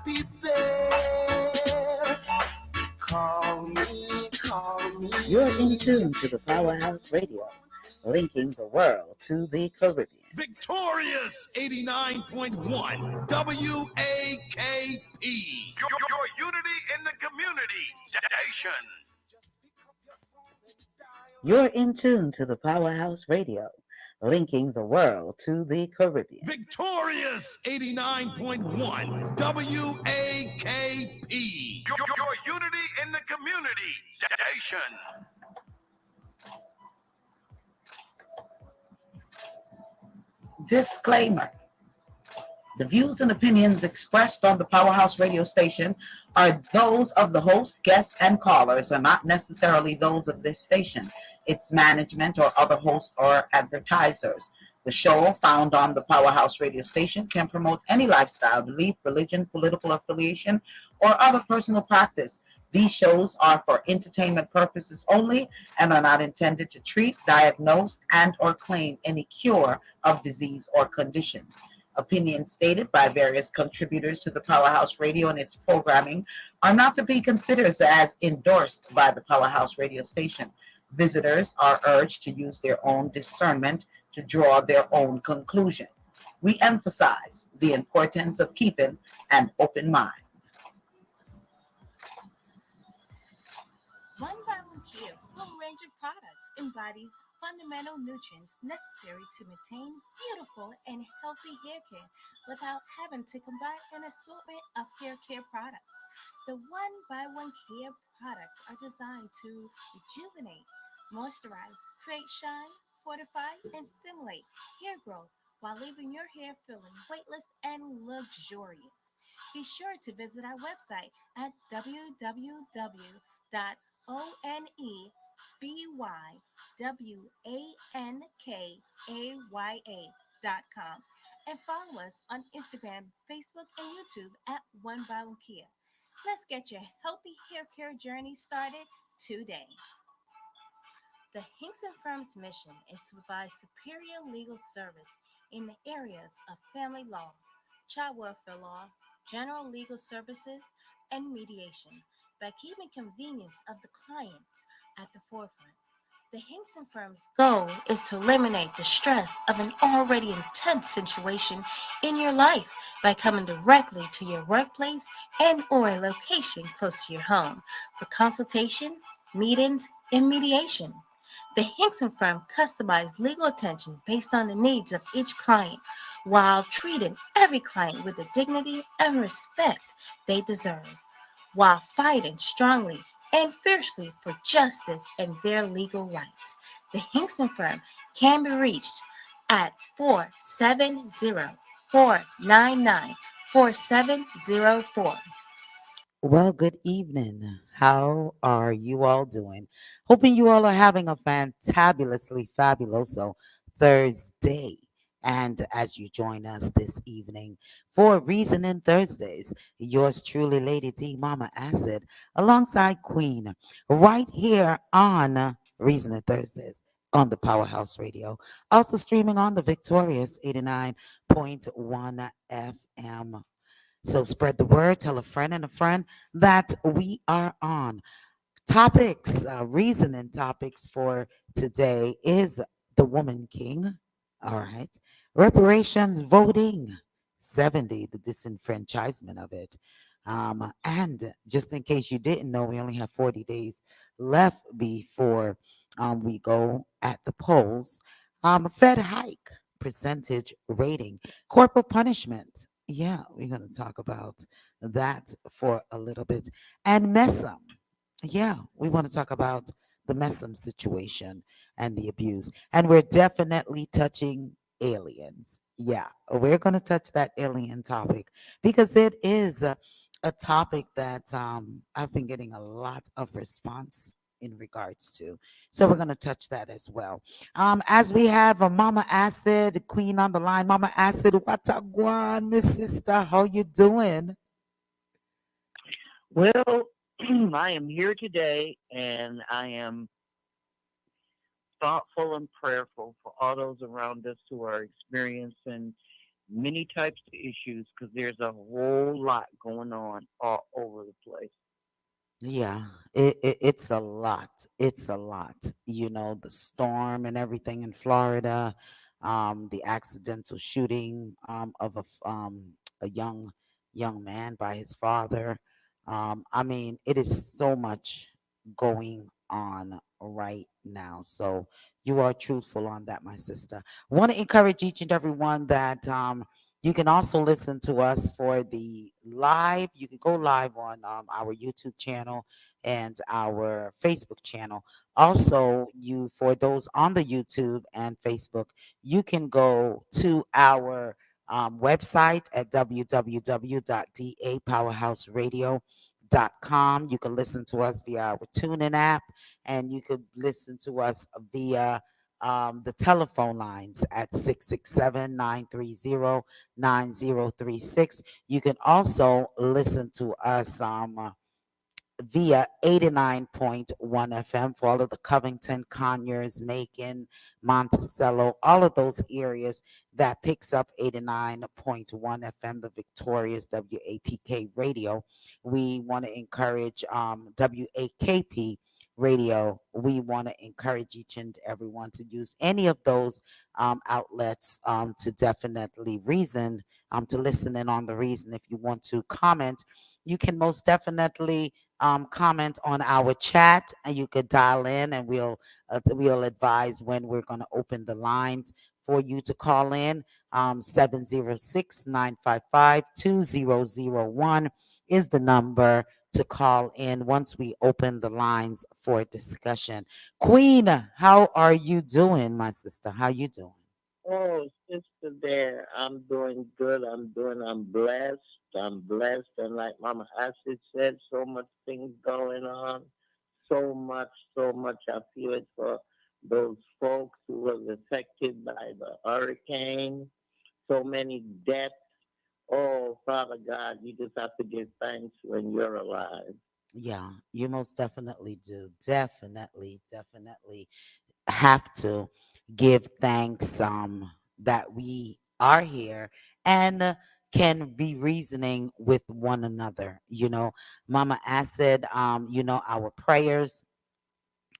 be there. Call me, call me. You're in tune to the Powerhouse Radio, linking the world to the Caribbean. Victorious 89.1 WAKP. Your unity in the community station. You're in tune to the Powerhouse Radio, linking the world to the Caribbean. Victorious 89.1 WAKP. Your unity in the community station. Disclaimer. The views and opinions expressed on the Powerhouse Radio station are those of the host, guests, and callers, are not necessarily those of this station, its management, or other hosts or advertisers. The show, found on the Powerhouse Radio station, can promote any lifestyle, belief, religion, political affiliation, or other personal practice. These shows are for entertainment purposes only and are not intended to treat, diagnose, and or claim any cure of disease or conditions. Opinions stated by various contributors to the Powerhouse Radio and its programming are not to be considered as endorsed by the Powerhouse Radio station. Visitors are urged to use their own discernment to draw their own conclusion. We emphasize the importance of keeping an open mind. One by One Kia full range of products embodies fundamental nutrients necessary to maintain beautiful and healthy hair care without having to combine an assortment of hair care products. The One by One Kia products are designed to rejuvenate, moisturize, create shine, fortify, and stimulate hair growth while leaving your hair feeling weightless and luxurious. Be sure to visit our website at www.onebywnkaya.com and follow us on Instagram, Facebook, and YouTube at One by One Kia. Let's get your healthy hair care journey started today. The Hinkson Firm's mission is to provide superior legal service in the areas of family law, child welfare law, general legal services, and mediation by keeping convenience of the clients at the forefront. The Hinkson Firm's goal is to eliminate the stress of an already intense situation in your life by coming directly to your workplace and or a location close to your home for consultation, meetings, and mediation. The Hinkson Firm customizes legal attention based on the needs of each client while treating every client with the dignity and respect they deserve, while fighting strongly and fiercely for justice and their legal rights. The Hinkson Firm can be reached at 470-499-4704. Well, good evening. How are you all doing? Hoping you all are having a fantabulously fabuloso Thursday. And as you join us this evening for Reasoning Thursdays, yours truly, Lady D, Mama Acid, alongside Queen, right here on Reasoning Thursdays on the Powerhouse Radio. Also streaming on the Victorious 89.1 FM. So spread the word, tell a friend and a friend that we are on. Topics, reasoning topics for today is the Woman King. All right. Reparations voting, 70, the disenfranchisement of it. And just in case you didn't know, we only have 40 days left before we go at the polls. Fed hike, percentage rating, corporal punishment. Yeah, we're going to talk about that for a little bit. And MESSAM. Yeah, we want to talk about the MESSAM situation and the abuse. And we're definitely touching aliens. Yeah, we're going to touch that alien topic because it is a topic that I've been getting a lot of response in regards to. So we're going to touch that as well. As we have a Mama Acid Queen on the line. Mama Acid, Watagwan, Miss Sister, how you doing? Well, I am here today and I am thoughtful and prayerful for all those around us who are experiencing many types of issues because there's a whole lot going on all over the place. Yeah, it's a lot. It's a lot. You know, the storm and everything in Florida, the accidental shooting a young man by his father. I mean, it is so much going on right now. So you are truthful on that, my sister. I want to encourage each and every one that you can also listen to us for the live. You can go live on our YouTube channel and our Facebook channel. Also, you for those on the YouTube and Facebook, you can go to our website at www.dapowerhouseradio.com. You can listen to us via our TuneIn app, and you could listen to us via the telephone lines at 667-930-9036. You can also listen to us via 89.1 FM for all of the Covington, Conyers, Macon, Monticello, all of those areas that picks up 89.1 FM, the Victorious WAPK radio. We want to encourage WAKP radio. We want to encourage each and everyone to use any of those outlets to definitely reason, to listen in on the reason. If you want to comment, you can most definitely comment on our chat, and you could dial in, and we'll advise when we're going to open the lines for you to call in. 706-955-2001 is the number to call in once we open the lines for discussion. Queen, how are you doing, my sister? How you doing? Oh, sister there, I'm doing good. I'm blessed. I'm blessed. And like Mama Acid said, so much things going on. So much. I feel it for those folks who was affected by the hurricane. So many deaths. Oh, Father God, you just have to give thanks when you're alive. Yeah, you most definitely do. Definitely have to give thanks that we are here and can be reasoning with one another. You know, Mama Acid, our prayers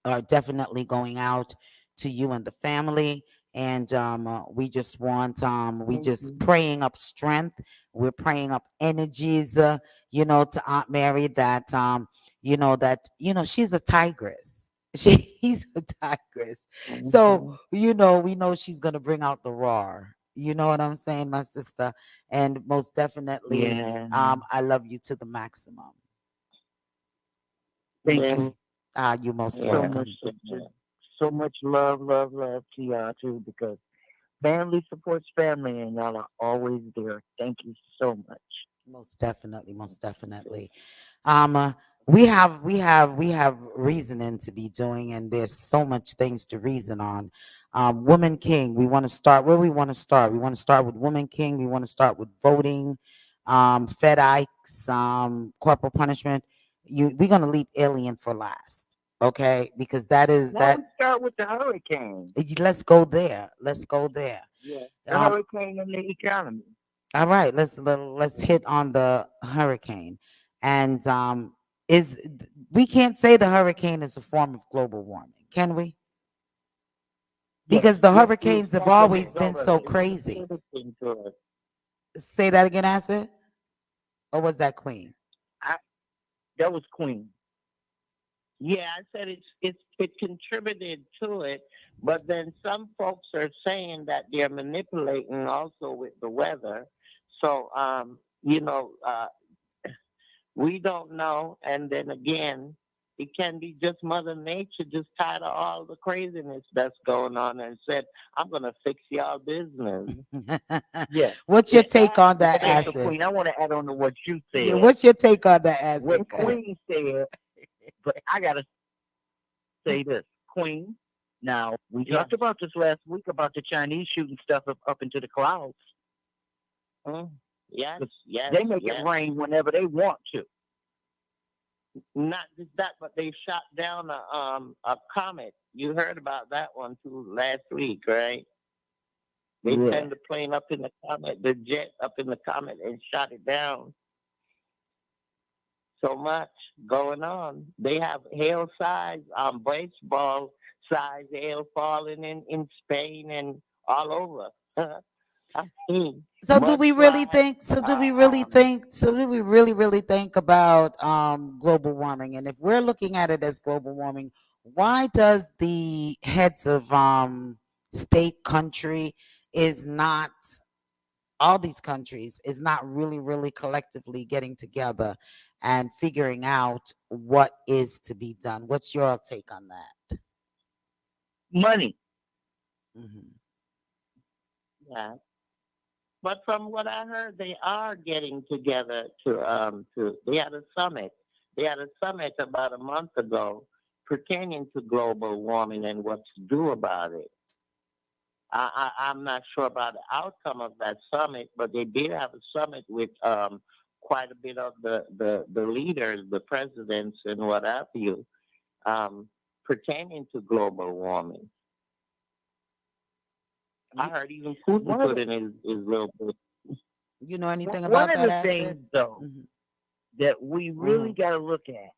are definitely going out to you and the family. And we just want, we Thank just you. praying up strength. We're praying up energies, to Aunt Mary that, she's a tigress. She's a tigress. So, Hmm. we know she's going to bring out the roar. You know what I'm saying, my sister? And most definitely, Yeah. I love you to the maximum. Thank you You most so much, welcome. sister. So much love, love, love to y'all too, because family supports family, and y'all are always there. Thank you so much. Most definitely, most definitely. Um, uh, we have reasoning to be doing, and there's so much things to reason on. Woman King, we want to start where we want to start. We want to start with Woman King. We want to start with voting, Fed Ikes, corporal punishment. We're gonna leave Alien for last, okay? Because that is Why don't that. we start with the hurricane? Let's go there. Let's go there. Yeah, the Um, hurricane and the economy. All right, let's hit on the hurricane, and is we can't say the hurricane is a form of global warming, can we? Yes, Because the yes, yes. hurricanes have Go ahead, always go been ahead. so It was a crazy. citizen to it. Say that again, Acid, or was that Queen? I, that was Queen. Yeah, I said it contributed to it, but then some folks are saying that they're manipulating also with the weather. So we don't know. And then again, it can be just Mother Nature just tired of all the craziness that's going on and said, I'm gonna fix y'all business. Yeah, What's your yeah. take on that, Okay, so Acid? Queen, I want to add on to what you Yeah, said. what's your take on that, What Acid? Queen said, but I gotta say this, Queen. Now we Yeah. talked about this last week about the Chinese shooting stuff up into the clouds. Mm. Yes, But yes, they make it yes. rain whenever they want to. Not just that, but they shot down a comet. You heard about that one too last week, right? They Yeah. send the plane up in the comet, the jet up in the comet, and shot it down. So much going on. They have hail size, baseball size hail falling in Spain and all over. I mean, So do we really mudslides. think? So do Uh, we really um, think? So do we really think about global warming? And if we're looking at it as global warming, why does the heads of state country is not all these countries is not really collectively getting together and figuring out what is to be done? What's your take on that? Money. Hmm. yeah. But from what I heard, they are getting together to. They had a summit. They had a summit about a month ago pertaining to global warming and what to do about it. I'm not sure about the outcome of that summit, but they did have a summit with quite a bit of the leaders, the presidents, and what have you, um, pertaining to global warming. I You, heard even Putin One of put the, in his little bit. you know anything one about of that, the Acid? things though Hmm. that we really Hmm. got to look at,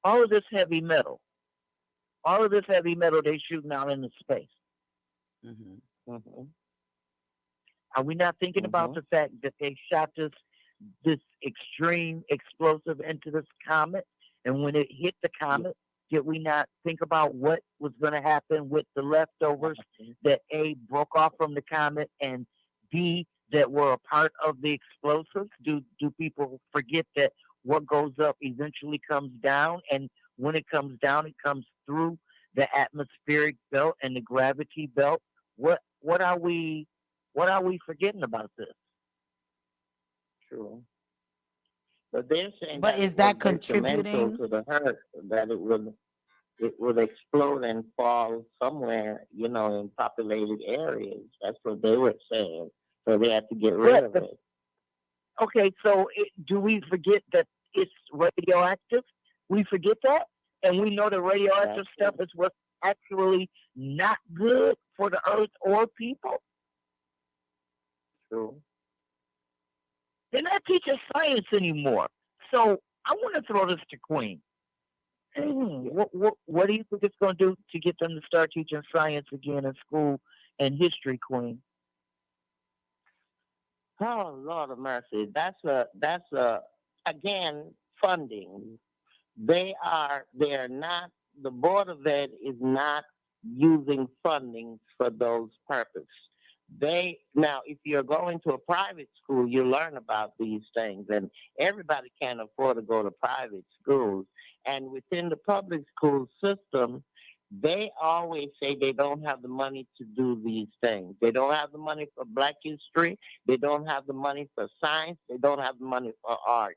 all of this heavy metal, all of this heavy metal they shooting out into space. Hmm. Hmm. Are we not thinking about Hmm. the fact that they shot this extreme explosive into this comet, and when it hit the comet, did we not think about what was going to happen with the leftovers that A broke off from the comet and B that were a part of the explosives? Do people forget that what goes up eventually comes down, and when it comes down, it comes through the atmospheric belt and the gravity belt? What are we forgetting about this? True. But they're saying But that it is was that detrimental contributing? to the Earth, that it would explode and fall somewhere, in populated areas. That's what they were saying. So they had to get rid But of the, it. okay, so do we forget that it's radioactive? We forget that, and we know the radioactive That's stuff is what's actually not good for the earth or people. true. They're not teaching science anymore. So I want to throw this to Queen. What do you think it's going to do to get them to start teaching science again in school and history, Queen? Oh Lord of mercy. That's a again funding. They're not the Board of Ed is not using funding for those purposes. Now if you're going to a private school, you learn about these things, and everybody can't afford to go to private schools. And within the public school system, they always say they don't have the money to do these things. They don't have the money for black history. They don't have the money for science. They don't have the money for art.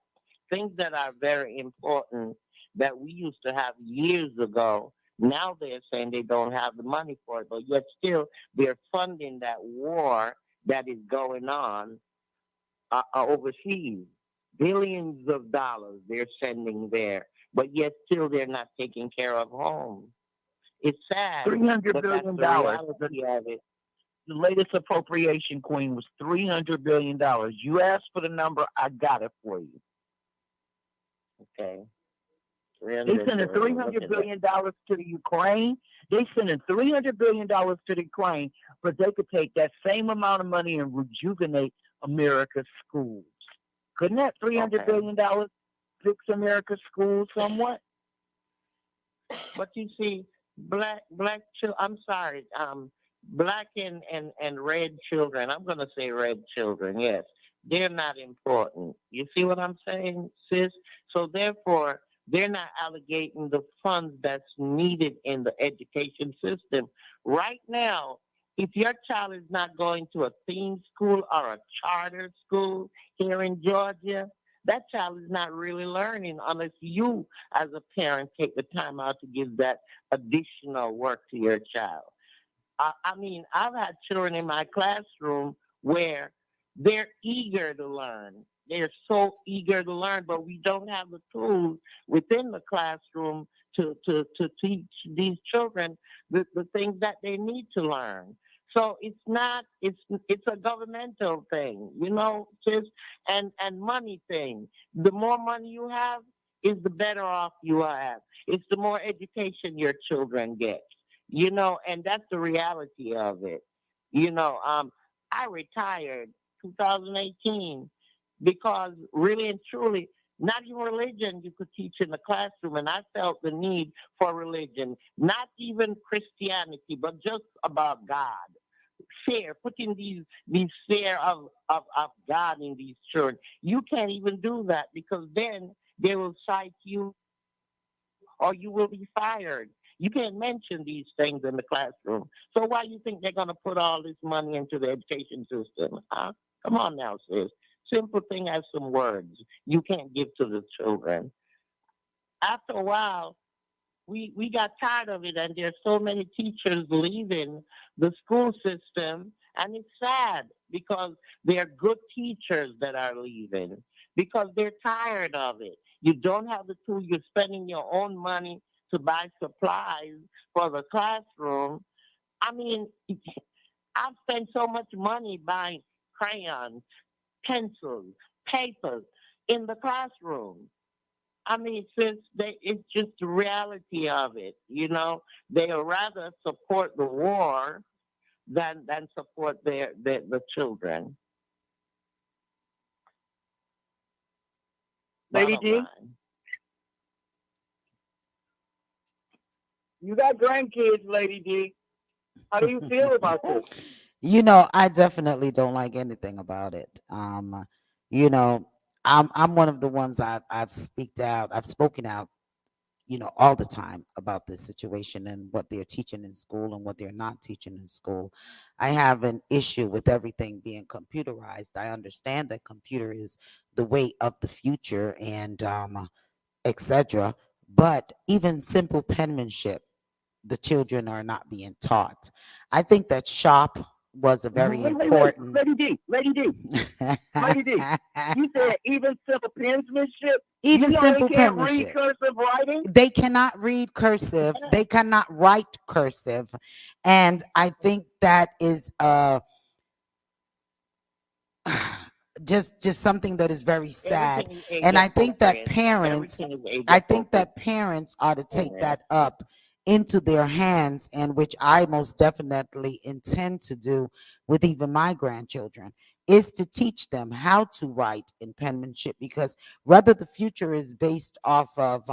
Things that are very important that we used to have years ago. Now they're saying they don't have the money for it, but yet still they're funding that war that is going on overseas. Billions of dollars they're sending there, but yet still they're not taking care of home. It's sad, $300 but that's billion. the dollars. reality of it. The latest appropriation, Queen, was $300 billion. You asked for the number, I got it for you. Okay, They 300 sending three billion. Look hundred at that. billion dollars to the Ukraine. They sending $300 billion to the Ukraine, but they could take that same amount of money and rejuvenate America's schools. Couldn't that $300 Okay, billion fix America's schools somewhat? but you see, black children. I'm sorry, black and red children. I'm gonna say red children. Yes, they're not important. You see what I'm saying, sis? So therefore, they're not allocating the funds that's needed in the education system right now. If your child is not going to a theme school or a charter school here in Georgia, that child is not really learning unless you, as a parent, take the time out to give that additional work to your child. I mean, I've had children in my classroom where they're eager to learn. They're so eager to learn, but we don't have the tools within the classroom to teach these children the things that they need to learn. So it's not it's a governmental thing, sis, and money thing. The more money you have is the better off you are. It's the more education your children get, and that's the reality of it. I retired 2018 because really and truly, not even religion you could teach in the classroom, and I felt the need for religion, not even Christianity, but just about God. Putting these fear of God in these children. You can't even do that because then they will cite you or you will be fired. You can't mention these things in the classroom. So why do you think they're going to put all this money into the education system? Huh? Come on now, sis. Simple thing as some words you can't give to the children. After a while, we got tired of it, and there's so many teachers leaving the school system, and it's sad because they're good teachers that are leaving because they're tired of it. You don't have the tool. You're spending your own money to buy supplies for the classroom. I mean, I've spent so much money buying crayons, pencils, papers in the classroom. I mean, it's just the reality of it. They rather support the war than support the children. Lady Bottom D, line. you got grandkids, Lady D. How do you feel about this? I definitely don't like anything about it. You know, I'm one of the ones I've spoken out, all the time about this situation and what they're teaching in school and what they're not teaching in school. I have an issue with everything being computerized. I understand that computer is the way of the future and etc. But even simple penmanship, the children are not being taught. I think that shop was a very Wait. important. Lady D. You said even simple penmanship. You Even know they simple can't read penmanship. cursive writing. They cannot read cursive. Yeah. They cannot write cursive, and I think that is just something that is very sad. Everything is age And appropriate. Everything is age I think appropriate. that parents ought to take Yeah. that up into their hands, and which I most definitely intend to do with even my grandchildren, is to teach them how to write in penmanship, because whether the future is based off of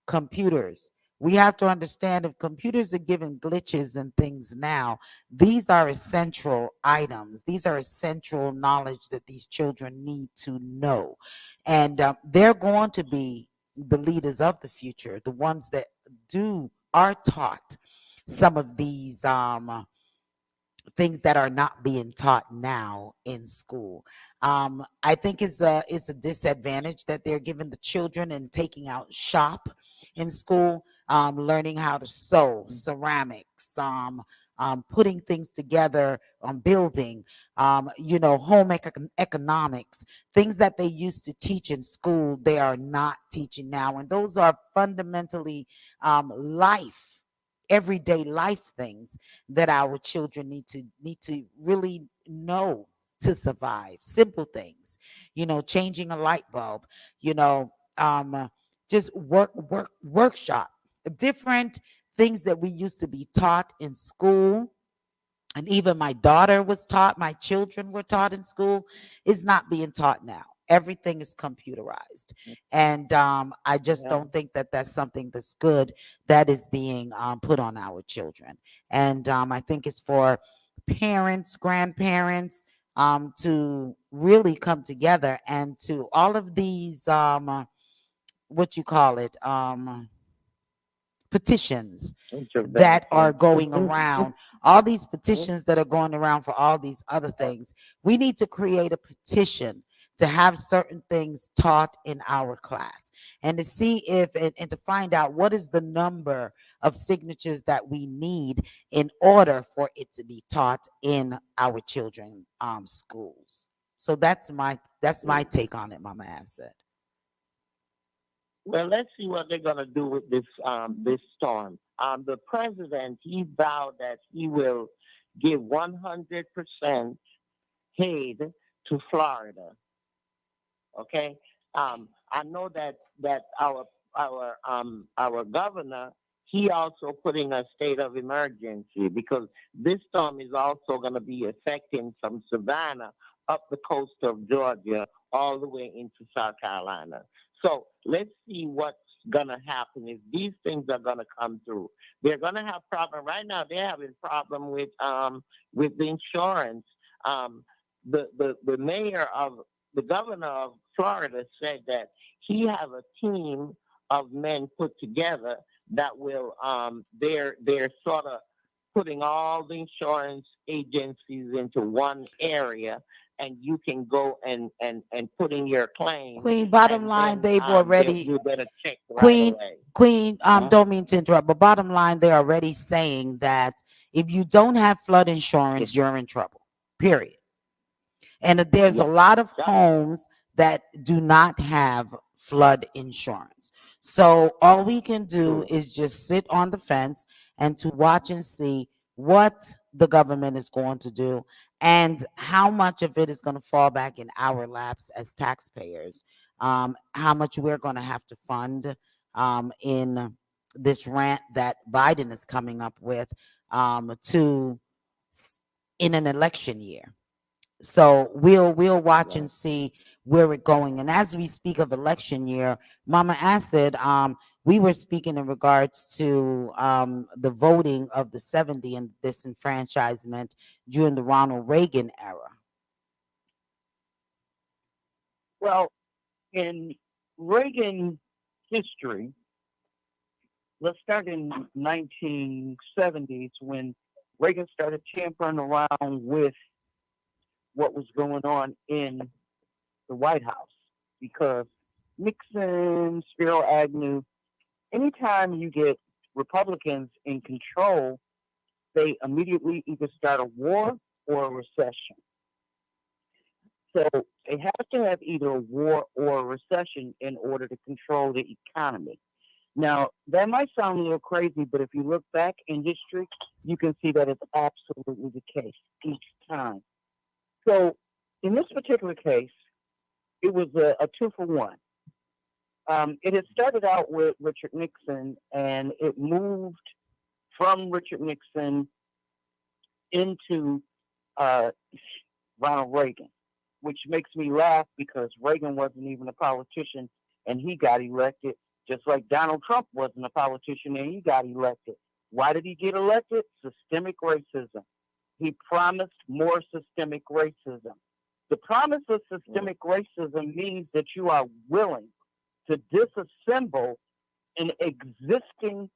computers, we have to understand if computers are giving glitches and things now, these are essential items. These are essential knowledge that these children need to know. And they're going to be the leaders of the future, the ones that are taught some of these things that are not being taught now in school. I think it's a disadvantage that they're giving the children and taking out shop in school, learning how to sew, ceramics, putting things together, building, home economics, things that they used to teach in school, they are not teaching now, and those are fundamentally life everyday life things that our children need to really know to survive. Simple things, changing a light bulb, you know, just workshop, different things that we used to be taught in school, and even my children were taught in school, is not being taught now. Everything is computerized, and I just Yeah. don't think that that's something that's good that is being put on our children. And I think it's for parents, grandparents, to really come together, and to all of these what you call it, petitions that are Intervention. going around, all these petitions that are going around for all these other things. We need to create a petition to have certain things taught in our class, and to see if and to find out what is the number of signatures that we need in order for it to be taught in our children schools. So that's my take on it, Mama Acid. Well, let's see what they're gonna do with this storm. The president he vowed that he will give 100% aid to Florida. Okay. I know that our governor he also putting a state of emergency because this storm is also going to be affecting from Savannah up the coast of Georgia all the way into South Carolina. So let's see what's going to happen if these things are going to come through. They're going to have problem right now. They're having problem with the insurance. Um, the mayor of the governor of Florida said that he have a team of men put together that will they're sort of putting all the insurance agencies into one area and you can go and put in your claim Queen, bottom and line, then they've already you better check right Queen, away. Queen, Huh? don't mean to interrupt, but bottom line, they're already saying that if you don't have flood Yeah, insurance, you're in trouble. Period. And there's a yeah, lot of yeah, homes that do not have flood insurance. So all we can do true. is just sit on the fence and to watch and see what the government is going to do and how much of it is going to fall back in our laps as taxpayers. How much we're going to have to fund in this rant that Biden is coming up with to in an election year. So we'll watch Yeah. and see where it's going. And as we speak of election year, Mama Acid, we were speaking in regards to the voting of the 70 and disenfranchisement during the Ronald Reagan era. Well, in Reagan history, let's start in 1970s when Reagan started tampering around with what was going on in the White House because Nixon, Spiro Agnew, anytime you get Republicans in control, they immediately either start a war or a recession. So they have to have either a war or a recession in order to control the economy. Now, that might sound a little crazy, but if you look back in history, you can see that it's absolutely the case each time. So in this particular case, it was a two for one. It had started out with Richard Nixon, and it moved from Richard Nixon into uh, Ronald Reagan, which makes me laugh because Reagan wasn't even a politician and he got elected, just like Donald Trump wasn't a politician and he got elected. Why did he get elected? Systemic racism. He promised more systemic racism. The promise of systemic racism means that you are willing to disassemble an existing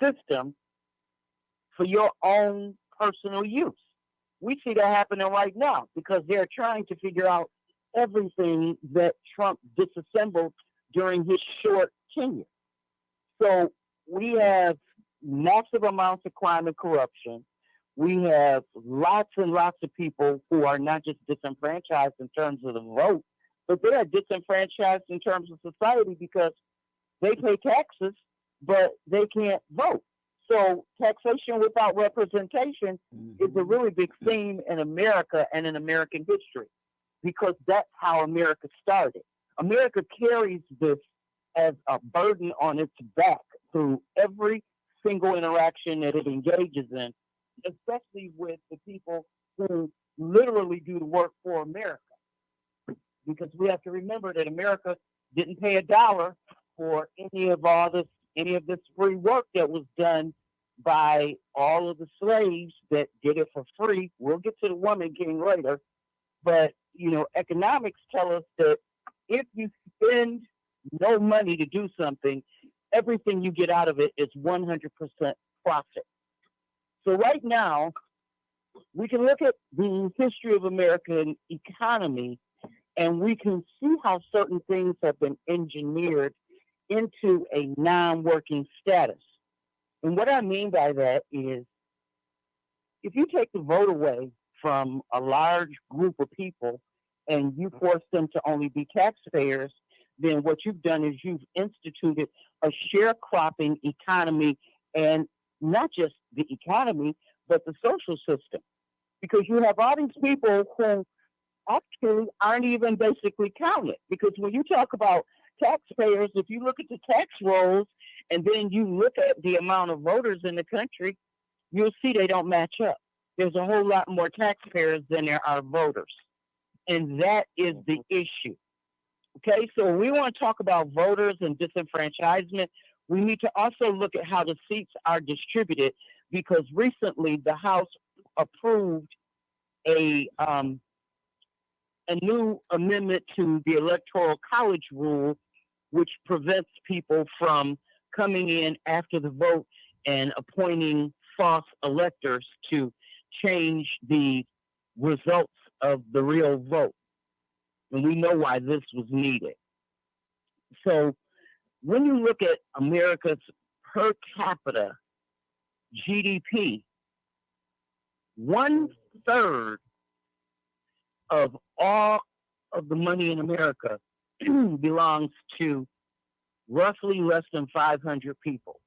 system for your own personal use. We see that happening right now because they're trying to figure out everything that Trump disassembled during his short tenure. So we have massive amounts of crime and corruption. We have lots and lots of people who are not just disenfranchised in terms of the vote, but they are disenfranchised in terms of society because they pay taxes, but they can't vote. So taxation without representation is a really big theme in America and in American history because that's how America started. America carries this as a burden on its back through every single interaction that it engages in, especially with the people who literally do the work for America. Because we have to remember that America didn't pay a dollar for any of this free work that was done by all of the slaves that did it for free. We'll get to the woman king later, but economics tell us that if you spend no money to do something, everything you get out of it is 100% profit. So right now, we can look at the history of American economy and we can see how certain things have been engineered into a non-working status. And what I mean by that is if you take the vote away from a large group of people and you force them to only be taxpayers, then what you've done is you've instituted a sharecropping economy, and not just the economy, but the social system. Because you have all these people who actually aren't even basically counted. Because when you talk about taxpayers, if you look at the tax rolls and then you look at the amount of voters in the country, you'll see they don't match up. There's a whole lot more taxpayers than there are voters. And that is the issue. Okay, so we want to talk about voters and disenfranchisement. We need to also look at how the seats are distributed, because recently the House approved a new amendment to the Electoral College rule, which prevents people from coming in after the vote and appointing false electors to change the results of the real vote. And we know why this was needed. So when you look at America's per capita GDP, 1/3 of all of the money in America belongs to roughly less than 500 people.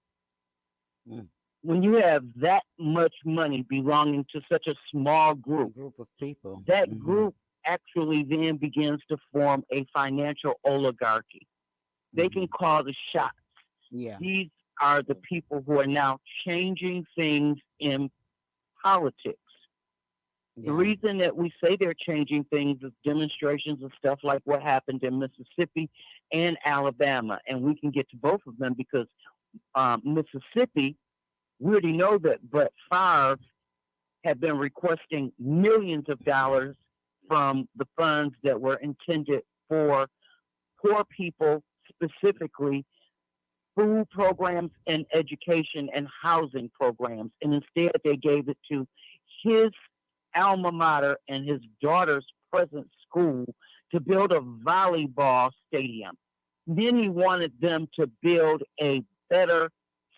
Mm. When you have that much money belonging to such a small A group, group of people. that Mhm. group actually then begins to form a financial oligarchy. They can Mhm. call the shots. Yeah. These are the people who are now changing things in politics. The Yeah. reason that we say they're changing things is demonstrations of stuff like what happened in Mississippi and Alabama. And we can get to both of them because Mississippi, we already know that Brett Favre had been requesting millions of dollars from the funds that were intended for poor people, specifically food programs and education and housing programs. And instead, they gave it to his alma mater and his daughter's present school to build a volleyball stadium. Then he wanted them to build a better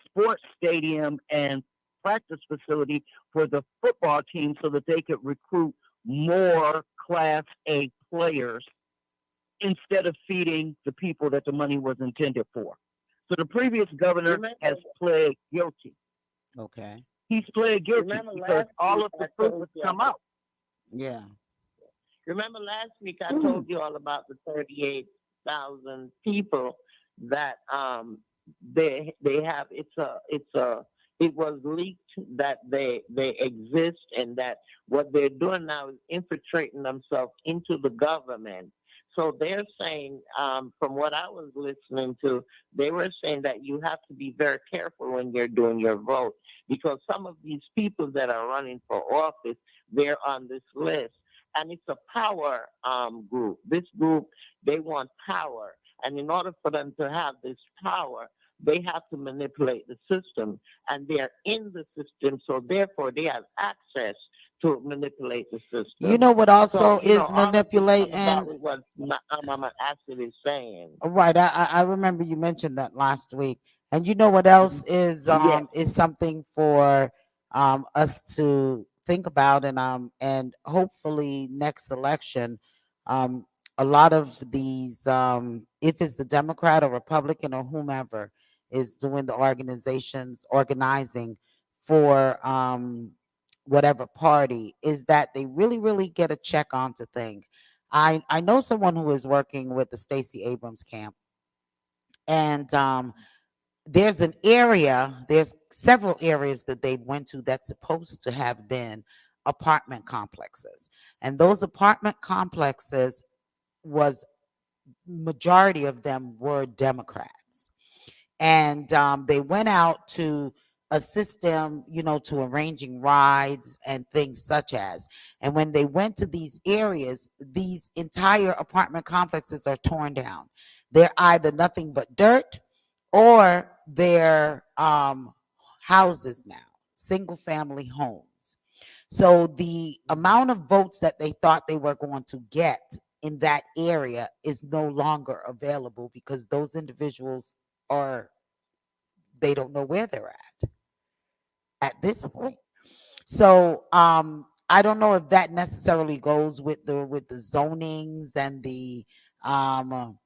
sports stadium and practice facility for the football team so that they could recruit more Class A players instead of feeding the people that the money was intended for. So the previous governor has pled guilty. Okay. He's pled guilty Remember because last all week of the I fruit told has you come out. Yeah. Remember last week I told you all about the 38,000 people that they have. It was leaked that they exist, and that what they're doing now is infiltrating themselves into the government. So they're saying, from what I was listening to, they were saying that you have to be very careful when you're doing your vote, because some of these people that are running for office, they're on this list. And it's a power group. This group, they want power. And in order for them to have this power, they have to manipulate the system. And they're in the system, so therefore they have access to manipulate the You system. know what So, also you know, is all of this come about manipulating? with what Mama Acid is saying. Right. I remember you mentioned that last week. And you know what else Yes. is something for us to think about, and hopefully next election, um a lot of these, if it's the Democrat or Republican or whomever is doing the organizing for whatever party, is that they really, really get a check onto things. I know someone who is working with the Stacey Abrams camp, and there's several areas that they went to that's supposed to have been apartment complexes, and those apartment complexes was majority of them were Democrats, and they went out to assist them, to arranging rides and things such as. And when they went to these areas, these entire apartment complexes are torn down. They're either nothing but dirt, or they're houses now, single family homes. So the amount of votes that they thought they were going to get in that area is no longer available, because those individuals are, they don't know where they're at this point. So I don't know if that necessarily goes with the zonings and the um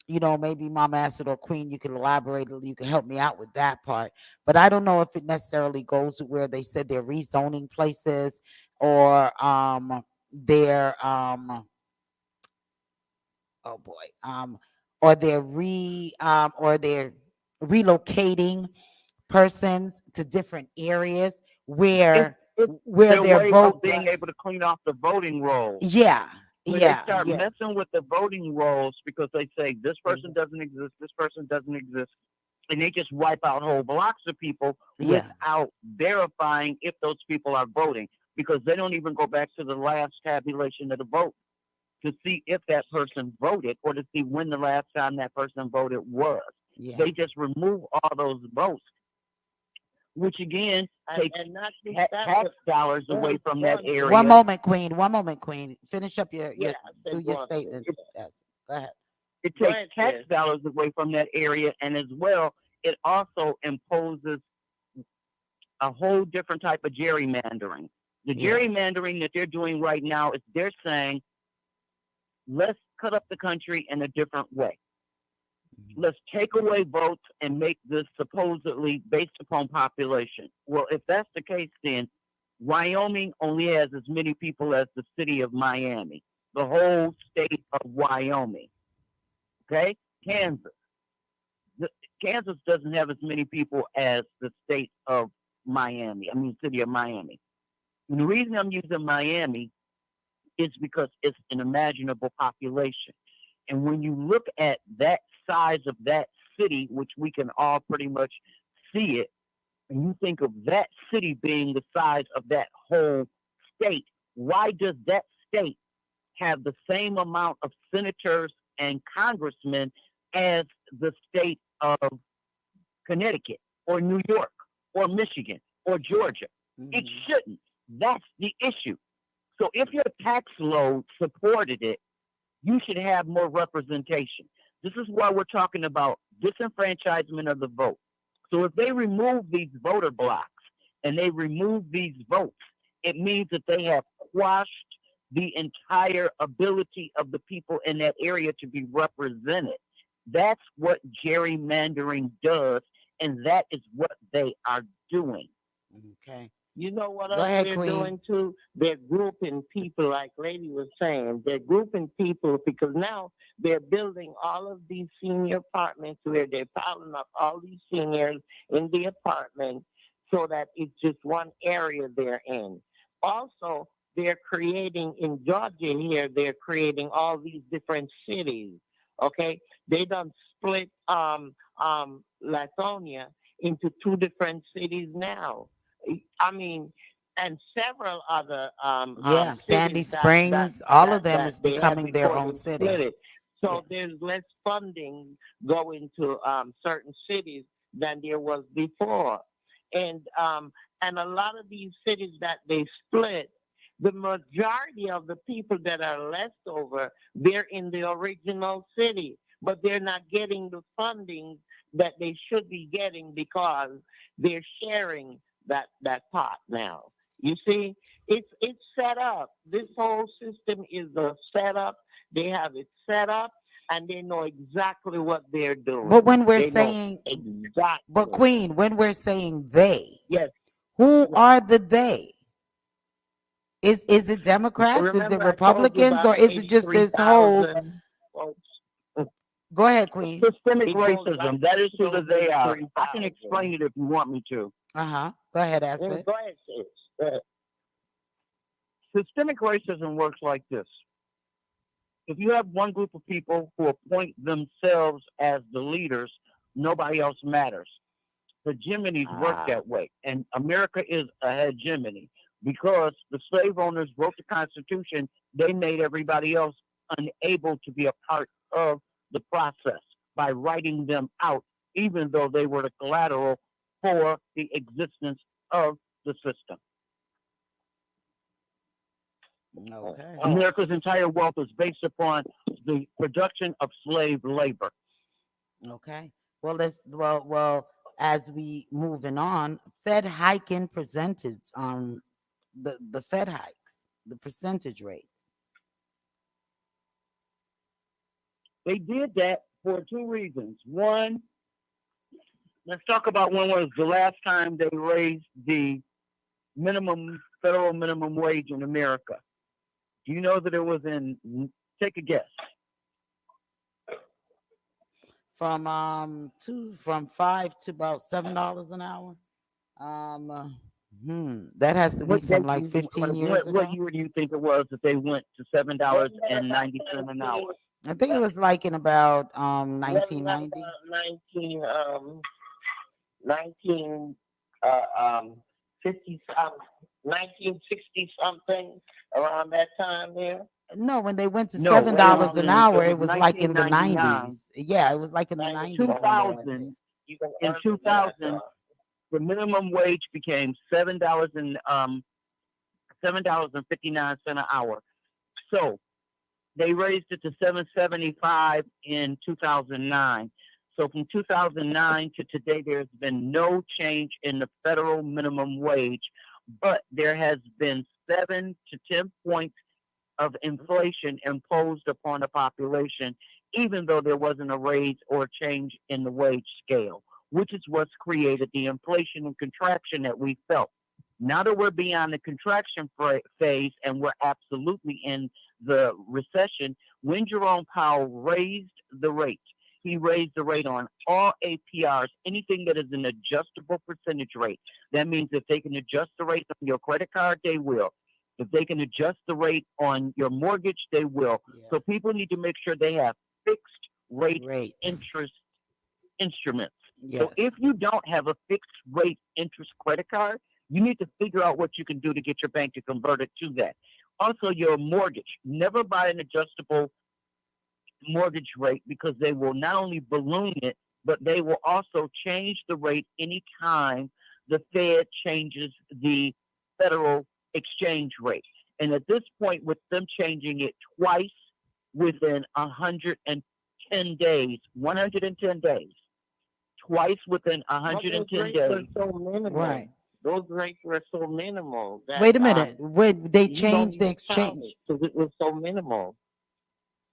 maybe Mama Acid or Queen, you can elaborate, you can help me out with that part. But I don't know if it necessarily goes to where they said they're rezoning places or they're oh boy, or they're relocating persons to different areas It's where it's where their their way of vote. being able to clean off the voting rolls. Yeah, When they yeah, start Yeah. messing with the voting rolls because they say this person Mhm. doesn't exist, this person doesn't exist, and they just wipe out whole blocks of people yeah, without verifying if those people are voting because they don't even go back to the last tabulation of the vote to see if that person voted or to see when the last time that person voted was. yeah, They just remove all those votes, which again takes And not just that, tax but dollars away from that going one area. moment, Queen, one moment, Queen, finish up yeah, your I do said your go on. statement. It, Yes, go ahead. it Go takes ahead, tax sis. dollars away from that area, and as well, it also imposes a whole different type of gerrymandering. The Yeah, gerrymandering that they're doing right now is they're saying, let's cut up the country in a different way. mhm, Let's take away votes and make this supposedly based upon population. Well, if that's the case, then Wyoming only has as many people as the city of Miami, the whole state of Wyoming. Okay? mhm, Kansas. The, Kansas doesn't have as many people as the state of Miami, I mean, city of Miami. And the reason I'm using Miami is because it's an imaginable population. And when you look at that size of that city, which we can all pretty much see it, and you think of that city being the size of that whole state, why does that state have the same amount of senators and congressmen as the state of Connecticut or New York or Michigan or Georgia? It mhm. shouldn't. That's the issue. So if your tax load supported it, you should have more representation. This is why we're talking about disenfranchisement of the vote. So if they remove these voter blocks and they remove these votes, it means that they have quashed the entire ability of the people in that area to be represented. That's what gerrymandering does, and that is what they are doing. Okay, You know what go else ahead, they're Queen. doing too? They're grouping people, like Lady was saying. They're grouping people because now they're building all of these senior apartments where they're piling up all these seniors in the apartment so that it's just one area they're in. Also, they're creating in Georgia here, they're creating all these different cities. Okay? They done split Lithonia into two different cities now. I mean, and several other Yeah, Sandy cities Springs, all of them that is they had becoming their before own they split city. it. Yeah, So there's less funding going to certain cities than there was before, and a lot of these cities that they split, the majority of the people that are left over, they're in the original city, but they're not getting the funding that they should be getting because they're sharing that pot now. You see, it's set up. This whole system is a setup. They have it set up, and they know exactly what they're but doing. when we're They know saying, but exactly. Queen, when we're saying they, Yes, who yes. are the they? Is it Democrats? Is it Remember, I told you Republicans? about Or the is it just this whole? 83,000 folks. Go ahead, Queen. Systemic It goes back racism, that is to who those they are. I can 83,000. explain it if you want me to. Uh-huh. Go ahead, Acid. Go ahead, sis. Go ahead. Systemic racism works like this. If you have one group of people who appoint themselves as the leaders, nobody else matters. Hegemonies work Ah, that way, and America is a hegemony because the slave owners wrote the Constitution. They made everybody else unable to be a part of the process by writing them out, even though they were the collateral for the existence of the system. Okay. America's entire wealth is based upon the production of slave labor. Okay. Well, as we moving on, Fed hiking percentage the Fed hikes, the percentage rates. They did that for two reasons. One, let's talk about when was the last time they raised the federal minimum wage in America. Do you know that it was take a guess? From $5 to about $7 an hour. That has to be What date some like 15 years what ago. year do you think it was that they went to $7.90 an hour? I think it was like in about Wasn't that 1990. about 19 uh, um, 50 1960 something around that time there? No, when they went to No, $7 an hour, it it was was like in the 1999. 90s. Yeah, it was like in the 90s. when they went there. 2000, You can in earn 2000, the minimum wage became $7.59 an hour. So they raised it to $7.75 in 2009. So from 2009 to today, there's been no change in the federal minimum wage, but there has been 7 to 10 points of inflation imposed upon the population, even though there wasn't a raise or change in the wage scale, which is what's created the inflation and contraction that we felt. Now that we're beyond the contraction phase and we're absolutely in the recession, when Jerome Powell raised the rate, he raised the rate on all APRs, anything that is an adjustable percentage rate. That means if they can adjust the rate on your credit card, they will. If they can adjust the rate on your mortgage, they will. Yeah. So people need to make sure they have fixed rate Rates. interest instruments. Yes. So if you don't have a fixed rate interest credit card, you need to figure out what you can do to get your bank to convert it to that. Also, your mortgage. Never buy an adjustable mortgage rate because they will not only balloon it, but they will also change the rate anytime the Fed changes the federal exchange rate. And at this point, with them changing it twice within 110 days, twice within 110 days. So minimal. Right. Those rates were so minimal. That, Wait a minute. When they you don't changed the even count exchange. it 'cause it was so minimal.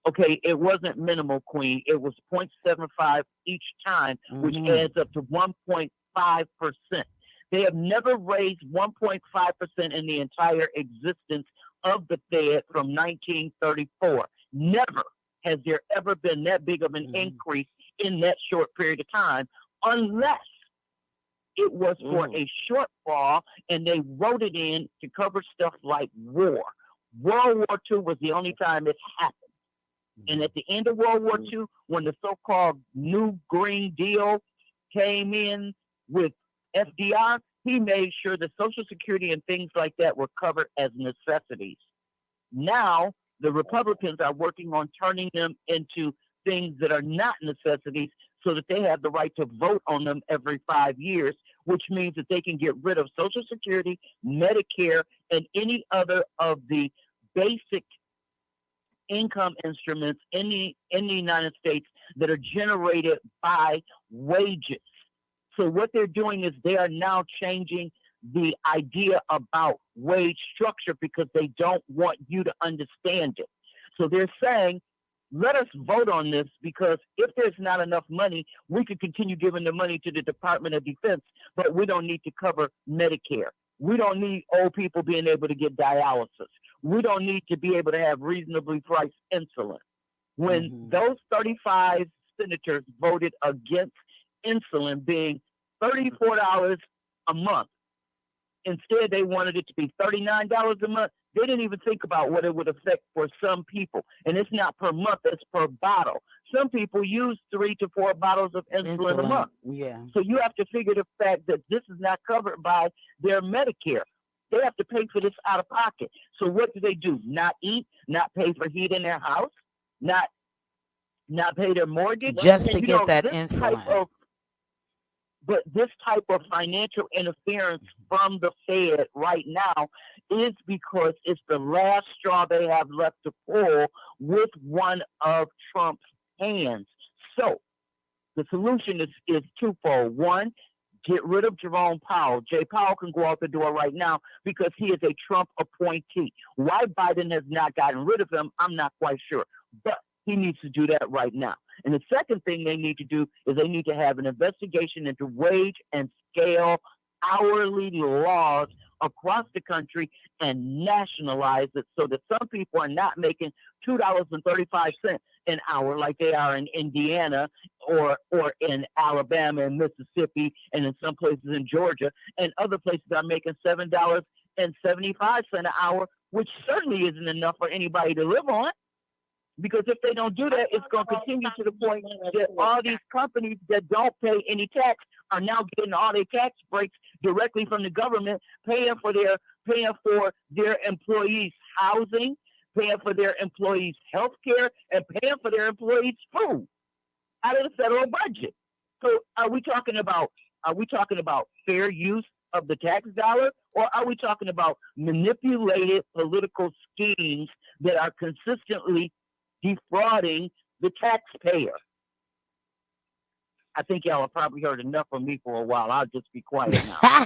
Okay, it wasn't minimal, Queen. It was 0.75 each time, which adds up to 1.5%. They have never raised 1.5% in the entire existence of the Fed from 1934. Never has there ever been that big of an increase in that short period of time, unless it was for a shortfall and they wrote it in to cover stuff like war. World War II was the only time it happened. And at the end of World War II, when the so-called New Green Deal came in with FDR, he made sure that Social Security and things like that were covered as necessities. Now, the Republicans are working on turning them into things that are not necessities so that they have the right to vote on them every 5 years, which means that they can get rid of Social Security, Medicare, and any other of the basic income instruments in the United States that are generated by wages. So what they're doing is they are now changing the idea about wage structure because they don't want you to understand it. So they're saying, let us vote on this because if there's not enough money, we could continue giving the money to the Department of Defense, but we don't need to cover Medicare. We don't need old people being able to get dialysis. We don't need to be able to have reasonably priced insulin. When those 35 senators voted against insulin being $34 a month, instead they wanted it to be $39 a month. They didn't even think about what it would affect for some people. And it's not per month, it's per bottle. Some people use 3 to 4 bottles of insulin a month. Yeah. So you have to figure the fact that this is not covered by their Medicare. They have to pay for this out of pocket. So what do? Not eat, not pay for heat in their house, not pay their mortgage. Just to get that insulin. But this type of financial interference from the Fed right now is because it's the last straw they have left to pull with one of Trump's hands. So the solution is twofold. One, get rid of Jerome Powell. Jay Powell can go out the door right now because he is a Trump appointee. Why Biden has not gotten rid of him, I'm not quite sure. But he needs to do that right now. And the second thing they need to do is they need to have an investigation into wage and scale hourly laws across the country and nationalize it so that some people are not making $2.35 an hour like they are in Indiana or in Alabama and Mississippi and in some places in Georgia, and other places are making $7.75 an hour, which certainly isn't enough for anybody to live on. Because if they don't do that, it's going to continue to the point that all these companies that don't pay any tax are now getting all their tax breaks directly from the government, paying for their employees' housing, paying for their employees' health care, and paying for their employees' food out of the federal budget. So are we talking about fair use of the tax dollar, or are we talking about manipulated political schemes that are consistently defrauding the taxpayer? I think y'all have probably heard enough from me for a while. I'll just be quiet now.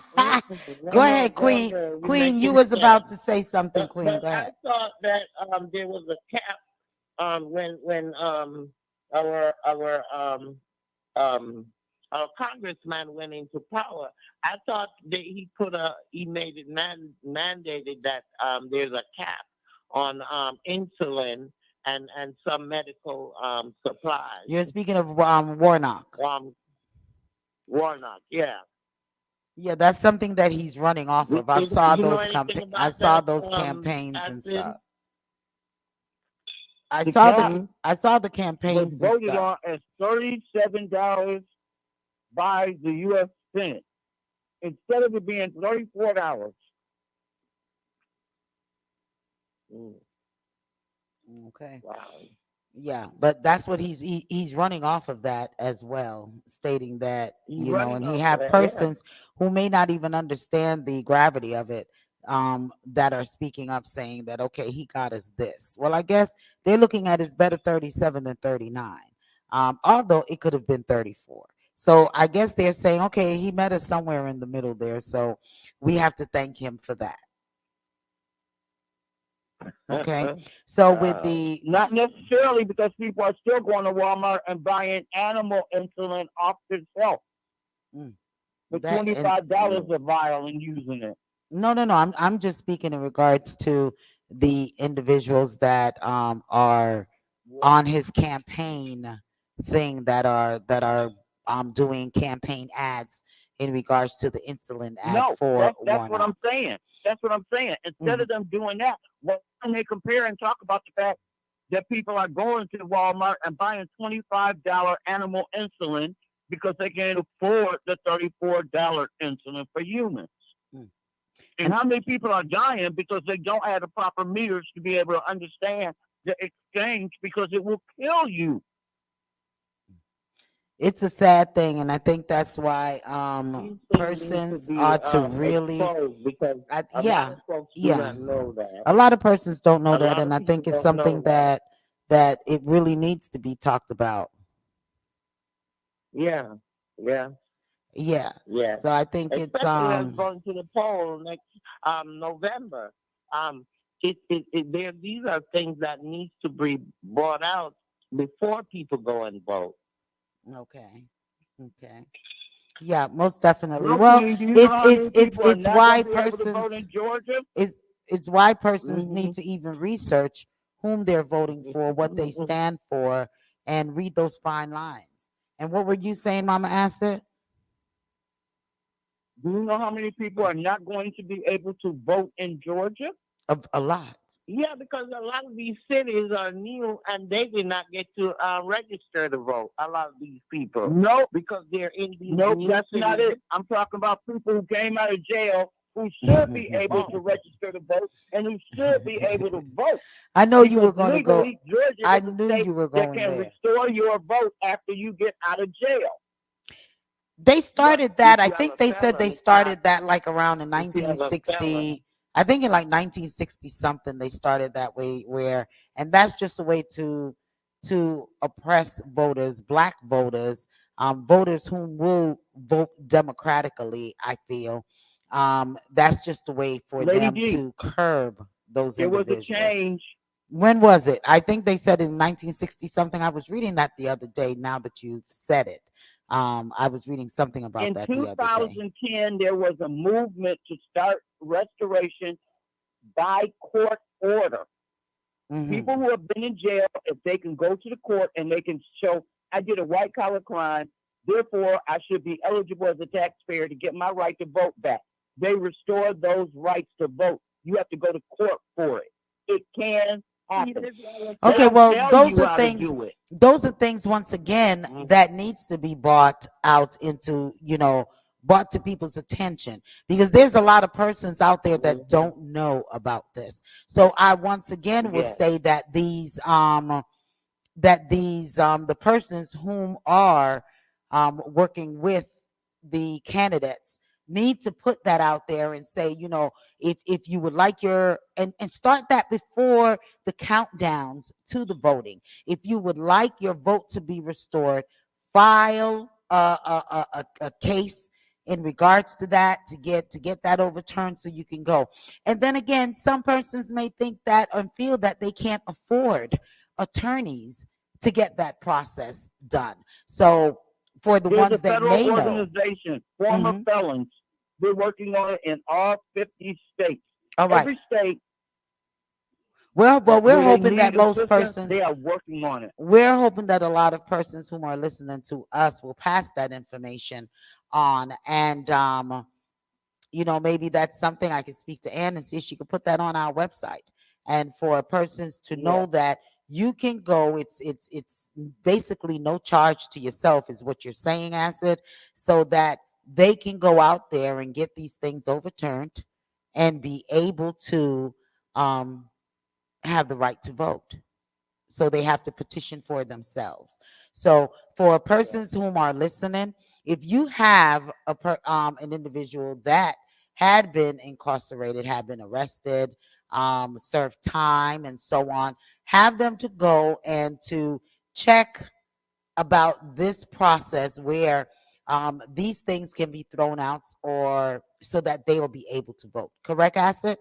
Go ahead, Queen. Queen, you was about to say something, Queen. But Go ahead. I thought that there was a cap when our our congressman went into power. I thought that he made it mandated that there's a cap on insulin and some medical supplies. You're speaking of Warnock. Warnock, yeah. Yeah, that's something that he's running off of. I Do saw you know those anything about I saw that, those campaigns and Asid? stuff. I The saw cap I saw the was campaigns and voted stuff. on as $37 by the U.S. Senate instead of it being $34. Mm, Okay. wow. Yeah, but that's what he's running off of that as well, stating that, He's you know, running and he off of had that, yeah. persons who may not even understand the gravity of it, that are speaking up saying that, okay, he got us this. Well, I guess they're looking at it's better 37 than 39. Although it could have been 34. So I guess they're saying, okay, he met us somewhere in the middle there. So we have to thank him for that. Okay. So with the Not necessarily, because people are still going to Walmart and buying animal insulin off the shelf Mm, for that and $25 a vial and using it. no, I'm just speaking in regards to the individuals that are on his campaign thing that are doing campaign ads in regards to the insulin ad No, for that's what I'm Warnock. saying. That's what I'm saying. Instead Mhm. of them doing that, why don't they compare and talk about the fact that people are going to Walmart and buying $25 animal insulin because they can't afford the $34 insulin for humans? Mm. And And how many people are dying because they don't have the proper meters to be able to understand the exchange, because it will kill you. it's a sad thing, and I think that's why These things need to persons be are to really exposed because a lot yeah, of folks do yeah. not know that. A lot of persons don't know A that, lot and of I people think it's don't know something that it really needs to be talked about. Yeah, yeah, Yeah. yeah. So I think it's Especially as going to the poll next November. Um, these are things that needs to be brought out before people go and vote. okay. Okay. Yeah, most definitely. Well, Well, Queen, do you know it's how it's many it's people are it's not going why to be able to vote persons in Georgia? it's why persons Hmm need to even research whom they're voting for, what they stand for, and read those fine lines. And what were you saying, Mama Acid? Do you know how many people are not going to be able to vote in Georgia? A lot. Yeah, because a lot of these cities are new and they did not get to register to vote. A lot of these people. Nope. Because they're in these Nope, new that's cities. not it. I'm talking about people who came out of jail who should be able to Oh, register to vote and who should be able to vote. I know you were Because going to go. legally, Georgia I is a knew state you were that going can there. restore your vote after you get out of jail. They but started if that. I you have think a they said felon, they it's not. started that like around in If you have a felon, 1960. I think in like 1960 something they started that way where, and that's just a way to oppress voters, black voters, voters who will vote democratically. I feel that's just a way for Lady them G, to curb those there was a individuals. change. When was it? I think they said in 1960 something. I was reading that the other day. Now that you've said it, I was reading something about In that the other day. 2010, there was a movement to start restoration by court order. Hmm. People who have been in jail, if they can go to the court and they can show, I did a white collar crime, therefore I should be eligible as a taxpayer to get my right to vote back. They restore those rights to vote. You have to go to court for it. It can happen. They Okay, don't well, tell those you are how to things. do it. Those are things once again that needs to be brought out into, brought to people's attention, because there's a lot of persons out there that don't know about this. So I once again will Yes. say that these the persons whom are working with the candidates need to put that out there and say, if you would like your and start that before the countdowns to the voting. If you would like your vote to be restored, file a case in regards to that, to get that overturned so you can go. And then again, some persons may think that and feel that they can't afford attorneys to get that process done. So for the There's a ones that federal may know. organization, former Hmm. felons. They're working on it in all 50 states. All right. Every state Well, we're where they hoping that need most assistance, persons, they are working on it. we're hoping that a lot of persons whom are listening to us will pass that information on. And maybe that's something I can speak to Ann and see if she could put that on our website. And for persons to know Yes. that you can go, it's basically no charge to yourself, is what you're saying, Acid, so that they can go out there and get these things overturned and be able to um, have the right to vote. So they have to petition for themselves. So for persons whom are listening, if you have an individual that had been incarcerated, had been arrested, served time, and so on, have them to go and to check about this process where these things can be thrown out, or so that they will be able to vote. Correct, Acid?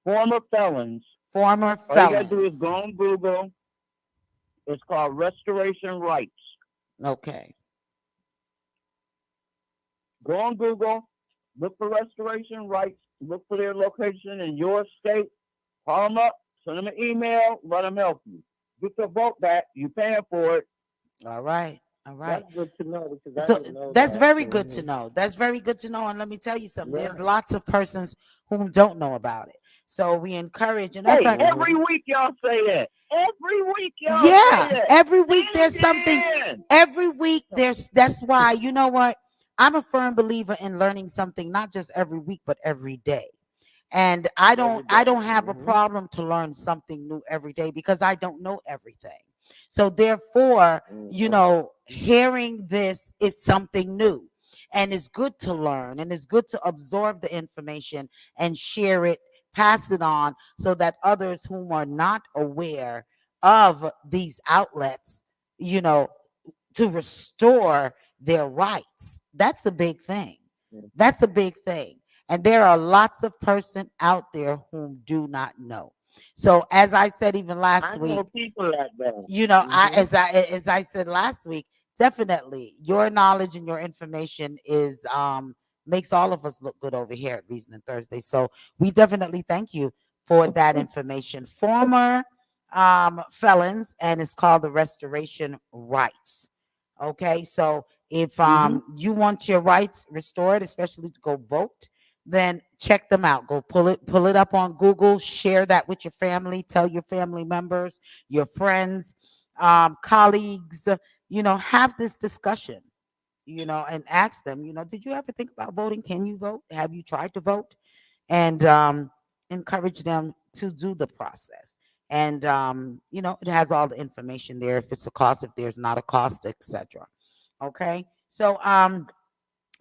Former felons. Former All you got to do is felons. go on Google. It's called Restoration Rights. Okay. Go on Google, look for Restoration Rights, look for their location in your state, call them up, send them an email, let them help you. Get your vote back. You're paying for it. All right. All right. That's good to know because I So didn't know that's that. very good to Hmm. know. That's very good to know. And let me tell you something. Yeah. There's lots of persons who don't know about it. So we encourage, and that's Hey, our, every Hmm. week y'all say that. Every week y'all say yeah. that. Every Say week there's something. it again. Every week that's why, you know what? I'm a firm believer in learning something, not just every week, but every day. And I Every don't I day. don't have a Hmm. problem to learn something new every day, because I don't know everything. So therefore, Hmm. hearing this is something new, and it's good to learn, and it's good to absorb the information and share it, pass it on, so that others whom are not aware of these outlets, you know to restore their rights. That's a big thing. That's a big thing. And there are lots of person out there whom do not know. So as I said even last I week, know people like that. I Hmm. as I said last week, definitely your knowledge and your information is makes all of us look good over here at Reasoning Thursday. So we definitely thank you for that information. Former felons, and it's called the Restoration Rights. Okay, so if Hmm. you want your rights restored, especially to go vote, then check them out. Go pull it up on Google, share that with your family, tell your family members, your friends, colleagues, have this discussion, and ask them, did you ever think about voting? Can you vote? Have you tried to vote? And encourage them to do the process. And it has all the information there. If it's a cost, if there's not a cost, etc. Okay. So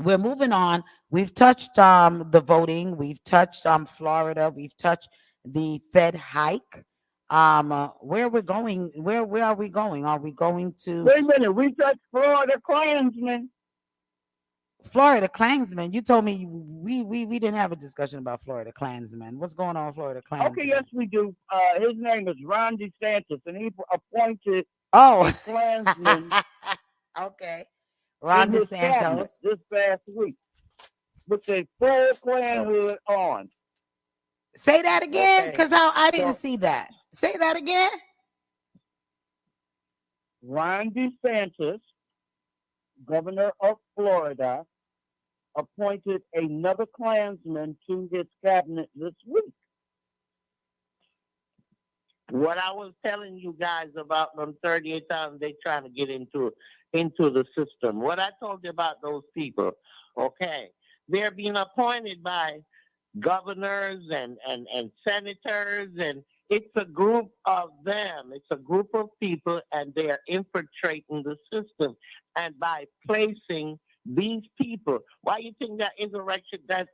we're moving on. We've touched the voting. We've touched Florida. We've touched the Fed hike. Where we're going? Where are we going? Are we going to Wait a minute. We touched Florida Klansmen. Florida Klansmen. You told me we didn't have a discussion about Florida Klansmen. What's going on, Florida Okay, yes, Klansmen? we do. His name is Ron DeSantis, and he appointed Oh, a Klansman okay. in Ron his cabinet DeSantos. this past week with a full Klan hood on. Say that again, Okay, cause I didn't so see that. Say that again. Ron DeSantis, governor of Florida, appointed another Klansman to his cabinet this week. What I was telling you guys about them 38,000 they trying to get into the system. What I told you about those people, okay, they're being appointed by governors and senators, and it's a group of them. It's a group of people, and they are infiltrating the system. And by placing these people, why you think that insurrection, that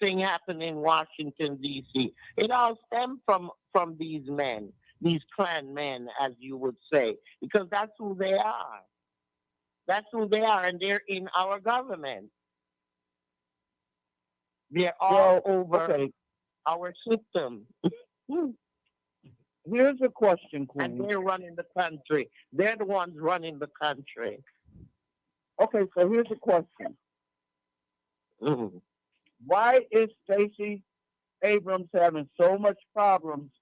thing happened in Washington D.C. It all stemmed from these men, these Klan men, as you would say, because that's who they are. That's who they are, and they're in our government. They're all Well, over okay, our system. here's a question, And Queen. they're running the country. They're the ones running the country. Okay, so here's a question. Mhm. Why is Stacey Abrams having so much problems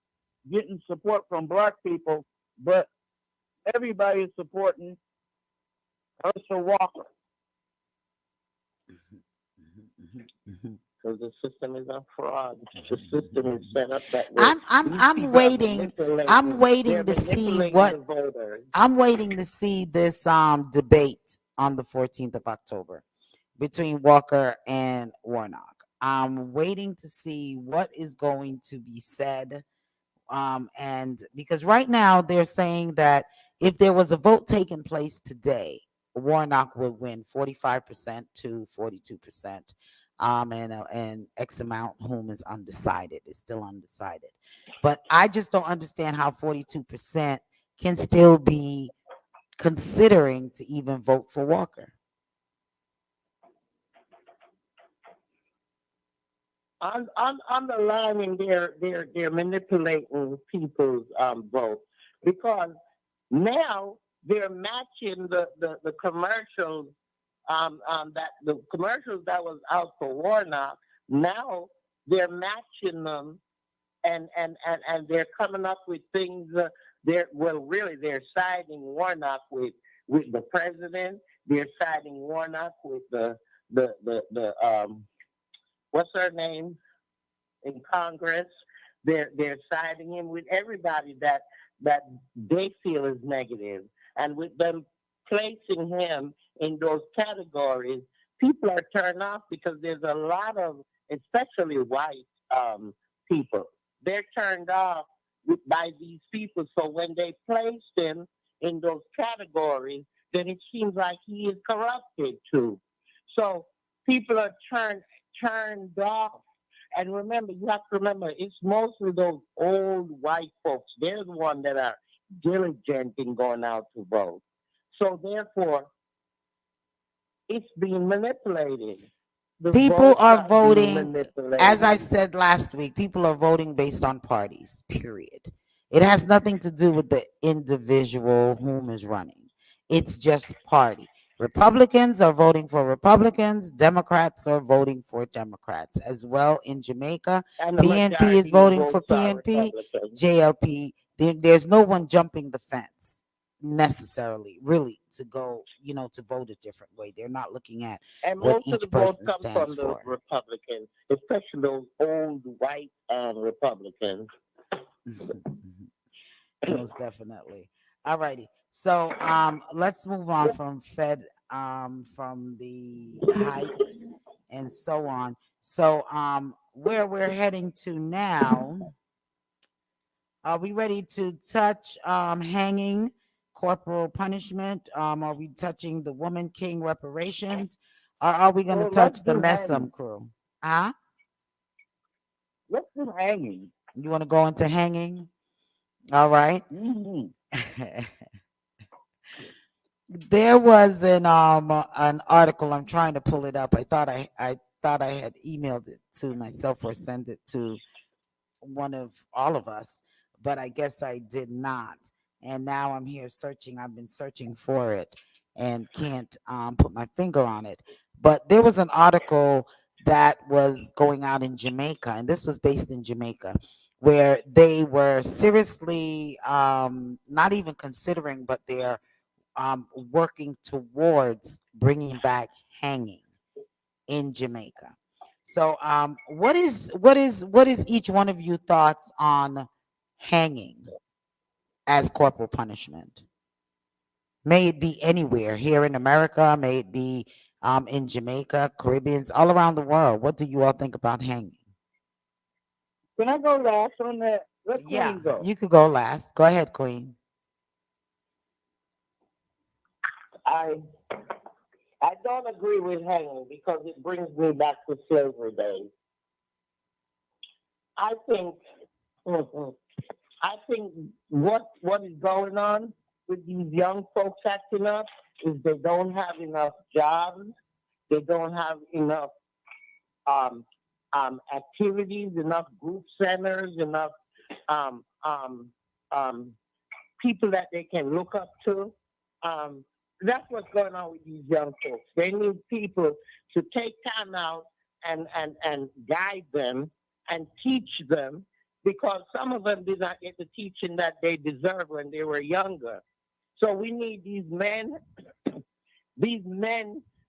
getting support from black people, but everybody is supporting Herschel Walker? Because the system is a fraud. The system is set up that way. I'm I'm These I'm people are waiting. I'm manipulating. They're waiting to see manipulating the what voters. I'm waiting to see this debate on the 14th of October between Walker and Warnock. I'm waiting to see what is going to be said. And because right now they're saying that if there was a vote taking place today, Warnock would win 45% to 42%. And X amount whom is undecided is still undecided. But I just don't understand how 42% can still be considering to even vote for Walker. On the line, and they're manipulating people's vote, because now they're matching the commercials, that the commercials that was out for Warnock. Now they're matching them, and they're coming up with things. They're, well, really, they're siding Warnock with the president. They're siding Warnock with the what's her name in Congress. They're siding him with everybody that they feel is negative, and with them placing him in those categories, people are turned off because there's a lot of, especially white people, they're turned off by these people. So when they place him in those categories, then it seems like he is corrupted too. So people are turned off. And remember, you have to remember, it's mostly those old white folks. They're the ones that are diligent in going out to vote. So therefore, it's being manipulated. The People votes are are being voting, as I manipulated. said last week, people are voting based on parties, period. It has nothing to do with the individual whom is running. It's just party. Republicans are voting for Republicans, Democrats are voting for Democrats. As well in Jamaica, And the PNP is majority of voting for votes are PNP, Republican. JLP. There's no one jumping the fence necessarily, really, to go, to vote a different way. They're not looking at And what most of the each votes person come stands from the for. Republicans, especially those old white Republicans. Mhm, mhm. Most definitely. All righty. So let's move on from from the hikes and so on. So where we're heading to now, are we ready to touch hanging, corporal punishment? Are we touching the woman king reparations? Or are we gonna Well, let's touch the do hanging. MESSAM crew? Huh? Let's do hanging. You wanna go into hanging? All right. Mm-hmm. There was an article. I'm trying to pull it up. I thought I had emailed it to myself or sent it to one of all of us, but I guess I did not. And now I'm here searching. I've been searching for it and can't put my finger on it. But there was an article that was going out in Jamaica, and this was based in Jamaica, where they were seriously not even considering, but they're working towards bringing back hanging in Jamaica. So, what is each one of you thoughts on hanging as corporal punishment? May it be anywhere here in America, may it be in Jamaica, Caribbeans, all around the world. What do you all think about hanging? Can I go last on that? Let Yeah, Queen go. you could go last. Go ahead, Queen. I I don't agree with hanging because it brings me back to slavery days. I think mhm, I think what is going on with these young folks acting up is they don't have enough jobs. They don't have enough um, activities, enough group centers, enough um, um, um, people that they can look up to. Um, that's what's going on with these young folks. They need people to take time out and guide them and teach them because some of them did not get the teaching that they deserved when they were younger. So we need these men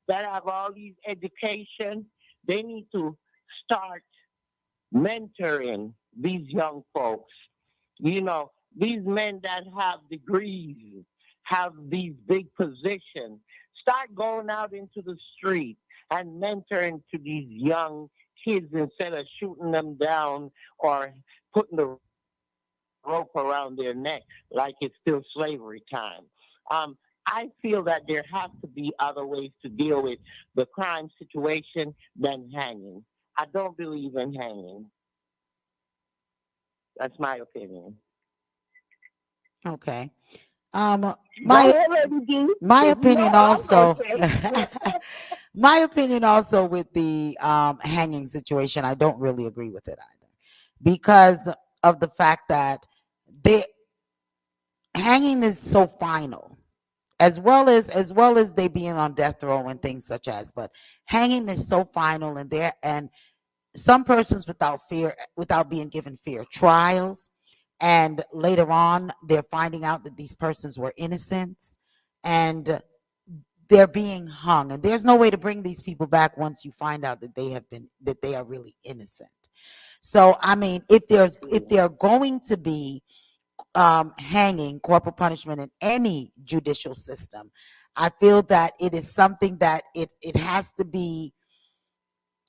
that have all these education, they need to start mentoring these young folks. You know, these men that have degrees, have these big positions, start going out into the street and mentoring to these young kids instead of shooting them down or putting the rope around their neck like it's still slavery time. Um, I feel that there have to be other ways to deal with the crime situation than hanging. I don't believe in hanging. That's my opinion. Okay. Go My ahead, Lady D. my If you know opinion what I'm gonna also. say. My opinion also with the hanging situation, I don't really agree with it either, because of the fact that the hanging is so final, as well as they being on death row and things such as. But hanging is so final, and there and some persons without fear, without being given fair trials, and later on they're finding out that these persons were innocent, and they're being hung, and there's no way to bring these people back once you find out that they are really innocent. So I mean, if they're going to be hanging, corporal punishment in any judicial system, I feel that it is something that it has to be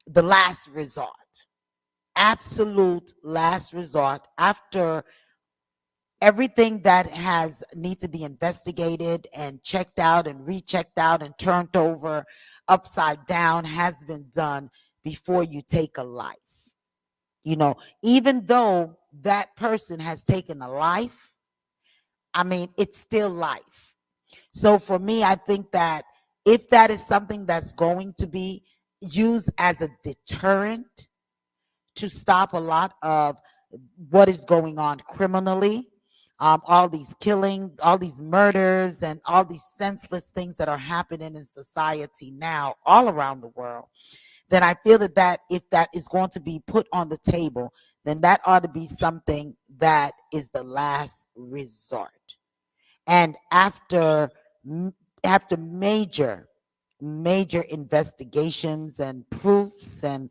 the last resort, absolute last resort, after everything that has need to be investigated and checked out and rechecked out and turned over upside down has been done before you take a life. Even though that person has taken a life, I mean, it's still life. So for me, I think that if that is something that's going to be used as a deterrent to stop a lot of what is going on criminally, all these killing, all these murders, and all these senseless things that are happening in society now all around the world, then I feel that if that is going to be put on the table, then that ought to be something that is the last resort. And after major investigations and proofs, and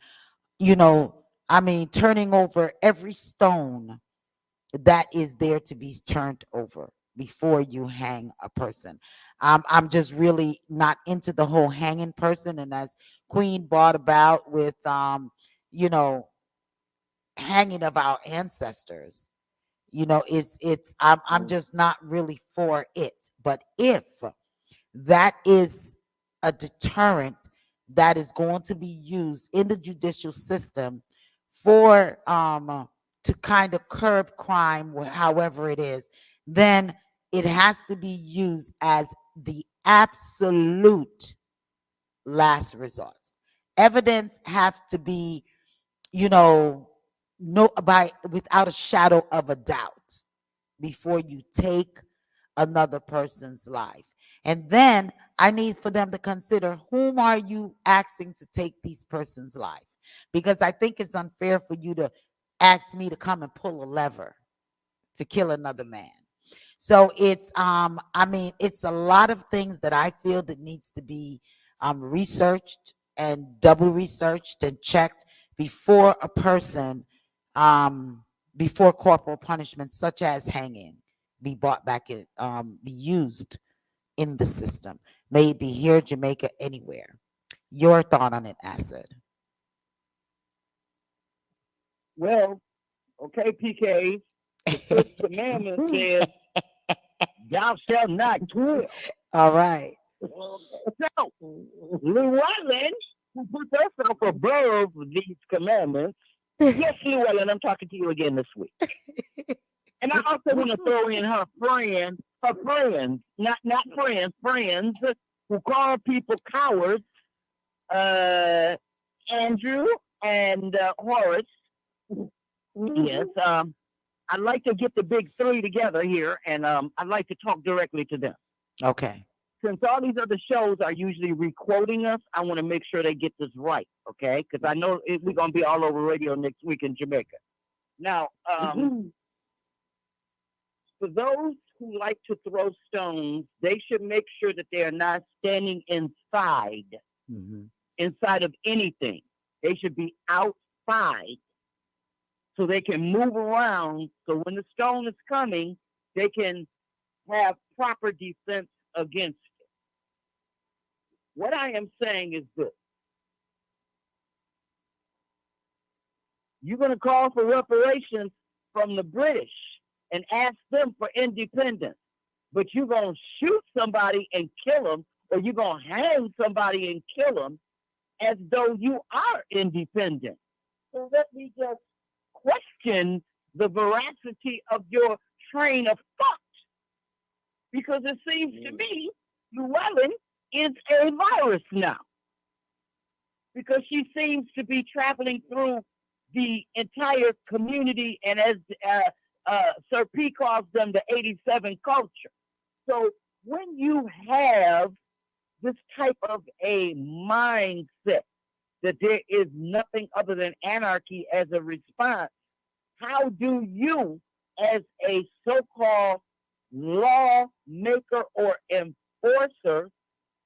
I mean, turning over every stone that is there to be turned over before you hang a person. I'm just really not into the whole hanging person, and as Queen brought about with you know hanging of our ancestors, I'm just not really for it. But if that is a deterrent that is going to be used in the judicial system for to kind of curb crime, however it is, then it has to be used as the absolute last resorts. Evidence have to be, you know, no by without a shadow of a doubt before you take another person's life. And then I need for them to consider whom are you asking to take these person's life? Because I think it's unfair for you to ask me to come and pull a lever to kill another man. So it's I mean it's a lot of things that I feel that needs to be researched and double researched and checked before a person um before corporal punishment such as hanging be brought back in be used in the system, may it be here, Jamaica, anywhere. Your thought on it, Acid? Well, okay, PK. The first commandment says, "Thou shalt not kill." All right. So, Llewellyn, who put herself above these commandments, yes, Llewellyn, I'm talking to you again this week. And I also want to throw in her friends, not friends, friends who call people cowards, Andrew and Horace. Yes, I'd like to get the big three together here, and I'd like to talk directly to them. Okay. Since all these other shows are usually re-quoting us, I want to make sure they get this right, okay? Because I know we're going to be all over radio next week in Jamaica. Now, for those who like to throw stones, they should make sure that they are not standing inside of anything. They should be outside so they can move around. So when the stone is coming, they can have proper defense against it. What I am saying is this. You're going to call for reparations from the British and ask them for independence, but you're going to shoot somebody and kill them, or you're going to hang somebody and kill them as though you are independent. So let me just question the veracity of your train of thought, because it seems to me Llewellyn is a virus now, because she seems to be traveling through the entire community, and as Sir P calls them, the 87 culture. So when you have this type of a mindset that there is nothing other than anarchy as a response, how do you, as a so-called lawmaker or enforcer,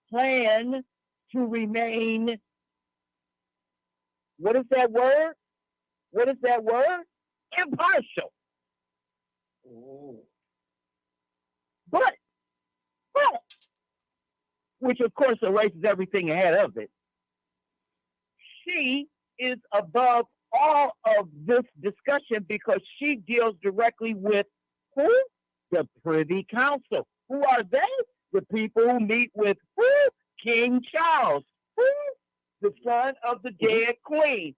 plan to remain, what is that word? Impartial. But, which of course erases everything ahead of it, she is above all of this discussion because she deals directly with who? The Privy Council. Who are they? The people who meet with who? King Charles. Who? The son of the dead queen.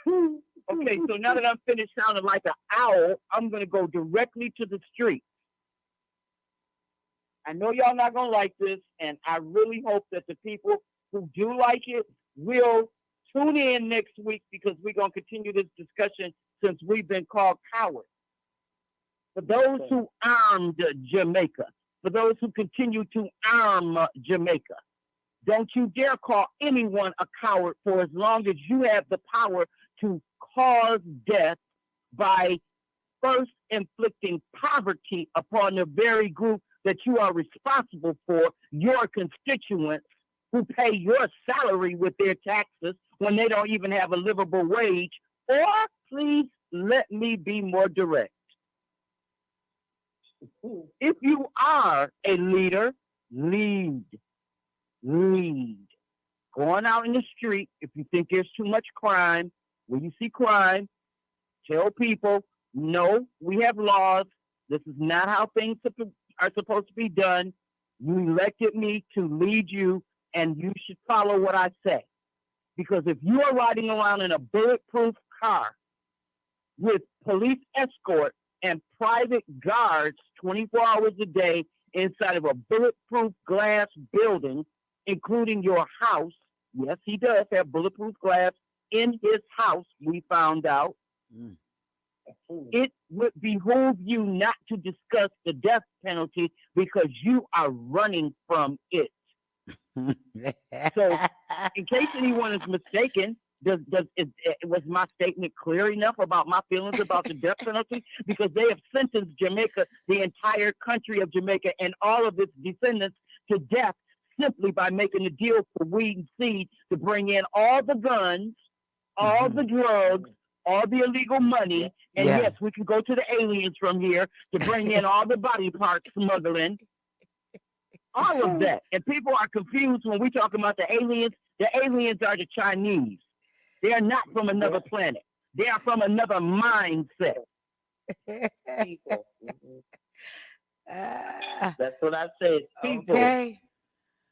Who? Okay, so now that I'm finished sounding like an owl, I'm going to go directly to the street. I know y'all not going to like this, and I really hope that the people who do like it will tune in next week, because we're going to continue this discussion since we've been called cowards. For those who armed Jamaica, for those who continue to arm Jamaica, don't you dare call anyone a coward for as long as you have the power to cause death by first inflicting poverty upon the very group that you are responsible for, your constituents, who pay your salary with their taxes when they don't even have a livable wage. Or please let me be more direct. If you are a leader, lead. Going out in the street, if you think there's too much crime, when you see crime, tell people, no, we have laws. This is not how things are supposed to be done. You elected me to lead you, and you should follow what I say. Because if you are riding around in a bulletproof car with police escort and private guards 24 hours a day inside of a bulletproof glass building, including your house. Yes, he does have bulletproof glass in his house, we found out. Mm. It would behoove you not to discuss the death penalty because you are running from it. So, in case anyone is mistaken, was my statement clear enough about my feelings about the death penalty? Because they have sentenced Jamaica, the entire country of Jamaica, and all of its descendants to death simply by making a deal for weed and seed to bring in all the guns, all the drugs, all the illegal money, and Yeah. yes, we can go to the aliens from here to bring in all the body part smuggling, all of that. And people are confused when we talk about the aliens. The aliens are the Chinese. They are not from another planet. They are from another mindset. People. Ah, That's what I say. It's people. okay.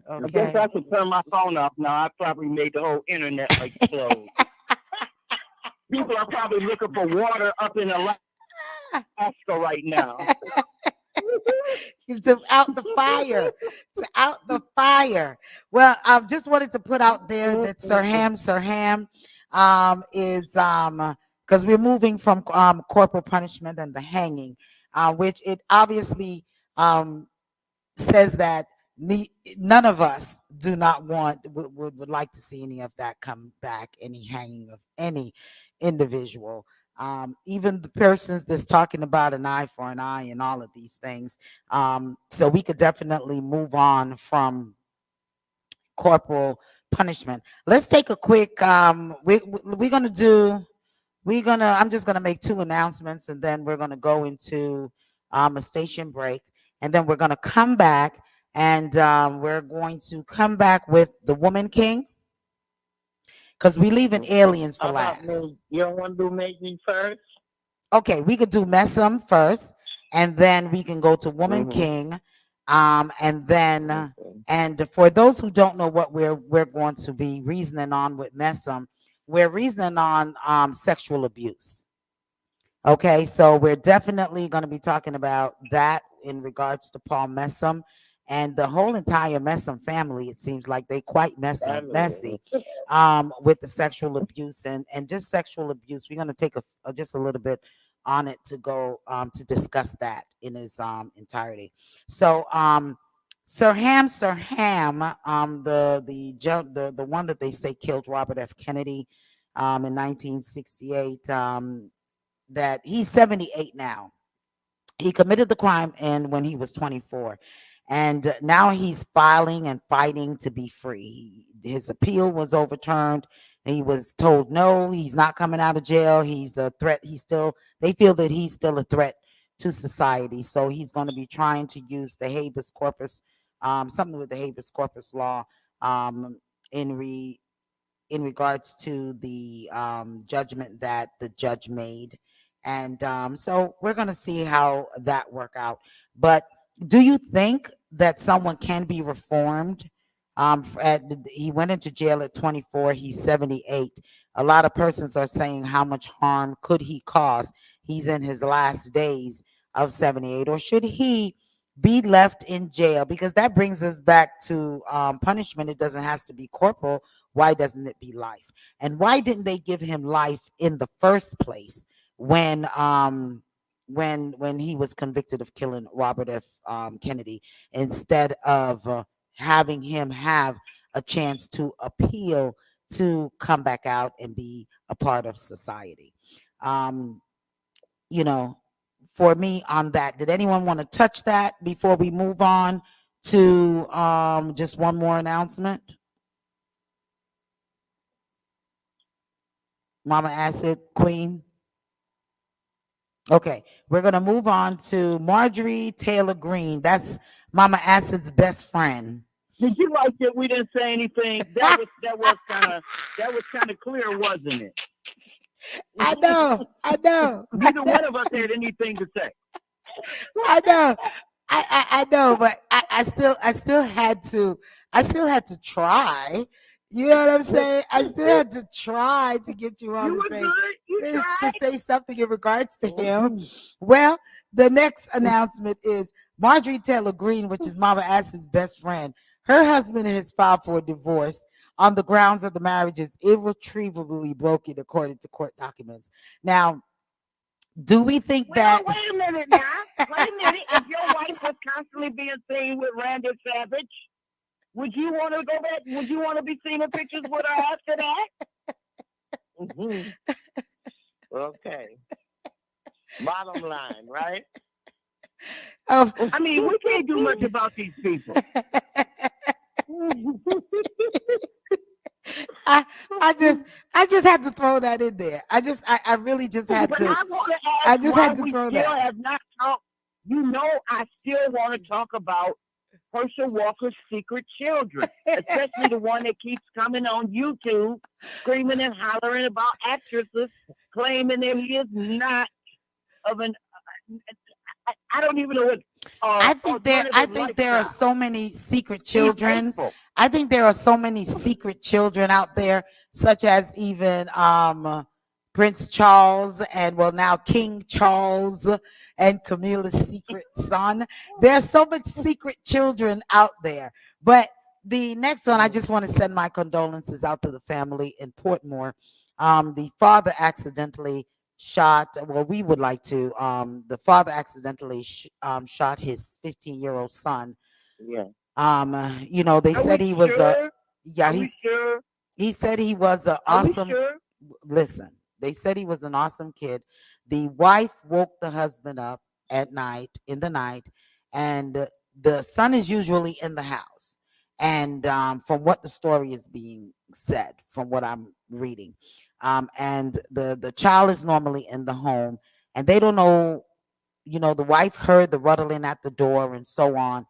I guess Okay. I should turn my phone off now. I probably made the whole internet explode. People are probably looking for water up in Alaska right now. To out the fire, to out the fire. Well, I just wanted to put out there that Sirham, is because we're moving from corporal punishment and the hanging, which it obviously says that none of us do not want would like to see any of that come back, any hanging of any individual, even the persons that's talking about an eye for an eye and all of these things. So we could definitely move on from corporal punishment. Let's take a quick I'm just gonna make two announcements and then we're gonna go into a station break, and then we're gonna come back, and we're going to come back with the Woman King because we leaving aliens for How about last. me? You don't want to do me first? Okay, we could do MESSAM first, and then we can go to Woman Mhm. King, and then Okay. and for those who don't know what we're going to be reasoning on with MESSAM, we're reasoning on sexual abuse. Okay, so we're definitely going to be talking about that in regards to Paul Messam and the whole entire Messam family. It seems like they quite Family. messy with the sexual abuse and just sexual abuse. We're going to take just a little bit on it to go to discuss that in its entirety. So Sirham, the one that they say killed Robert F. Kennedy in 1968. That he's 78 now. He committed the crime and when he was 24. And now he's filing and fighting to be free. His appeal was overturned. He was told no, he's not coming out of jail. He's a threat. They feel that he's still a threat to society. So he's going to be trying to use the habeas corpus, something with the habeas corpus law, in in regards to the judgment that the judge made. And so we're going to see how that work out. But do you think that someone can be reformed? He went into jail at 24. He's 78. A lot of persons are saying how much harm could he cause? He's in his last days of 78. Or should he be left in jail? Because that brings us back to punishment. It doesn't have to be corporal. Why doesn't it be life? And why didn't they give him life in the first place when he was convicted of killing Robert F. Kennedy, instead of having him have a chance to appeal to come back out and be a part of society? Um, you know, for me on that, did anyone want to touch that before we move on to just one more announcement? Mama Acid, Queen. Okay, we're gonna move on to Marjorie Taylor Greene. That's Mama Acid's best friend. Did you like that we didn't say anything? That was kind of clear, wasn't it? I know. Neither one of us had anything to say. I know. I know, but I still had to try. You know what I'm saying? I still had to try to get you all You to were say good. You is to tried? say something in regards to him. Mhm. Well, the next announcement is Marjorie Taylor Greene, which is Mama Acid's best friend. Her husband has filed for a divorce on the grounds of the marriage is irretrievably broken, according to court documents. Now, do we think Well, that? wait a minute now. Wait a minute. If your wife was constantly being seen with Randy Savage, would you want to go back? Would you want to be seen in pictures with her after that? Mhm. Okay. Bottom line, right? Oh, I mean, we can't do much about these people. I I just I just had to throw that in there. I really just had But to. I want to ask I just why had to we throw still that. have not talked. You know, I still want to talk about Herschel Walker's secret children, especially the one that keeps coming on YouTube screaming and hollering about actresses claiming that he is not of an, I don't even know what, I alternative think there are lifestyle. so many secret He's childrens. hateful. I think there are so many secret children out there, such as even Prince Charles and well now King Charles and Camilla's secret son. There's so much secret children out there. But the next one, I Mhm. just want to send my condolences out to the family in Portmore. The father accidentally shot, well we would like to, the father accidentally shot his 15-year-old son. Yeah. They Are said we he was a, sure? yeah, Are we sure? he said he was an Are we awesome, sure? listen, they said he was an awesome kid. The wife woke the husband up at night, in the night, and the son is usually in the house. And from what the story is being said, from what I'm reading, and the child is normally in the home, and they don't know. The wife heard the rattling at the door and so on,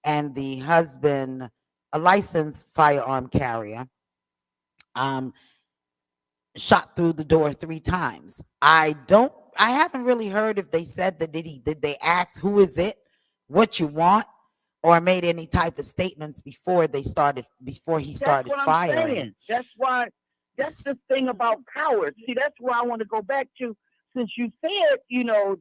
and the husband, a licensed firearm carrier, um, shot through the door 3 times. I haven't really heard if they said that did they ask who is it, what you want, or made any type of statements before he That's started what I'm firing. saying. That's why. That's the thing about cowards. See, that's where I want to go back to. Since you said,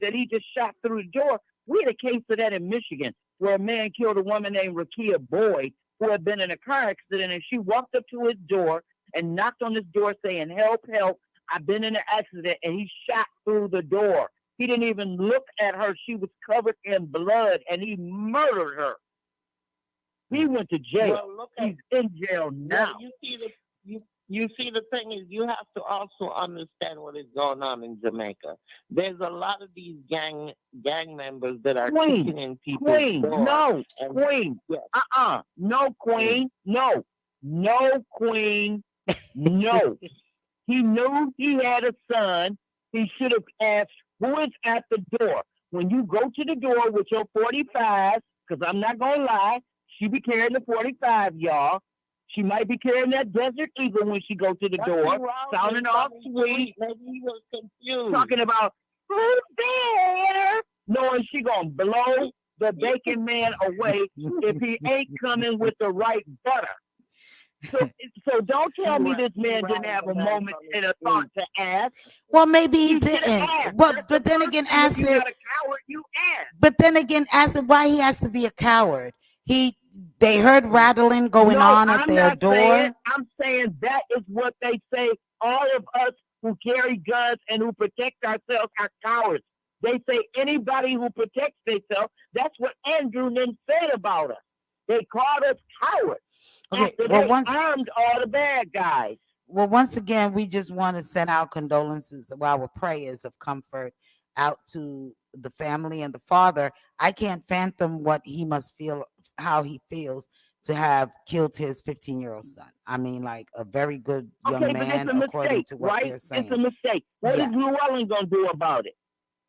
that he just shot through the door, we had a case of that in Michigan where a man killed a woman named Rakia Boyd who had been in a car accident, and she walked up to his door and knocked on his door saying, "Help, help! I've been in an accident," and he shot through the door. He didn't even look at her. She was covered in blood, and he murdered her. He went to jail. Well, look at He's in jail well, now. you see the thing is you have to also understand what is going on in Jamaica. There's a lot of these gang members that are Queen, kicking in people's Queen, doors. no, And Queen, yeah, no, Queen, no, no, Queen, no. He knew he had a son. He should have asked who is at the door. When you go to the door with your 45, because I'm not going to lie, she be carrying the 45, y'all. She might be carrying that Desert Eagle when she go to the what's door, wrong sounding with all something sweet, sweet? Maybe he was confused. talking about who's there, knowing she gonna blow the bacon man away if he ain't coming with the right butter. So, so don't tell me this man didn't have a moment and a thought to ask. Well, maybe he He should have didn't. asked. But That's the then first again, thing. If you're Acid. not a coward, you ask. But then again, Acid, why he has to be a coward? They heard rattling going No, on at I'm their not saying. door. I'm saying that is what they say. All of us who carry guns and who protect ourselves are cowards. They say anybody who protects themselves. That's what Andrew then said about us. They called us cowards Okay, after well they once armed all the bad guys. well once again, we just want to send our condolences, our prayers of comfort out to the family and the father. I can't fathom what he must feel, how he feels to have killed his 15-year-old son. I mean, like a very good young Okay, but it's man, a according mistake, to what right? they're It's a saying. mistake. What is Yes. Llewellyn gonna do about it?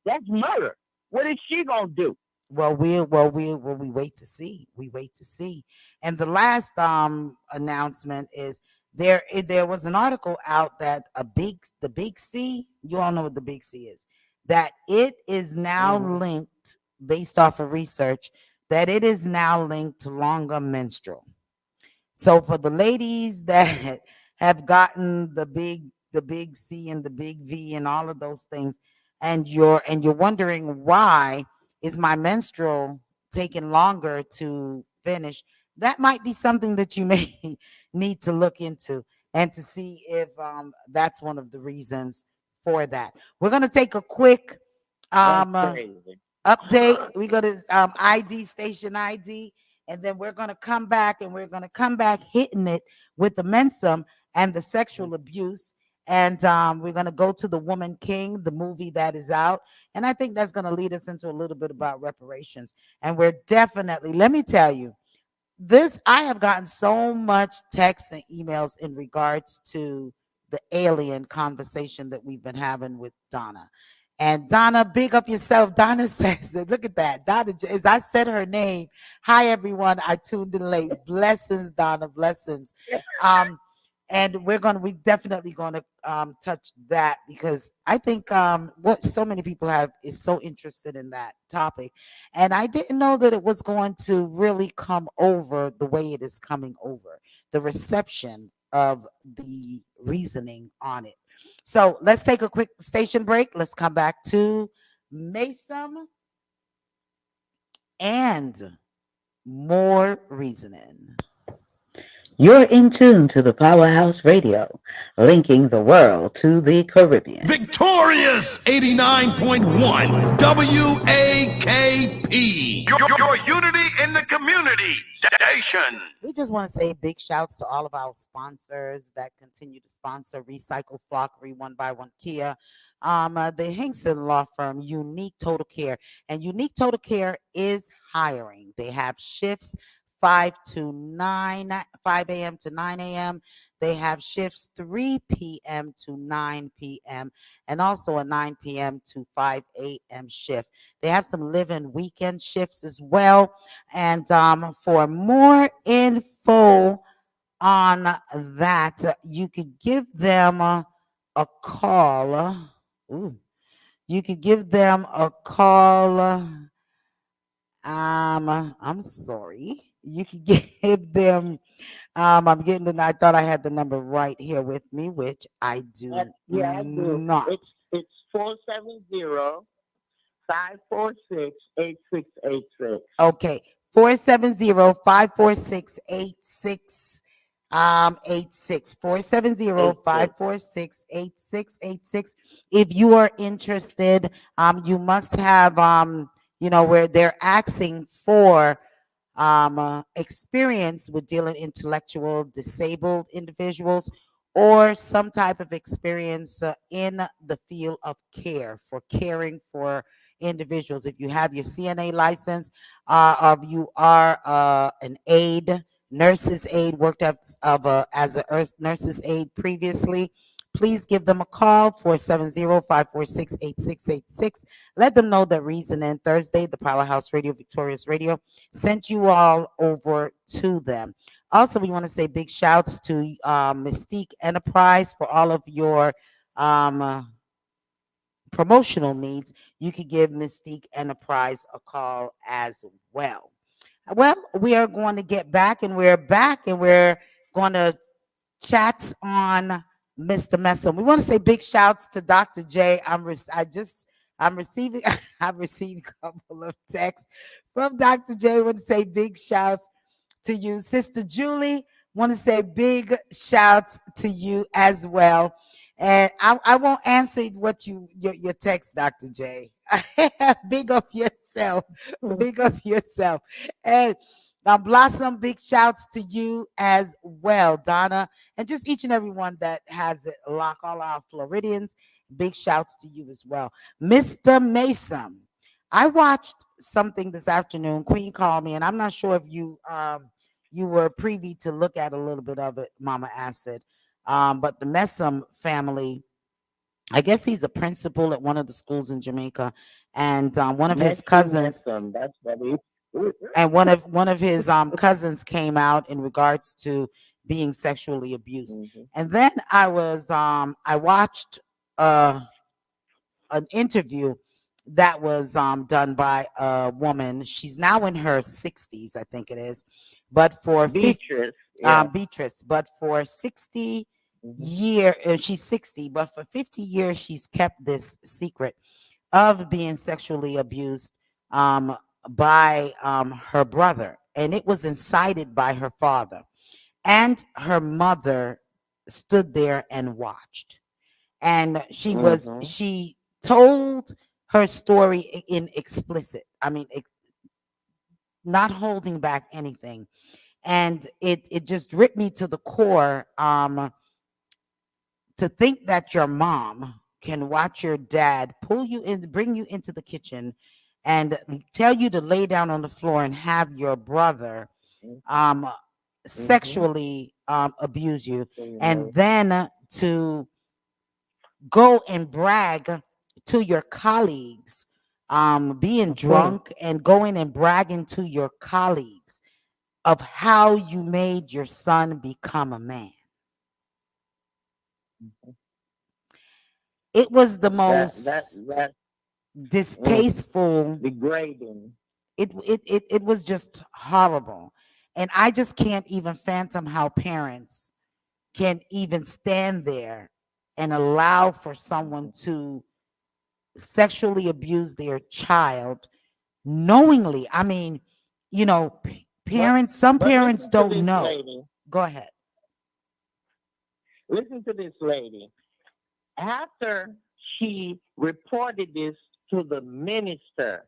That's murder. What is she gonna do? We wait to see. We wait to see. And the last announcement is there was an article out that the big C, you all know what the big C is, that it is now Mhm. linked based off of research that it is now linked to longer menstrual. So for the ladies that have gotten the big big C and the big V and all of those things, and you're wondering why is my menstrual taking longer to finish. That might be something that you may need to look into and to see if that's one of the reasons for that. We're going to take a quick That's um uh, crazy. update. We go to ID station ID, and then we're gonna come back, and we're gonna come back hitting it with the mensum and the sexual abuse. And we're gonna go to the Woman King, the movie that is out, and I think that's gonna lead us into a little bit about reparations. And we're definitely, let me tell you, this I have gotten so much texts and emails in regards to the alien conversation that we've been having with Donna. And Donna, big up yourself. Donna says, look at that. Donna, as I said her name, hi everyone. I tuned in late. Blessings, Donna, blessings. Um, and we definitely gonna touch that because I think what so many people have is so interested in that topic. And I didn't know that it was going to really come over the way it is coming over, the reception of the reasoning on it. So let's take a quick station break. Let's come back to Mason and more reasoning. You're in tune to the Powerhouse Radio, linking the world to the Caribbean. Victorious 89.1 WAKP. Your unity in the community station. We just want to say big shouts to all of our sponsors that continue to sponsor Recycle Flockery, One by One Kia, the Hinkson Law Firm, Unique Total Care, and Unique Total Care is hiring. They have shifts 5 a.m. to 9 a.m. They have shifts 3 p.m. to 9 p.m. and also a 9 p.m. to 5 a.m. shift. They have some live-in weekend shifts as well. And for more info on that, you could give them a call. Ooh, you could give them a call. I'm sorry. You could give them. I'm getting the. I thought I had the number right here with me, which I do Yeah, I do. not. It's 470-546-8686. Okay. 470-546-8686. 86 86. 470-546-8686. If you are interested, you must have where they're asking for experience with dealing intellectual disabled individuals or some type of experience in the field of care for caring for individuals. If you have your CNA license, or you are an aide, nurse's aide, worked as a nurse's aide previously, please give them a call, 470-546-8686. Let them know that Reason and Thursday, the Powerhouse Radio, Victorious Radio, sent you all over to them. Also, we want to say big shouts to Mystique Enterprise for all of your promotional needs. You could give Mystique Enterprise a call as well. Well, we are going to get back, and we're back, and we're going to chats on Mr. Messam. We want to say big shouts to Dr. J. I'm receiving I've received a couple of texts from Dr. J. We want to say big shouts to you, Sister Julie. Want to say big shouts to you as well. And I won't answer what your text, Dr. J. Big up yourself. Big up yourself. And Blossom, big shouts to you as well, Donna, and just each and every one that has it lock, all our Floridians. Big shouts to you as well. Mr. Mason, I watched something this afternoon. Queen called me, and I'm not sure if you were privy to look at a little bit of it, Mama Acid. But the MESSAM family, I guess he's a principal at one of the schools in Jamaica, and one of his cousins, That's what he. and one of his cousins came out in regards to being sexually abused. Mhm. And then I watched an interview that was done by a woman. She's now in her 60s, I think it is, but for Beatrice, yeah. Beatrice, but for 60 Mhm. year, she's 60, but for 50 years, she's kept this secret of being sexually abused um, by her brother. And it was incited by her father. And her mother stood there and watched. And Mhm. she told her story in explicit. I mean, not holding back anything. And it just ripped me to the core. To think that your mom can watch your dad pull you in, bring you into the kitchen, and tell you to lay down on the floor and have your brother um, Mhm. sexually abuse you, So you and know. then to go and brag to your colleagues, being Mhm. drunk and going and bragging to your colleagues of how you made your son become a man. It was the most That distasteful. degrading. It was just horrible. And I just can't even phantom how parents can even stand there and allow for someone to sexually abuse their child knowingly. I mean, But parents, some parents listen to don't this know. lady. Go ahead. Listen to this lady. After she reported this to the minister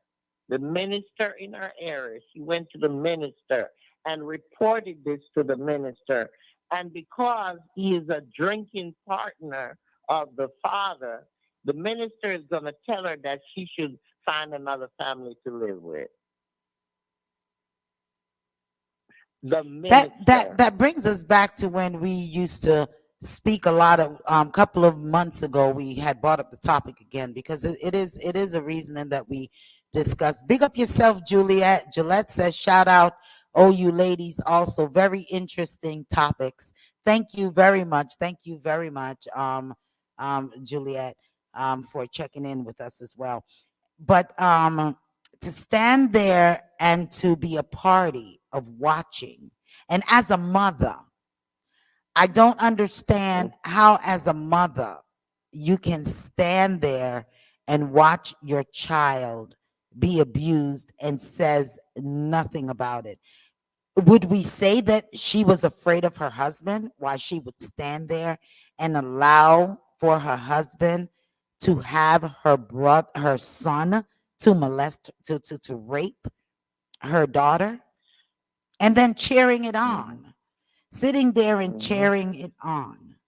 in her area, she went to the minister and reported this to the minister. And because he is a drinking partner of the father, the minister is going to tell her that she should find another family to live with. The minister. That brings us back to when we used to speak a lot of couple of months ago. We had brought up the topic again because it is a reasoning that we discussed. Big up yourself, Juliet. Gillette says shout out. Oh, you ladies, also very interesting topics. Thank you very much. Thank you very much, Juliet, for checking in with us as well. But to stand there and to be a party of watching, and as a mother, I don't understand how, as a mother, you can stand there and watch your child be abused and says nothing about it. Would we say that she was afraid of her husband? Why she would stand there and allow for her husband to have her son, to molest, to rape her daughter, and then cheering it Mhm. on, sitting there and Mhm. cheering it on?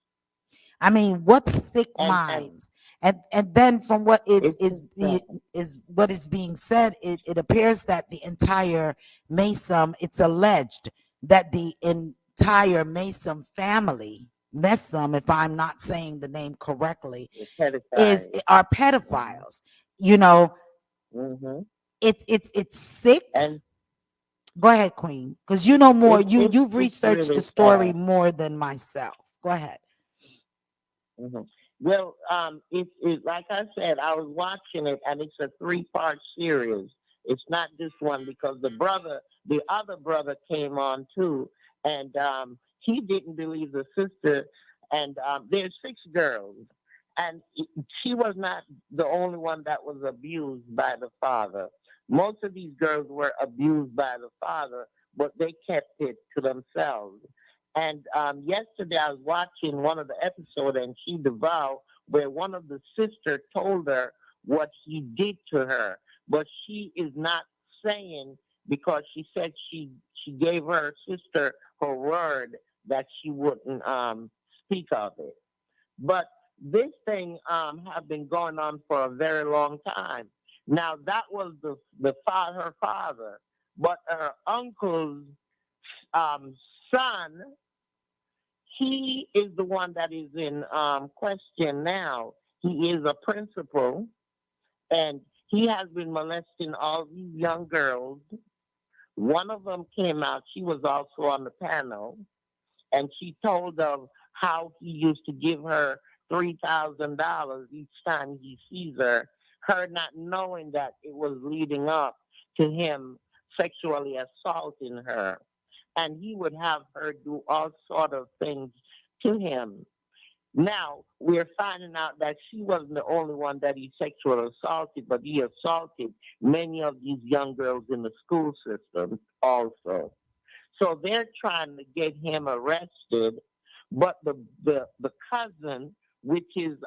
I mean, what sick And minds? And then from what it's is what is being said, it appears that the entire MESSAM, it's alleged that the entire MESSAM family, MESSAM, if I'm not saying the name correctly, is pedophile. are Mhm. pedophiles. You know, Mhm. it's sick. And Go ahead, Queen, because you know more. You've it's researched the really story sad. more than myself. Go ahead. Hmm. Well, it like I said, I was watching it, and it's a three-part series. It's not just one because the other brother came on too, and he didn't believe the sister. And there's six girls, and she was not the only one that was abused by the father. Most of these girls were abused by the father, but they kept it to themselves. And yesterday I was watching one of the episodes, and she devoured where one of the sister told her what he did to her, but she is not saying because she said she gave her sister her word that she wouldn't speak of it. But this thing have been going on for a very long time. Now that was the father, her father, but her uncle's um, son, he is the one that is in question now. He is a principal, and he has been molesting all these young girls. One of them came out. She was also on the panel, and she told of how he used to give her $3,000 each time he sees her. Her not knowing that it was leading up to him sexually assaulting her, and he would have her do all sort of things to him. Now we're finding out that she wasn't the only one that he sexually assaulted, but he assaulted many of these young girls in the school system also. So they're trying to get him arrested, but the cousin, which is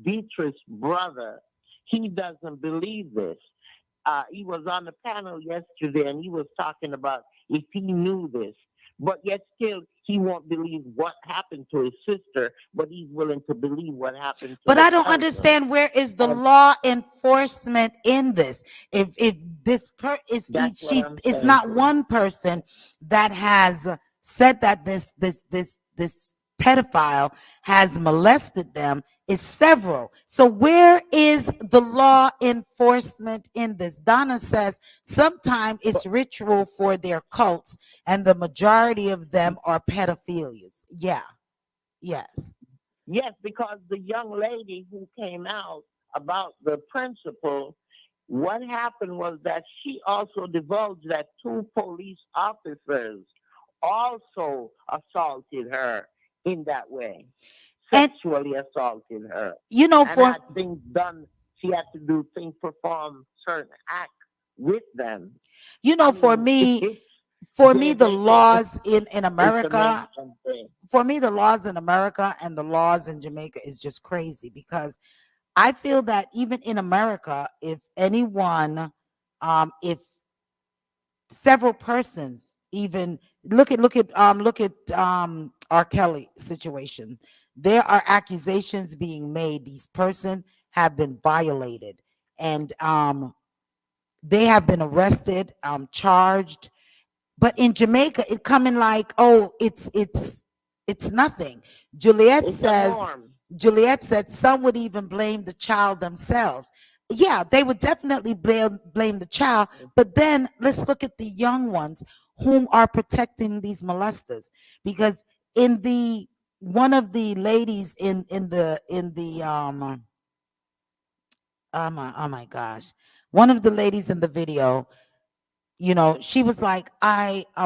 Dietrich's brother, he doesn't believe this. He was on the panel yesterday and he was talking about if he knew this, but yet still he won't believe what happened to his sister, but he's willing to believe what happened to But the I don't cousin. understand, where is the And law enforcement in this? If this is that's what I'm it's saying. not one person that has said that this pedophile has molested them. It's several. So where is the law enforcement in this? Donna says sometimes But it's ritual for their cults, and the majority of them are pedophilias. Yeah. Yes. yes, because the young lady who came out about the principal, what happened was that she also divulged that two police officers also assaulted her in that way, And sexually assaulted her, you know, and for had things done. She had to do things, perform certain acts with them. you I know, mean, for me, the it's laws in it's a America, mention thing. for me, the laws in America and the laws in Jamaica is just crazy, because I feel that even in America, if anyone, if several persons, even look at R. Kelly situation, there are accusations being made. These person have been violated, and they have been arrested, charged. But in Jamaica, it coming like, oh, it's nothing. Juliet It's a says, norm. Juliet said some would even blame the child themselves. Yeah, they would definitely blame the child. But then let's look at the young ones whom are protecting these molesters. Because in the one of the ladies in the oh my gosh, one of the ladies in the video, she was like,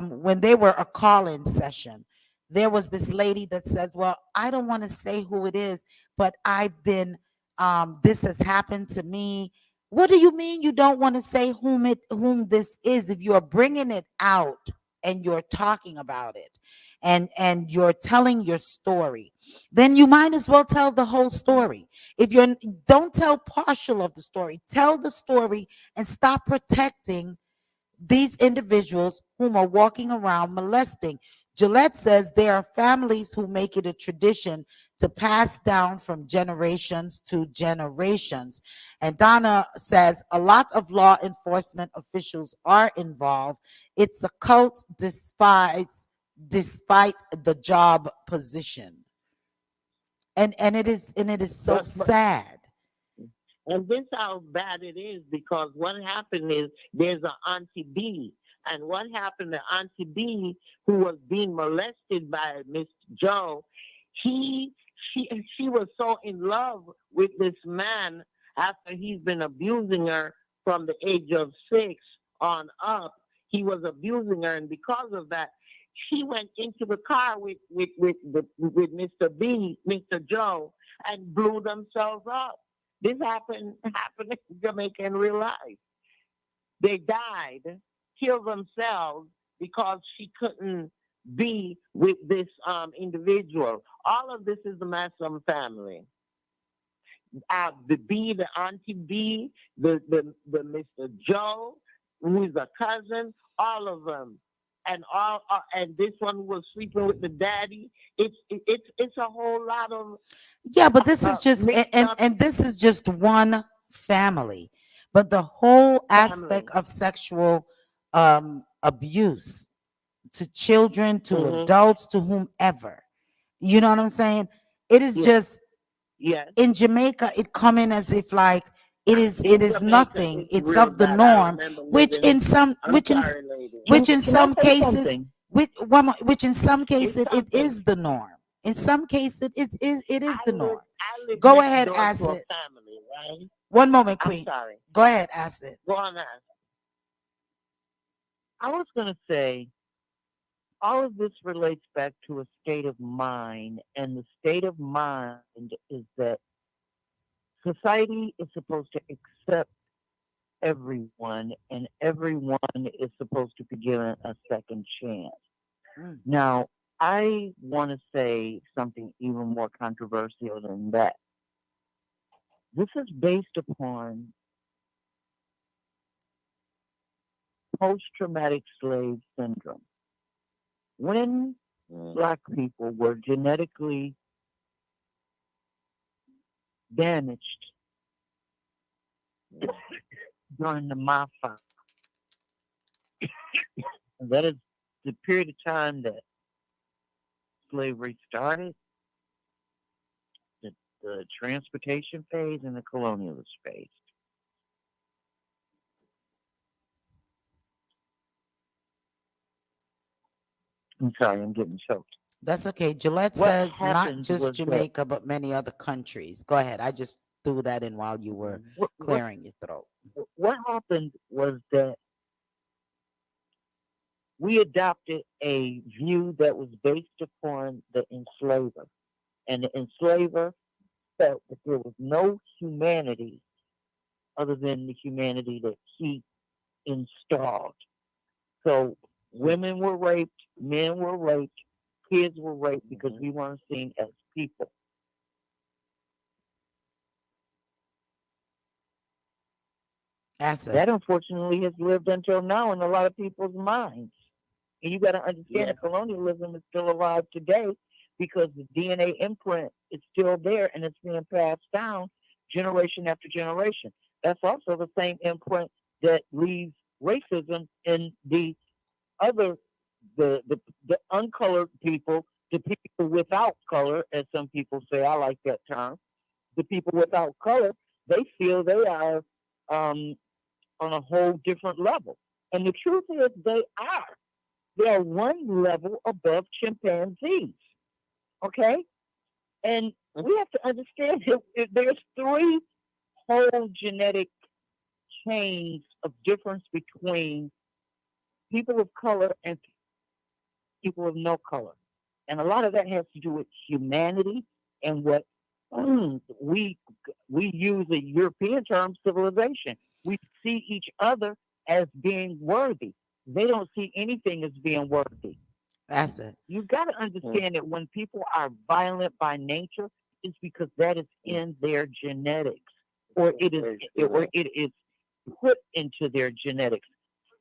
when they were a call-in session, there was this lady that says, well, I don't want to say who it is, but I've been, this has happened to me. What do you mean you don't want to say whom this is? If you're bringing it out and you're talking about it, and you're telling your story, then you might as well tell the whole story. If you're Don't tell partial of the story, tell the story, and stop protecting these individuals whom are walking around molesting. Gillette says there are families who make it a tradition to pass down from generations to generations. And Donna says a lot of law enforcement officials are involved. It's a cult despite the job position. And it is so But sad. and this how bad it is because what happened is there's an Auntie B. And what happened to Auntie B, who was being molested by Mr. Joe, he she was so in love with this man after he's been abusing her from the age of 6 on up. He was abusing her, and because of that, she went into the car with Mr. B, Mr. Joe, and blew themselves up. This happened in Jamaica in real life. They died, killed themselves because she couldn't be with this individual. All of this is the Massam family. The Auntie B, the Mr. Joe, who is a cousin, all of them. And this one was sleeping with the daddy. It's a whole lot of Yeah, but this is just mixed up and this is just one family. But the whole aspect family. of sexual abuse to children, to Hmm. adults, to whomever. You know what I'm saying? It is Yes, just yes. in Jamaica, it come in as if like it In is Jamaica, nothing. it's It's real of the bad. I norm, remember which living. in some I'm sorry, lady. which in Can I some say cases something? which in some It's cases it something. is the norm. In some cases it is the norm. I live Go next ahead, door to a Acid. family, right? One moment, I'm Queen. sorry. Go ahead, Acid. Go on, ask. I was going to say all of this relates back to a state of mind, and the state of mind is that society is supposed to accept everyone, and everyone is supposed to be given a second chance. Mm. Now, I want to say something even more controversial than that. This is based upon post traumatic slave syndrome. When Mm. black people were genetically damaged during the MAFA, and that is the period of time that slavery started, the, the transportation phase, and the colonialist phase. I'm sorry, I'm getting choked. That's okay. Gillette What says not happened just was that Jamaica, but many other countries. Go ahead. I just threw that in while you were what, what, clearing your throat. what happened was that we adopted a view that was based upon the enslaver. And the enslaver felt that there was no humanity other than the humanity that he installed. So women were raped, men were raped, kids were raped because we weren't seen as people. Acid. That unfortunately has lived until now in a lot of people's minds. And you got to understand Yeah. that colonialism is still alive today because the DNA imprint is still there and it's being passed down generation after generation. That's also the same imprint that leaves racism in the other, the uncolored people, the people without color, as some people say. I like that term. The people without color, they feel they are um, on a whole different level. And the truth is, they are. They are one level above chimpanzees. Okay? And we have to understand that there's three whole genetic chains of difference between people of color and people of no color. And a lot of that has to do with humanity and what we use a European term, civilization. We see each other as being worthy. They don't see anything as being worthy. Acid. You've got to understand that when people are violent by nature, it's because that is in their genetics, or it is put into their genetics,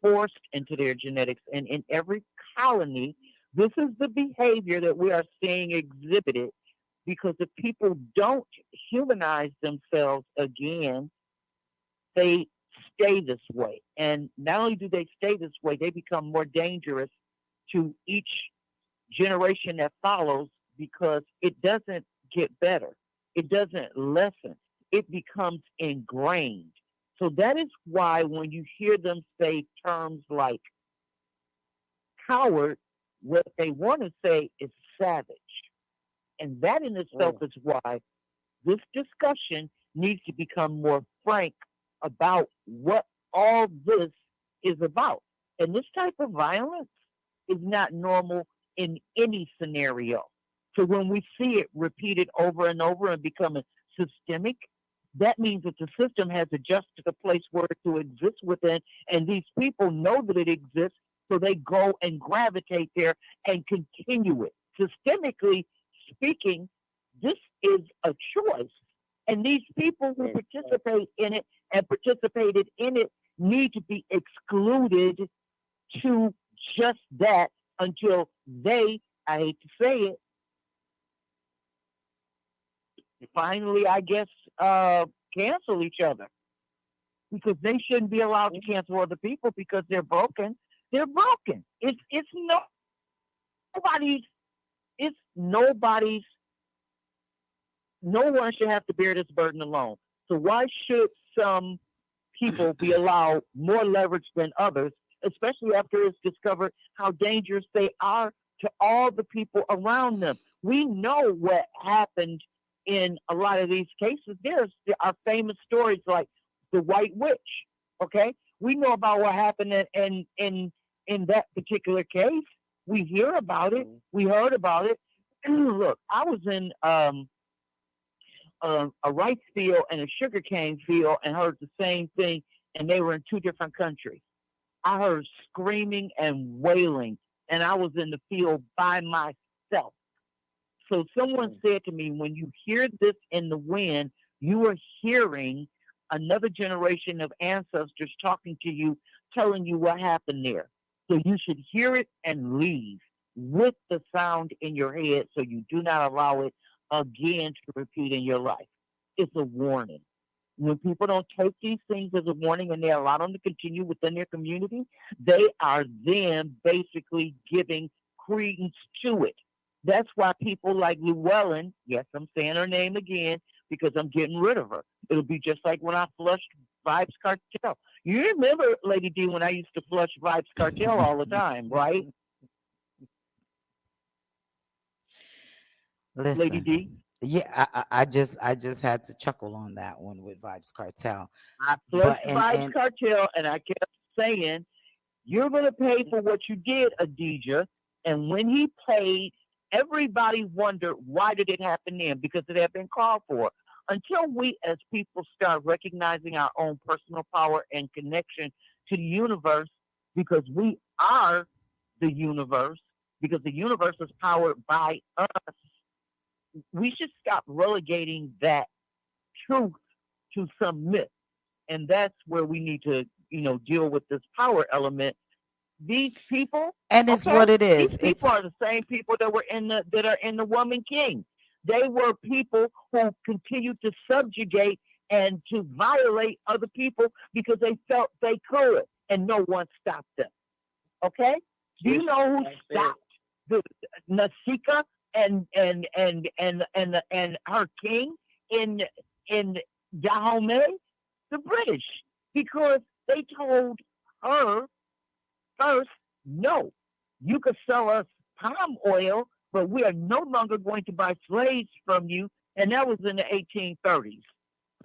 forced into their genetics. And in every colony, this is the behavior that we are seeing exhibited because if people don't humanize themselves again, they stay this way. And not only do they stay this way, they become more dangerous to each generation that follows because it doesn't get better. It doesn't lessen. It becomes ingrained. So that is why when you hear them say terms like coward, what they want to say is savage. And that in itself is why this discussion needs to become more frank about what all this is about. And this type of violence is not normal in any scenario. So when we see it repeated over and over and becoming systemic, that means that the system has adjusted the place where it to exist within, and these people know that it exists, so they go and gravitate there and continue it. Systemically speaking, this is a choice. And these people who participate in it and participated in it need to be excluded to just that until they, I hate to say it, finally, I guess, cancel each other. Because they shouldn't be allowed to cancel other people because they're broken. They're broken. It's nobody's, it's nobody's, no one should have to bear this burden alone. So why should some people be allowed more leverage than others, especially after it's discovered how dangerous they are to all the people around them? We know what happened in a lot of these cases. There are famous stories like the White Witch. Okay, we know about what happened in that particular case. We hear about it. Mhm. We heard about it. Look, I was in a rice field and a sugarcane field and heard the same thing, and they were in two different countries. I heard screaming and wailing, and I was in the field by myself. So someone Mm. said to me, when you hear this in the wind, you are hearing another generation of ancestors talking to you, telling you what happened there. So you should hear it and leave with the sound in your head so you do not allow it again to repeat in your life. It's a warning. When people don't take these things as a warning and they allow them to continue within their community, they are then basically giving credence to it. That's why people like Llewellyn, yes, I'm saying her name again because I'm getting rid of her. It'll be just like when I flushed Vibes Cartel. You remember, Lady D, when I used to flush Vibes Cartel all the time, right? Lady D? Listen, yeah, I just had to chuckle on that one with Vibes Cartel, I but flushed Vibes and Cartel and I kept saying, you're going to pay for what you did, Adidja. And when he paid, everybody wondered why did it happen then? Because it had been called for. Until we as people start recognizing our own personal power and connection to the universe, because we are the universe, because the universe is powered by us, we should stop relegating that truth to some myth. And that's where we need to, deal with this power element. These people, it's okay, what it these is. people It's are the same people that are in the Woman King. They were people who continued to subjugate and to violate other people because they felt they could, and no one stopped them. Okay, do you know who That's it. stopped the Nasika and her king in Dahomey? The British, because they told her first, no, you could sell us palm oil, but we are no longer going to buy slaves from you. And that was in the 1830s.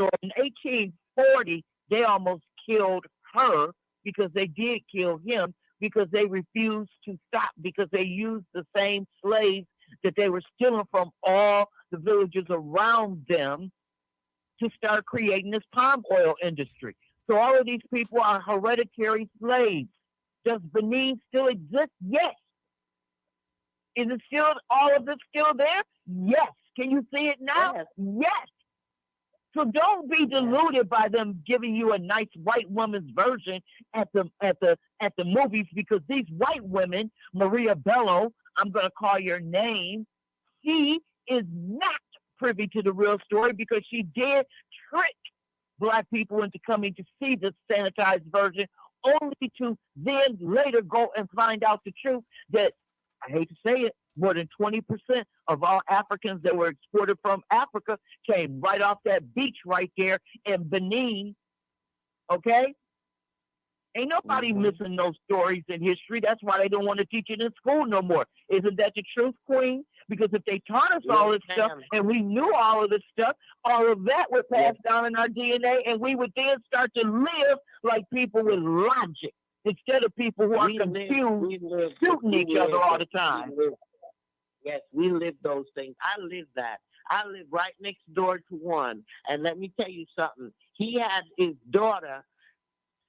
So in 1840, they almost killed her because they did kill him because they refused to stop because they used the same slaves that they were stealing from all the villages around them to start creating this palm oil industry. So all of these people are hereditary slaves. Does Benin still exist? Yes. Is it still all of this still there? Yes. Can you see it now? Yes. Yes. So don't be deluded by them giving you a nice white woman's version at the movies because these white women, Maria Bello, I'm gonna call your name, she is not privy to the real story because she did trick black people into coming to see this sanitized version, only to then later go and find out the truth that, I hate to say it, more than 20% of all Africans that were exported from Africa came right off that beach right there in Benin. Okay? Ain't nobody Mhm. missing those stories in history. That's why they don't want to teach it in school no more. Isn't that the truth, Queen? Because if they taught us all Yes, this stuff ma'am. and we knew all of this stuff, all of that would pass Yes. down in our DNA and we would then start to live like people with logic instead of people who are We live. confused, We live. shooting We each other live. all the We time. live. Yes, we live those things. I live that. I live right next door to one. And let me tell you something. He had his daughter,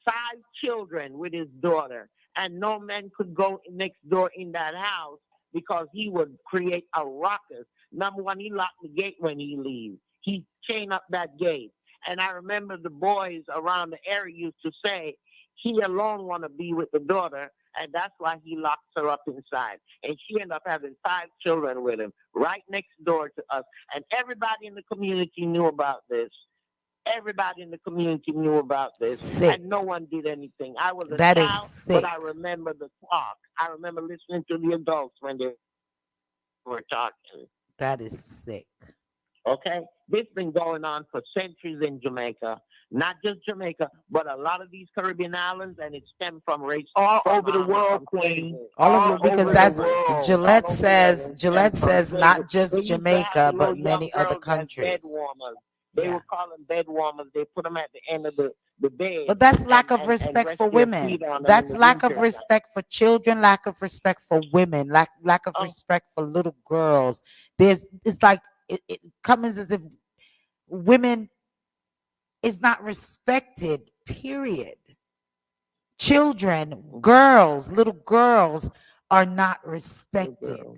5 children with his daughter, and no man could go next door in that house because he would create a ruckus. Number one, he locked the gate when he leaves. He chained up that gate. And I remember the boys around the area used to say, he alone want to be with the daughter, and that's why he locks her up inside. And she ended up having 5 children with him, right next door to us. And everybody in the community knew about this. Everybody in the community knew about this, sick. and no one did anything. I was a That is child, but sick. I remember the talk. I remember listening to the adults when they were talking. That is sick. Okay? This has been going on for centuries in Jamaica. Not just Jamaica, but a lot of these Caribbean islands, and it stemmed from race, All over the from world, Queen. slavery. All All over From because over the that's slavery. world. Gillette All over there, says it stemmed Gillette from says slavery. not They just used to have the Jamaica but little young many other girls as bed countries. warmers. They Yeah. would call them bed warmers. They put them at the end of the bed But that's lack of and respect rest for their women. feet on them in That's the lack of winter. respect for children, lack of respect for women, lack of Oh, respect for little girls. There's it's like it comes as if women is not respected, period. Children, girls, little girls are not little respected. girl.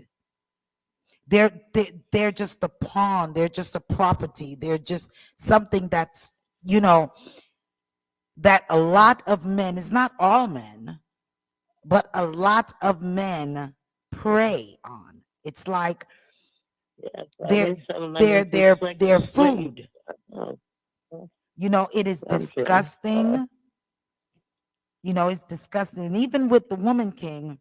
They're just a pawn, they're just a property, they're just something that's, you know, that a lot of men, it's not all men, but a lot of men prey on. It's like Yes, they're they sell them they're into they're sex they're slaves. food. Oh, oh, You know, it is I'm saying, disgusting. You know, it's disgusting. And even with the woman king,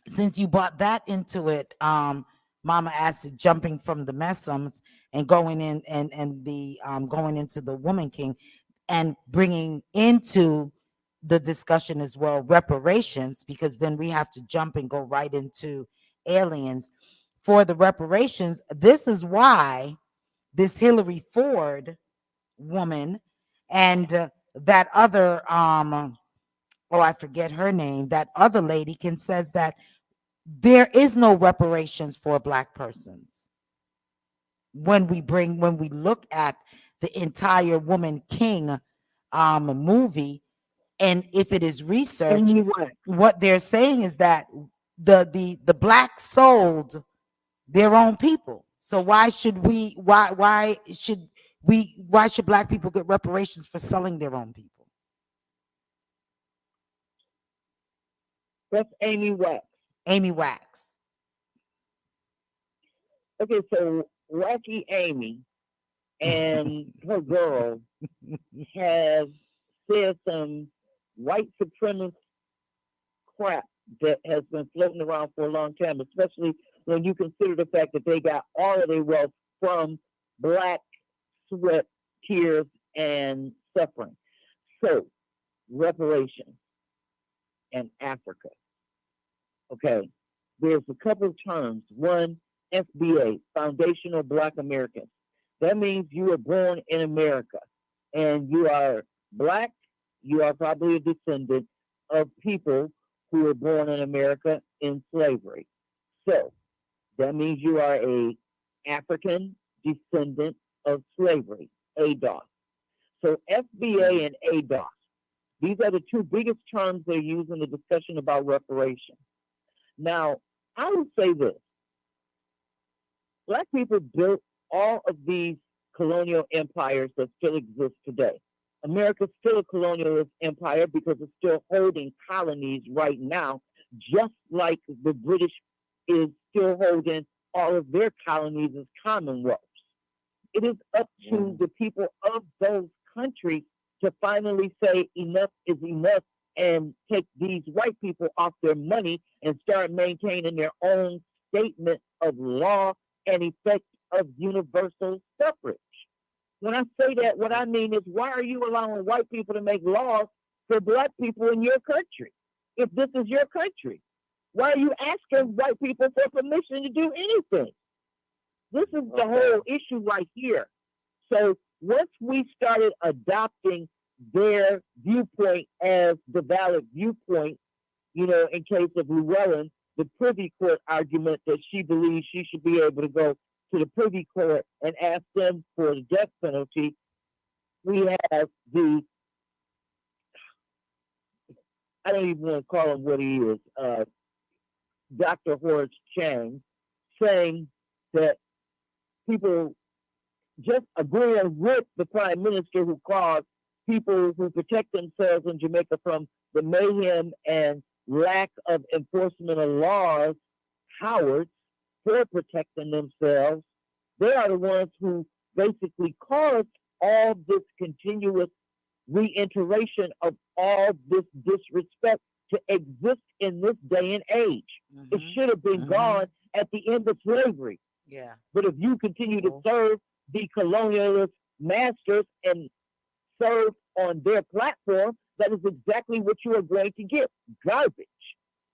since you brought that into it, Mama Acid jumping from the Messams and going in and the going into the woman king and bringing into the discussion as well reparations, because then we have to jump and go right into aliens for the reparations. This is why this Hillary Ford woman and that other oh, I forget her name, that other lady can says that there is no reparations for black persons. When we look at the entire Woman King movie, and if it is research, Anyway, what they're saying is that the blacks sold their own people. So why should black people get reparations for selling their own people? that's Amy Wax. Amy Wax. Okay, so Wacky Amy and her girl have said some white supremacist crap that has been floating around for a long time, especially when you consider the fact that they got all of their wealth from black sweat, tears, and suffering. So, reparations and Africa. Okay, there's a couple of terms. One, FBA, Foundational Black Americans. That means you were born in America and you are black. You are probably a descendant of people who were born in America in slavery. So that means you are a African descendant of slavery, ADOS. So FBA and ADOS, these are the two biggest terms they use in the discussion about reparations. Now, I would say this. Black people built all of these colonial empires that still exist today. America's still a colonialist empire because it's still holding colonies right now, just like the British is still holding all of their colonies as commonwealths. It is up to the people of those countries to finally say enough is enough and take these white people off their money and start maintaining their own statement of law and effect of universal suffrage. When I say that, what I mean is, why are you allowing white people to make laws for black people in your country? If this is your country, why are you asking white people for permission to do anything? This is the whole issue right here. So once we started adopting their viewpoint as the valid viewpoint, in case of Llewellyn, the privy court argument that she believes she should be able to go to the privy court and ask them for the death penalty, we have I don't even want to call him what he is, Dr. Horace Chang, saying that people just agreeing with the prime minister who called people who protect themselves in Jamaica from the mayhem and lack of enforcement of laws cowards for protecting themselves. They are the ones who basically caused all this continuous reiteration of all this disrespect to exist in this day and age. It should have been gone at the end of slavery. Yeah. But if you continue to serve the colonialist masters and serve on their platform, that is exactly what you are going to get. Garbage.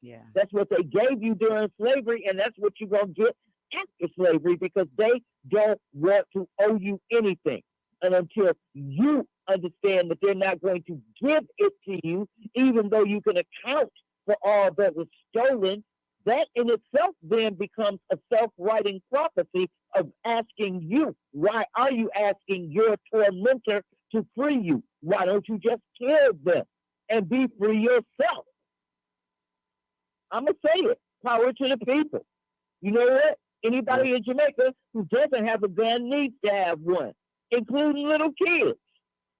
Yeah. That's what they gave you during slavery, and that's what you're going to get after slavery because they don't want to owe you anything. and until you understand that they're not going to give it to you, even though you can account for all that was stolen, that in itself then becomes a self-writing prophecy of asking you, why are you asking your tormentor to free you? Why don't you just kill them and be free yourself? I'm going to say it. Power to the people. You know what? Anybody in Jamaica who doesn't have a gun needs to have one, including little kids.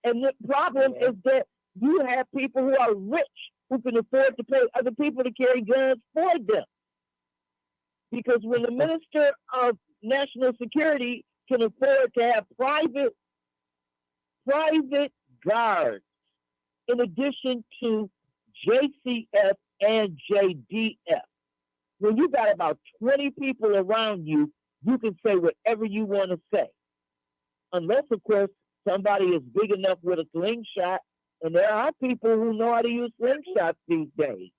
And the problem is that you have people who are rich who can afford to pay other people to carry guns for them. Because when the Minister of National Security can afford to have private guards in addition to JCF and JDF, when you got about 20 people around you, you can say whatever you want to say. Unless, of course, somebody is big enough with a slingshot, and there are people who know how to use slingshots these days.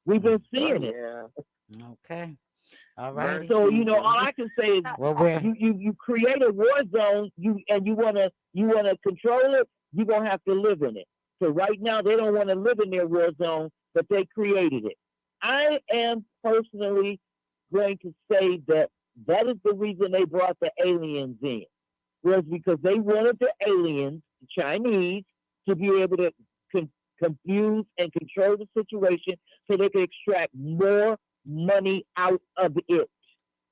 We've been seeing it. Okay. All right. So all I can say is, you create a war zone, you wanna control it. You're gonna have to live in it. So right now they don't want to live in their war zone, but they created it. I am personally going to say that is the reason they brought the aliens in, was because they wanted the aliens, the Chinese, to be able to confuse and control the situation so they could extract more money out of it.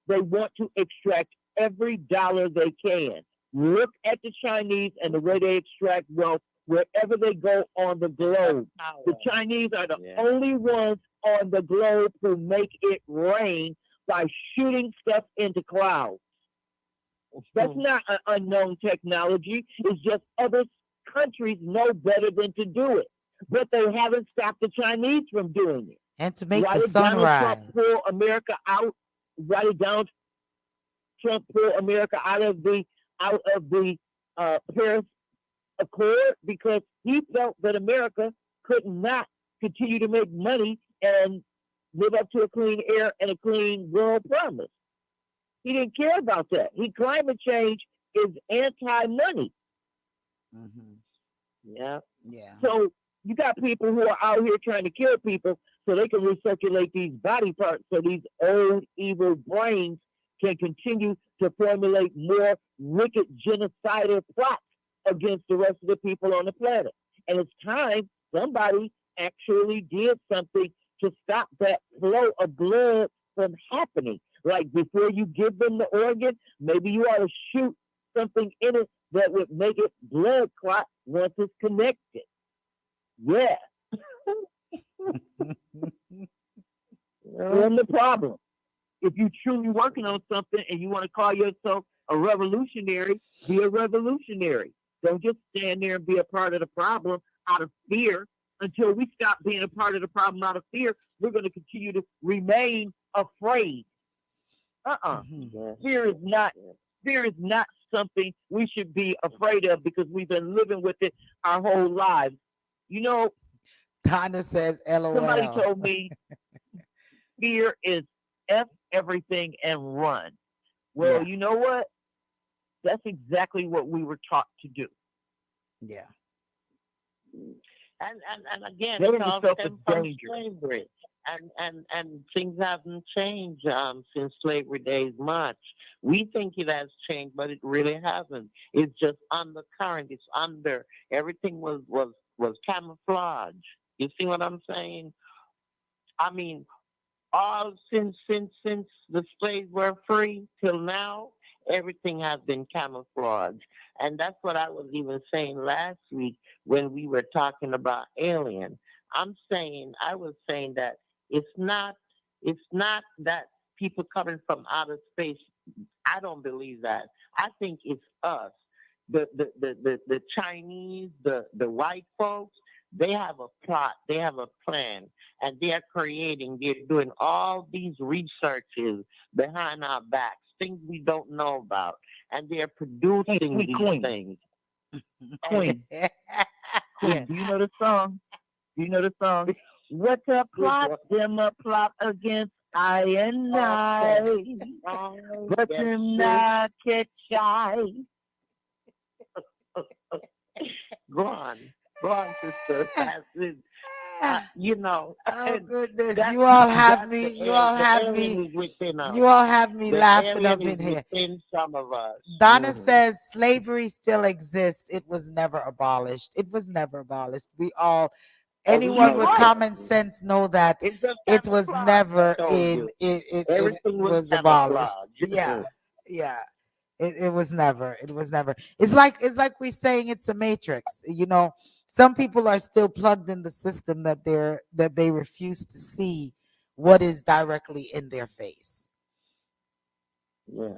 They want to extract every dollar they can. Look at the Chinese and the way they extract wealth wherever they go on the globe. The Chinese are the only ones on the globe who make it rain by shooting stuff into clouds. That's not an unknown technology. It's just other countries know better than to do it. But they haven't stopped the Chinese from doing it. And to make Why the did Donald sunrise. Trump pull America out? Why did Donald Trump pull America out of the Paris Accord? Because he felt that America could not continue to make money and live up to a clean air and a clean world promise. He didn't care about that. Climate change is anti-money. Yeah. So you got people who are out here trying to kill people so they can recirculate these body parts so these old evil brains can continue to formulate more wicked genocidal plots against the rest of the people on the planet. And it's time somebody actually did something to stop that flow of blood from happening. Like before you give them the organ, maybe you ought to shoot something in it that would make it blood clot once it's connected. Yeah. And the problem. If you're truly working on something and you want to call yourself a revolutionary, be a revolutionary. Don't just stand there and be a part of the problem out of fear. Until we stop being a part of the problem out of fear, we're going to continue to remain afraid. Fear is not something we should be afraid of because we've been living with it our whole lives. Donna says, LOL. Somebody told me fear is F everything and run. Well, you know what? That's exactly what we were taught to do. Yeah. And again, Killing it all yourself stems is from dangerous. slavery. And things haven't changed since slavery days much. We think it has changed, but it really hasn't. It's just undercurrent. It's under. Everything was camouflage. You see what I'm saying? I mean, all since the slaves were free till now, everything has been camouflaged. And that's what I was even saying last week when we were talking about alien. I was saying that it's not that people coming from outer space. I don't believe that. I think it's us. The Chinese, the white folks, they have a plot, they have a plan, and they're doing all these researches behind our backs, things we don't know about, and they're producing these things. Queen. Queen, do you know the song? What's a plot? Them a plot against I and I. But them not catch I. Go on, sister. You know, Oh goodness, that's have that's me, the you all the have alien me, is within us. you all have me The laughing alien up is in here. within some of us. Donna says slavery still exists. It was never abolished. It was never abolished. We all, Oh, we anyone She's know with it right. common wasn't. sense know that It's just it was camouflage. I never told in you, it everything was was abolished. camouflage. Yeah. Yeah. It was never. It was never. It's like we're saying it's a matrix. Some people are still plugged in the system that they refuse to see what is directly in their face. Yeah,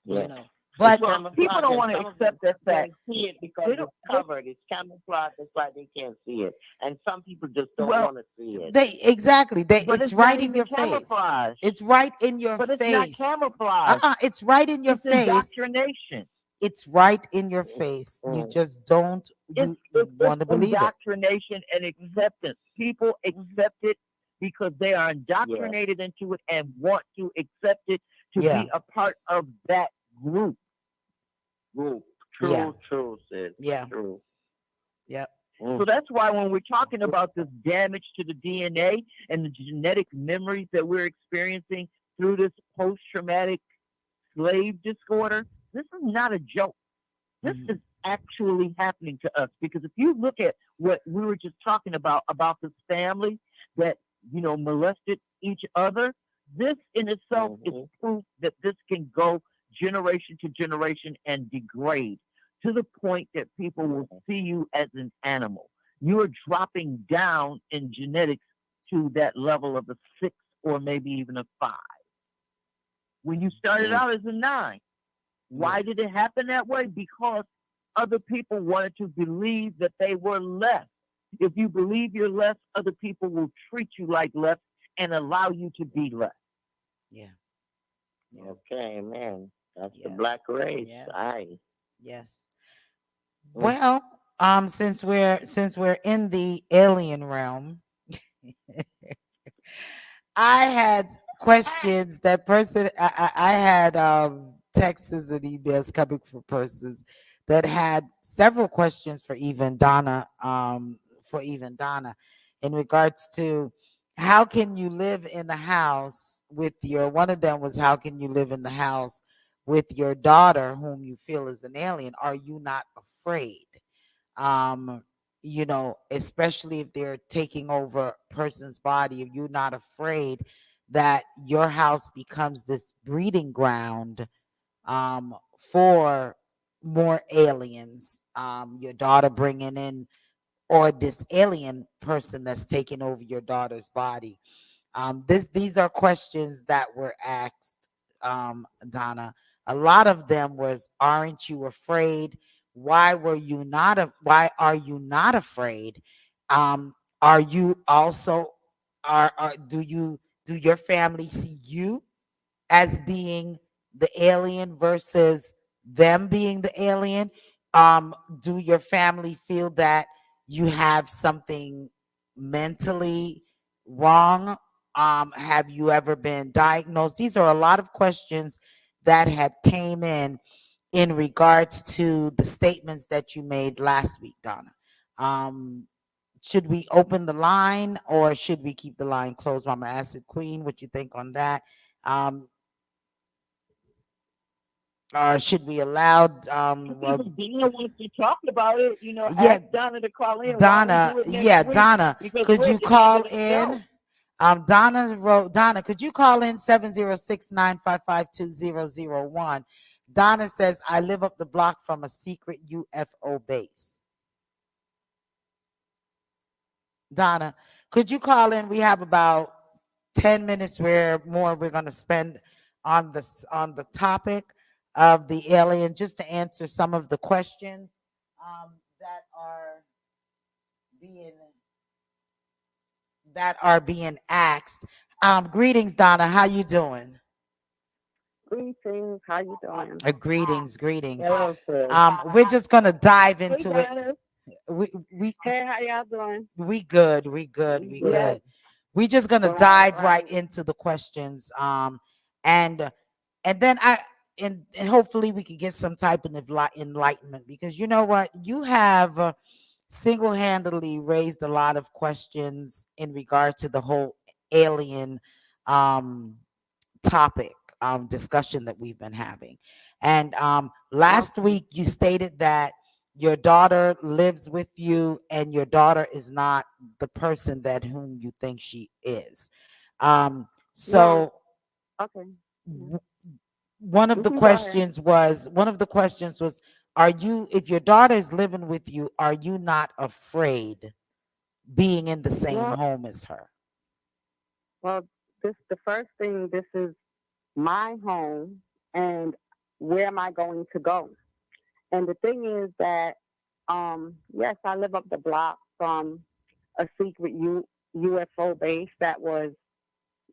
You yeah. know. It's But Well, people camouflage, don't and want to some of them accept that fact. can't see it because They don't. it's covered. It's camouflage. It's like they can't see it, and some people just don't Well, want to see it. they exactly but it's it's not right in even your face. camouflage. It's right in your But it's not face. camouflage. It's right in your It's face. indoctrination. It's right in your face. You Mm, just don't It's you it's, it's want to believe it. indoctrination and Mhm, acceptance. People mhm. accept it because they are yeah, indoctrinated into it and want to accept it to Yeah. be a part of that group. true, Yeah. true, sis, Yeah. true. Yep. So Mm. that's why when we're talking about this damage to the DNA and the genetic memories that we're experiencing through this post traumatic slave disorder, this is not a joke. This is Mhm. actually happening to us because if you look at what we were just talking about this family that molested each other, this in itself is Hmm. proof that this can go generation to generation and degrade to the point that people will see you as an animal. You are dropping down in genetics to that level of a 6 or maybe even a 5 when you started Mm. out as a 9. Yeah. Why did it happen that way? Because other people wanted to believe that they were less. If you believe you're less, other people will treat you like less and allow you to be less. Yeah. Yeah. Okay, man. That's the Yes. black race. Yes. Aye. Yes. Mm. Well, since we're in the alien realm, I had questions that person I had texts and emails coming from persons that had several questions for even Donna in regards to how can you live in the house with your one of them was how can you live in the house with your daughter whom you feel is an alien? Are you not afraid? um especially if they're taking over a person's body, if you're not afraid that your house becomes this breeding ground for more aliens, your daughter bringing in, or this alien person that's taking over your daughter's body. These are questions that were asked, Donna. A lot of them was, "Aren't you afraid? Why are you not afraid? Are you also are do your family see you as being the alien versus them being the alien? Do your family feel that you have something mentally wrong? Have you ever been diagnosed? These are a lot of questions that had came in regards to the statements that you made last week, Donna. Um, should we open the line or should we keep the line closed? Mama Acid Queen, what you think on that? Um, should we allow I think well, if Dina wants to talk about it, yeah, ask Donna to call in. Why don't we Donna, do it next yeah, week? Donna, Because could we're you at the end call of the show. in? Donna, could you call in 706-955-2001? Donna says, I live up the block from a secret UFO base. Donna, could you call in? We have about 10 minutes where more we're going to spend on the topic of the alien, just to answer some of the questions that are being asked. Greetings, Donna. How you doing? Greetings. How you doing? Greetings, greetings. Hello, sis. We're just gonna dive Hey, into it. Donna. We we Hey, how y'all doing? we good. We good. We We Yes. good. good. We just gonna Right, dive right right. into the questions. And and then and hopefully we can get some type of enlightenment, because you know what, you have single-handedly raised a lot of questions in regard to the whole alien um topic discussion that we've been having. And last Okay. week you stated that your daughter lives with you and your daughter is not the person that whom you think she is. um Well, so okay. Yeah. w- You can go ahead. one of the questions was, are you, if your daughter is living with you, are you not afraid being in the same Well, home as her? well, this the first thing. This is my home, and where am I going to go? And the thing is that, yes, I live up the block from a secret UFO base that was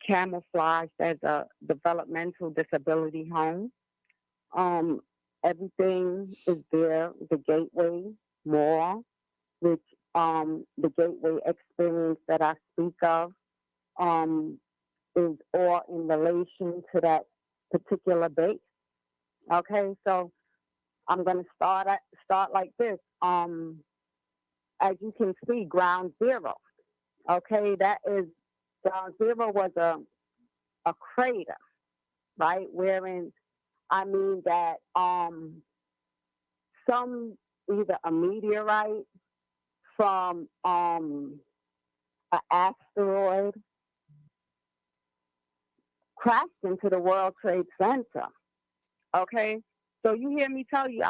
camouflaged as a developmental disability home. Um, Everything is there. The Gateway Mall, which the Gateway experience that I speak of, um, is all in relation to that particular base. Okay, so I'm going to start like this. As you can see, Ground Zero. Okay, that is Ground Zero was a crater, right? Wherein I mean that some either a meteorite from an asteroid crashed into the World Trade Center. Okay, so you hear me tell you,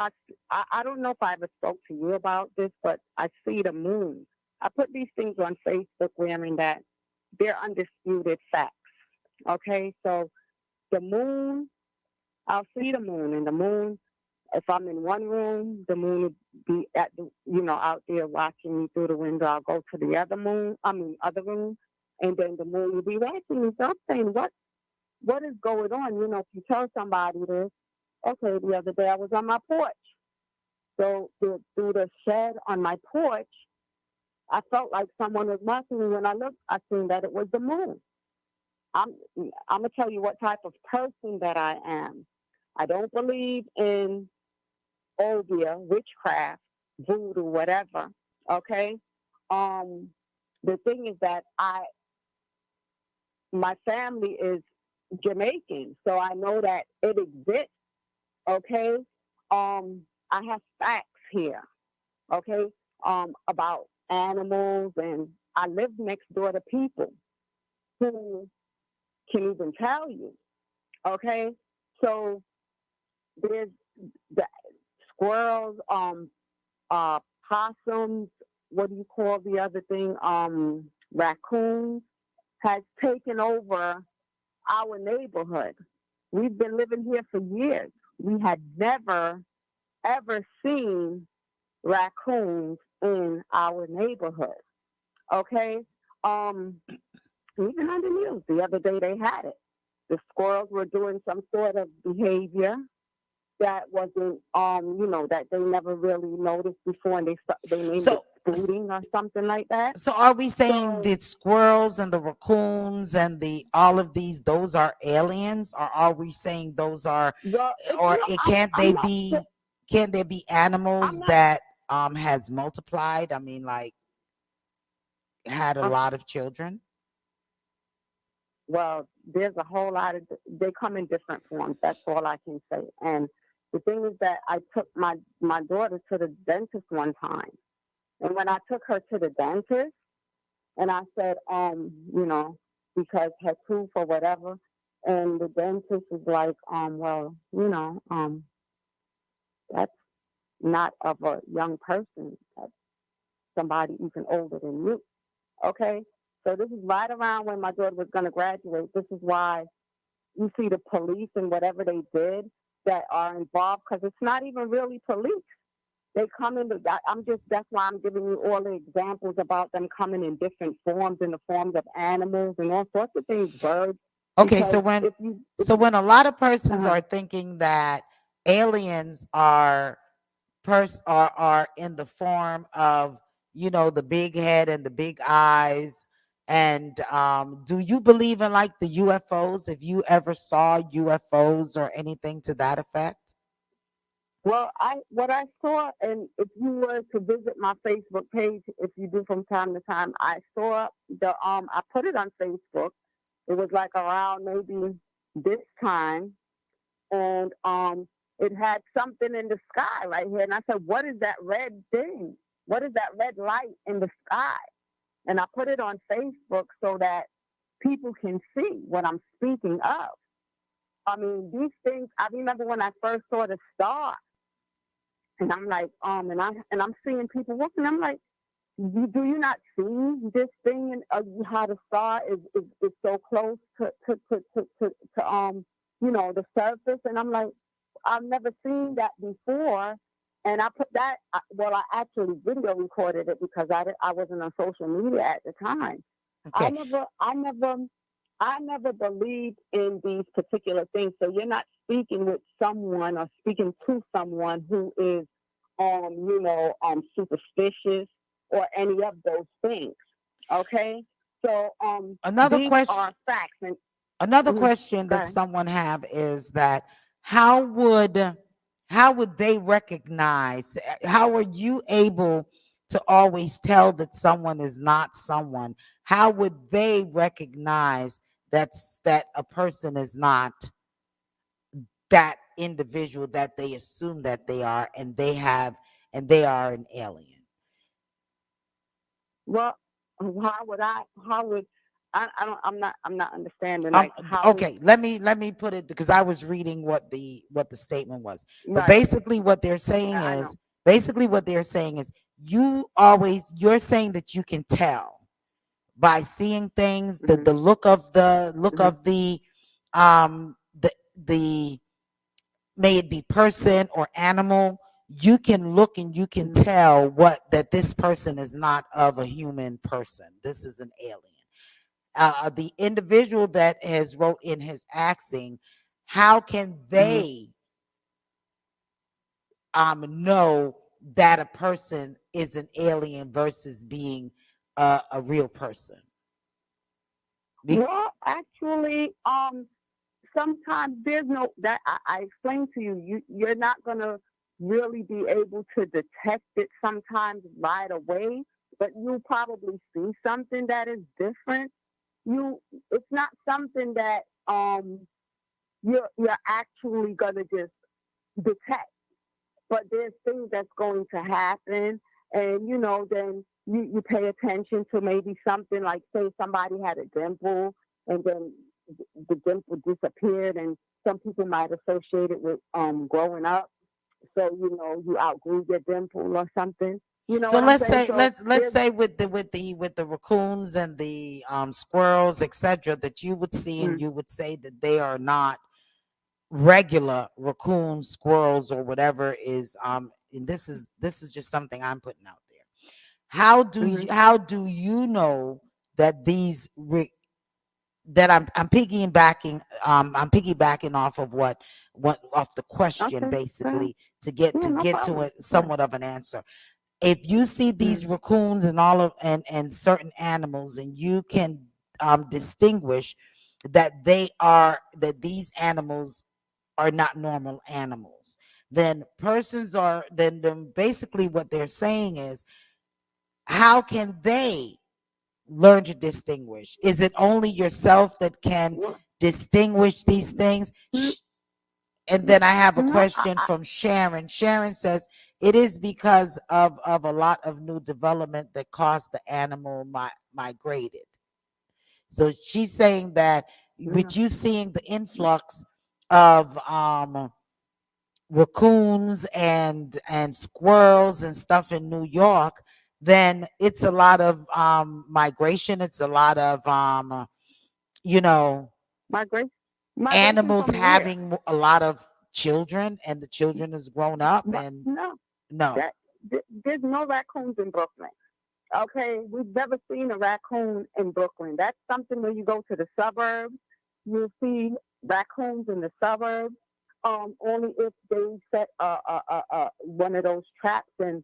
I don't know if I ever spoke to you about this, but I see the moon. I put these things on Facebook wearing that they're undisputed facts. Okay, so the moon, I'll see the moon, and the moon, if I'm in one room, the moon would be at the, out there watching me through the window. I'll go to the other room, and then the moon will be watching me. So I'm saying, what is going on? If you tell somebody this, okay, the other day I was on my porch. So through the shed on my porch, I felt like someone was watching me. When I looked, I seen that it was the moon. I'm I'm gonna tell you what type of person that I am. I don't believe in obia, witchcraft, voodoo, whatever. Okay. Um, the thing is that my family is Jamaican, so I know that it exists. Okay. I have facts here. Okay. About animals, and I live next door to people who can even tell you. Okay. So there's the squirrels, possums, what do you call the other thing? Raccoons has taken over our neighborhood. We've been living here for years. We had never, ever seen raccoons in our neighborhood. Okay. Um, Even on the news, the other day they had it. The squirrels were doing some sort of behavior that wasn't, that they never really noticed before, and they named it So booting or something like that. So are we saying So, the squirrels and the raccoons and the all of these, those are aliens, or are we saying those are, well, or it I'm not, can't there be I'm animals not. that has multiplied? I mean, like, had a Uh, lot of children? well, there's a whole lot of. They come in different forms. That's all I can say. And the thing is that I took my daughter to the dentist one time, and when I took her to the dentist, and I said, because her tooth or whatever, and the dentist was like, well, that's not of a young person. That's somebody even older than you. Okay. So this is right around when my daughter was going to graduate. This is why you see the police and whatever they did that are involved, because it's not even really police. They come in. That's why I'm giving you all the examples about them coming in different forms, in the forms of animals and all sorts of things, birds. Okay, Because if so you, when a lot of persons uh, are thinking that aliens are in the form of, the big head and the big eyes, And do you believe in like the UFOs? If you ever saw UFOs or anything to that effect? Well, what I saw, and if you were to visit my Facebook page, if you do from time to time, I saw I put it on Facebook. It was like around maybe this time, and it had something in the sky right here, and I said, "What is that red thing? What is that red light in the sky?" And I put it on Facebook so that people can see what I'm speaking of. I mean, these things. I remember when I first saw the star, and I'm like, and I'm seeing people walking. I'm like, do you not see this thing and how the star is so close to the surface? And I'm like, I've never seen that before. And I put that. Well, I actually video recorded it because I wasn't on social media at the time. I Okay. never, I never, I never believed in these particular things. So you're not speaking with someone or speaking to someone who is, superstitious or any of those things. Okay. So Another these question. are facts. And Another mhm, question go that ahead. someone have is that how would how would they recognize, how are you able to always tell that someone is not someone? How would they recognize that a person is not that individual that they assume that they are, and they are an alien? Well, how would I'm not understanding. Um, Like, how would, okay, let me put it, because I was reading what the statement was. But right. basically what they're saying I is know. you're saying that you can tell by seeing things, Hmm. the look of Hmm. the may it be person or animal, you can look and you can Hmm. tell what that this person is not of a human person. This is an alien. The individual that has wrote in his asking, how can Hmm. they know that a person is an alien versus being a real person? Be- Well, actually, sometimes there's no that I explained to you. You're not gonna really be able to detect it sometimes right away, but you'll probably see something that is different. You It's not something that you're actually gonna just detect, but there's things that's going to happen, and then you pay attention to maybe something like, say, somebody had a dimple, and then the dimple disappeared, and some people might associate it with growing up, so you outgrew your dimple or something. You know so what I'm let's saying? say So let's there's say with the raccoons and the squirrels, etc., that you would see and mm, you would say that they are not regular raccoons, squirrels, or whatever is and this is just something I'm putting out there. mhm. How do you know that that I'm piggybacking off of what off the question, Okay, go ahead. basically, to get Yeah, no to problem. it Yeah. somewhat of an answer. If you see these Mm. raccoons and and certain animals, and you can distinguish that these animals are not normal animals, then persons are then basically what they're saying is, how can they learn to distinguish? Is it only yourself that can Well, distinguish these mm, things? mm, And then I have a no, question from Sharon. Sharon says it is because of a lot of new development that caused the animal migrated. So she's saying that with no. you seeing the influx of raccoons and squirrels and stuff in New York, then it's a lot of migration. It's a lot of you know Migration, migration animals from where? having a lot of children, and the children has grown up, and No, no. that there's no raccoons in Brooklyn. Okay, we've never seen a raccoon in Brooklyn. That's something when you go to the suburbs, you'll see raccoons in the suburbs. Only if they set one of those traps and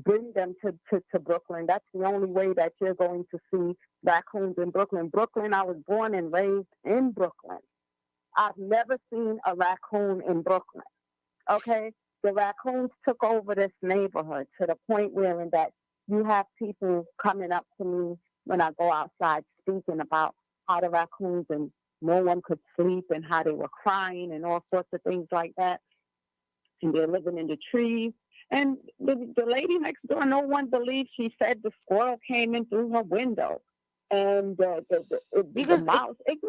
bring them to Brooklyn. That's the only way that you're going to see raccoons in Brooklyn. Brooklyn, I was born and raised in Brooklyn. I've never seen a raccoon in Brooklyn. Okay? The raccoons took over this neighborhood to the point where in that you have people coming up to me when I go outside speaking about how the raccoons and no one could sleep and how they were crying and all sorts of things like that. And they're living in the trees. And the lady next door, no one believes she said the squirrel came in through her window. And the mouse, it's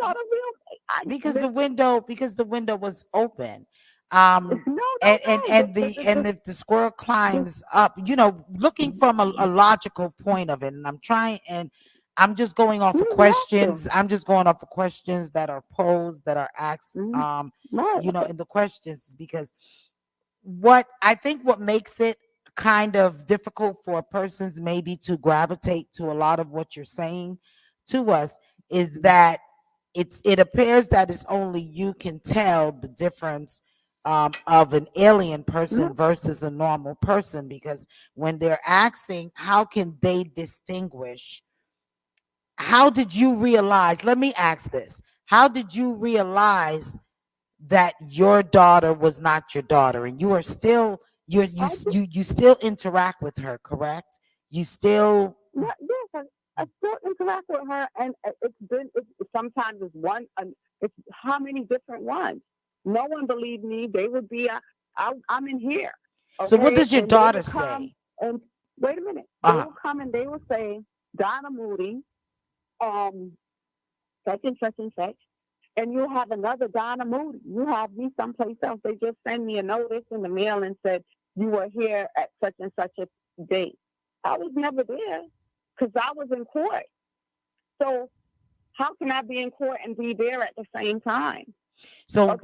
not a real. Because the window was open. No, And if the squirrel climbs up, looking from a logical point of it, and I'm just going off of questions. I'm just going off of questions that are posed, that are asked, in the questions, because what makes it kind of difficult for persons maybe to gravitate to a lot of what you're saying to us is that it appears that it's only you can tell the difference of an alien person versus a normal person, because when they're asking how can they distinguish, how did you realize, let me ask this, how did you realize that your daughter was not your daughter, and you are still you still interact with her, correct? You still yes, I still interact with her, and sometimes it's one, it's how many different ones. No one believed me. They would be, I'm in here. Okay? So what does your And daughter say? And wait a minute, they will come and they will say, Donna Moody, such and such and such. And you have another Donna Moody. You have me someplace else. They just send me a notice in the mail and said, you were here at such and such a date. I was never there because I was in court. So how can I be in court and be there at the same time? So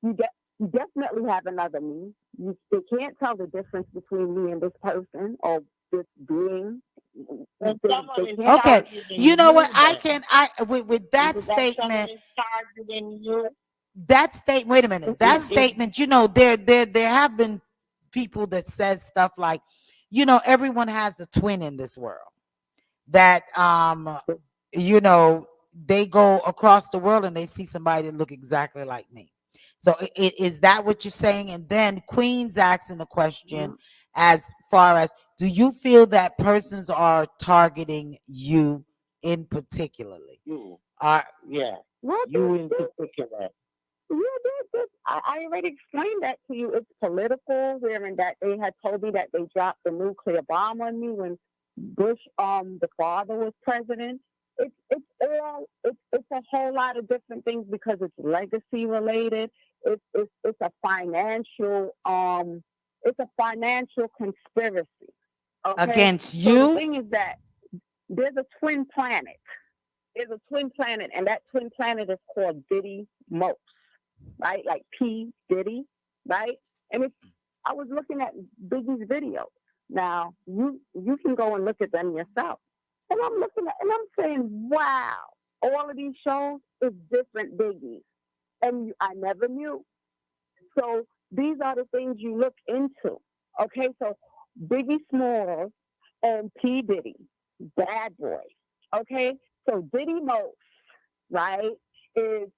you definitely have another me. They can't tell the difference between me and this person or this being. Okay, you know what? With that statement. That statement. Wait a minute. That statement. There have been people that says stuff like, everyone has a twin in this world. That they go across the world and they see somebody that look exactly like me. So is that what you're saying? And then Queen's asking a question as far as, do you feel that persons are targeting you in particularly? Yeah. You in particular. I already explained that to you. It's political, wherein that they had told me that they dropped the nuclear bomb on me when Bush, the father, was president. It's a whole lot of different things because it's legacy related. It's a financial conspiracy against you. So the thing is that there's a twin planet. And that twin planet is called Diddy Mose, right? Like P Diddy, right? And I was looking at Biggie's videos. Now you can go and look at them yourself. And I'm looking at, and I'm saying, wow, all of these shows is different Biggies. And I never knew. So these are the things you look into. Okay, so Biggie Smalls and P. Diddy, bad boy. Okay, so Diddy Mose, right, is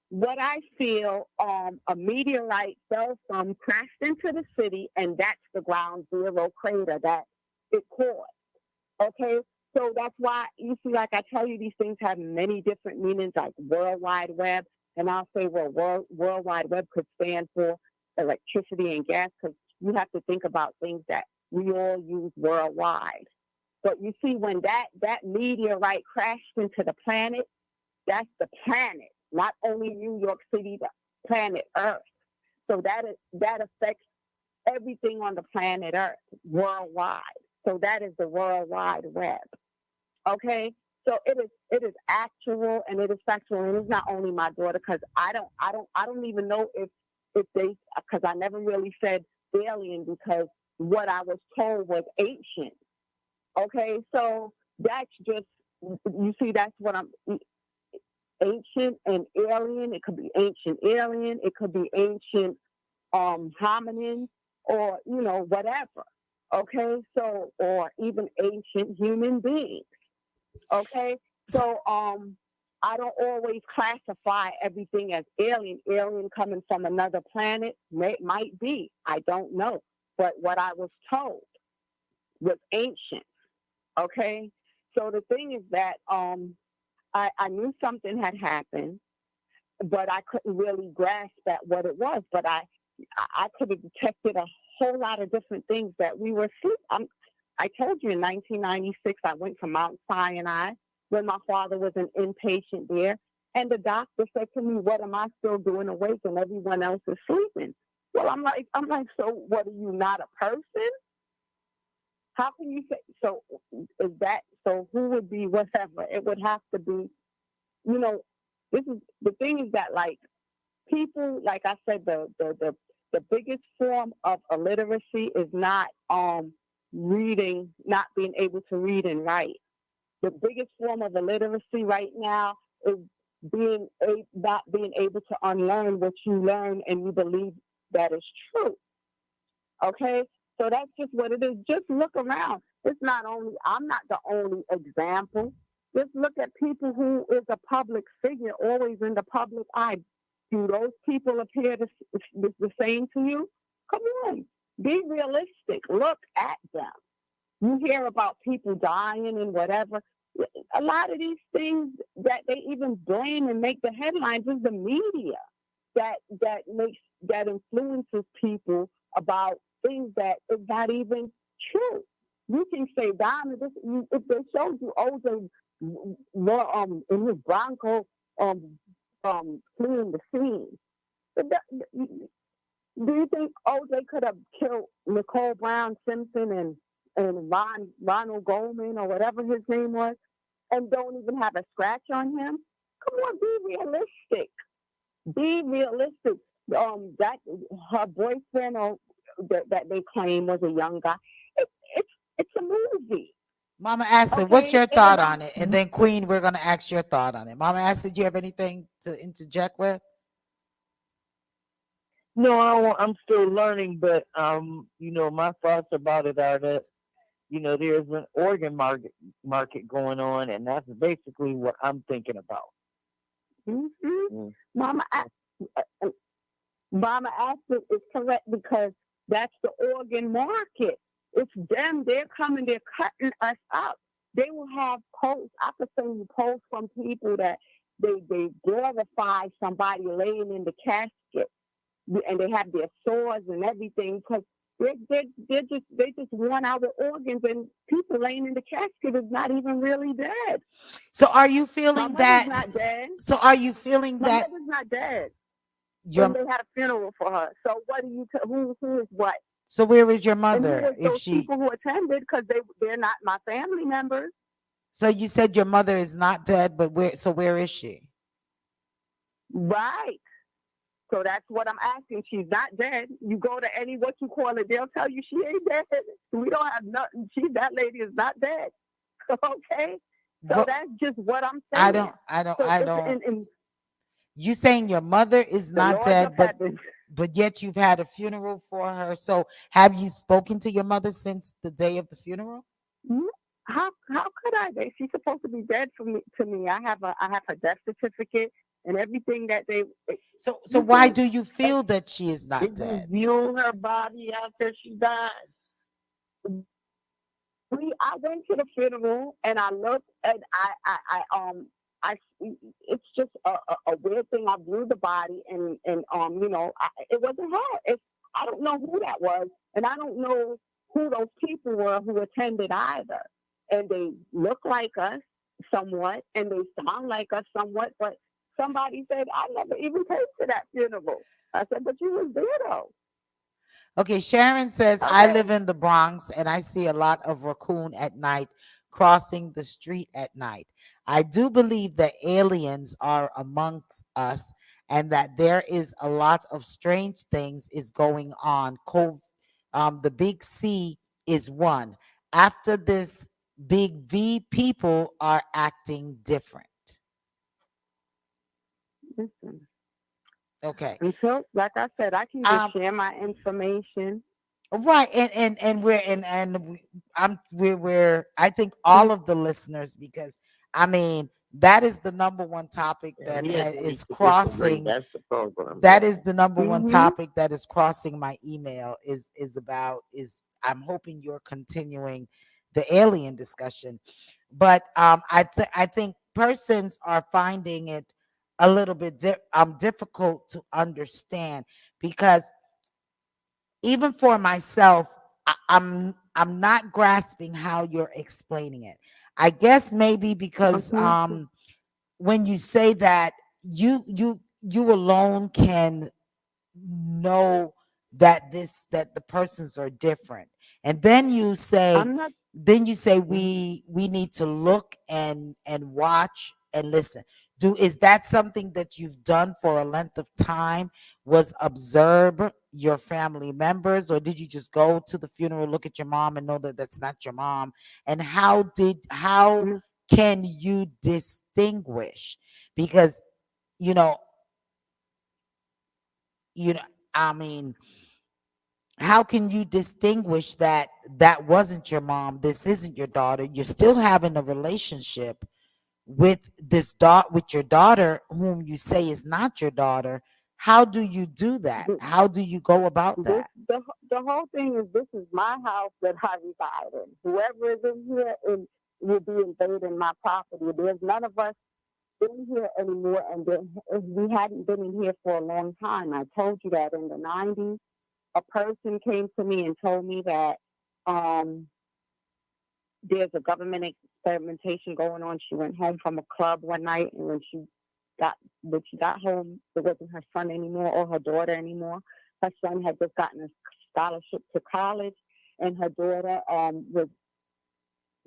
what I feel a meteorite fell from, crashed into the city, and that's the ground zero crater that it caused. Okay, so that's why, you see, like I tell you, these things have many different meanings, like World Wide Web. And I'll say, well, World Wide Web could stand for electricity and gas, because you have to think about things that we all use worldwide. But you see, when that meteorite crashed into the planet, that's the planet, not only New York City, the planet Earth. So that affects everything on the planet Earth worldwide. So that is the World Wide Web. Okay, so it is actual and it is factual, and it's not only my daughter, because I don't even know if they, because I never really said alien, because what I was told was ancient. Okay, so that's just, you see, that's what I'm, ancient and alien. It could be ancient alien, it could be ancient hominin, or whatever. Okay, so or even ancient human beings. Okay, so I don't always classify everything as alien. Alien coming from another planet might be. I don't know, but what I was told was ancient. Okay, so the thing is that I knew something had happened, but I couldn't really grasp at what it was. But I could have detected a whole lot of different things that we were asleep. I told you in 1996 I went to Mount Sinai when my father was an inpatient there, and the doctor said to me, "What am I still doing awake and everyone else is sleeping?" Well, I'm like, so what? Are you not a person? How can you say so? Is that so? Who would be whatever? It would have to be, you know. This is the thing is that like people, like I said, the biggest form of illiteracy is not reading, not being able to read and write. The biggest form of illiteracy right now is not being able to unlearn what you learn and you believe that is true. Okay, so that's just what it is. Just look around. It's not only I'm not the only example. Just look at people who is a public figure, always in the public eye. Do those people appear the same to you? Come on, be realistic. Look at them. You hear about people dying and whatever. A lot of these things that they even blame and make the headlines is the media that influences people about things that is not even true. You can say, Donna, if they showed you OJ in his Bronco um, fleeing the scene, do you think OJ could have killed Nicole Brown Simpson and Ronald Goldman or whatever his name was, and don't even have a scratch on him? Come on, be realistic. Be realistic. That her boyfriend or that they claim was a young guy. It, it's it's a movie, Mama Acid, what's okay? your And thought on it? And then Queen, we're gonna ask your thought on it. Mama Acid, do you have anything to interject with? No, I'm still learning, but my thoughts about it are that there's an organ market going on, and that's basically what I'm thinking about. mm-hmm. Mama, uh, Mama Acid is correct because that's the organ market. It's them. They're coming. They're cutting us up. They will have posts. I could send you posts from people that they glorify somebody laying in the casket, and they have their swords and everything because they just want our organs, and people laying in the casket is not even really dead. So are you My feeling mother's that? not dead. So are you feeling My that mother's not dead. And your they had a funeral for her. So what do you? Who is what? so where is your And who mother? was If those she people who attended? Because they're not my family members, so you said your mother is not dead, but where is she? right? So that's what I'm asking. She's not dead. You go to any what you call it, they'll tell you she ain't dead. We don't have nothing. That lady is not dead. Okay. So What that's just what I'm saying. So I it's don't in you saying your mother is the not laws of dead, heaven. but yet you've had a funeral for her. So have you spoken to your mother since the day of the funeral? Hmm? How could I? She's supposed to be dead for me. To me, I have a death certificate and everything that they. So You why can. do you feel that she is not Did you dead? view her body after she died? I went to the funeral and I looked and I it's just a weird thing. I viewed the body and it wasn't her. I don't know who that was and I don't know who those people were who attended either. And they look like us somewhat and they sound like us somewhat. But somebody said I never even came to that funeral. I said, but you was there though. Okay, Sharon says, I Okay. live in the Bronx and I see a lot of raccoon at night crossing the street at night. I do believe that aliens are amongst us and that there is a lot of strange things is going on. The big C is one. After this big V, people are acting different. Listen. Okay. Until, like I said, I can just Um, share my information. Right, and we're I'm we're I think all of the listeners, because I mean that is the number one topic Yeah, that we agree is to disagree. crossing. That's the program. That Yeah. is the number one Mm-hmm. topic that is crossing my email, is about, is I'm hoping you're continuing the alien discussion. But I think persons are finding it a little bit difficult to understand, because even for myself, I'm not grasping how you're explaining it. I guess maybe because Mm-hmm. when you say that you alone can know that that the persons are different, and I'm not. then you say Mhm. we need to look and watch and listen. Do Is that something that you've done for a length of time, was observe your family members, or did you just go to the funeral, look at your mom, and know that that's not your mom? And how Mm. can you distinguish? Because you know you know I mean, how can you distinguish that that wasn't your mom, this isn't your daughter, you're still having a relationship with with your daughter, whom you say is not your daughter? How do you do that? Th- How do you go about This that? the whole thing is, this is my house that I reside in. Whoever is in here will be invading my property. There's none of us in here anymore, and we hadn't been in here for a long time. I told you that in the '90s, a person came to me and told me that um, there's a government experimentation going on. She went home from a club one night, and got when she got home, it wasn't her son anymore or her daughter anymore. Her son had just gotten a scholarship to college, and her daughter was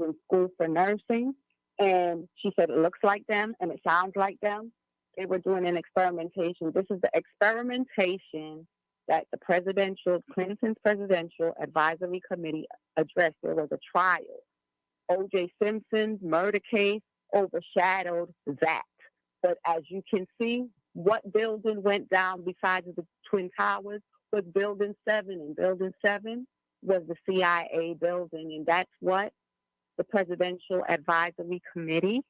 in school for nursing. And she said it looks like them and it sounds like them. They were doing an experimentation. This is the experimentation that the Clinton's Presidential Advisory Committee addressed. There was a trial. O.J. Simpson's murder case overshadowed that. But as you can see, what building went down besides the Twin Towers was Building 7. And Building 7 was the CIA building. And that's what the Presidential Advisory Committee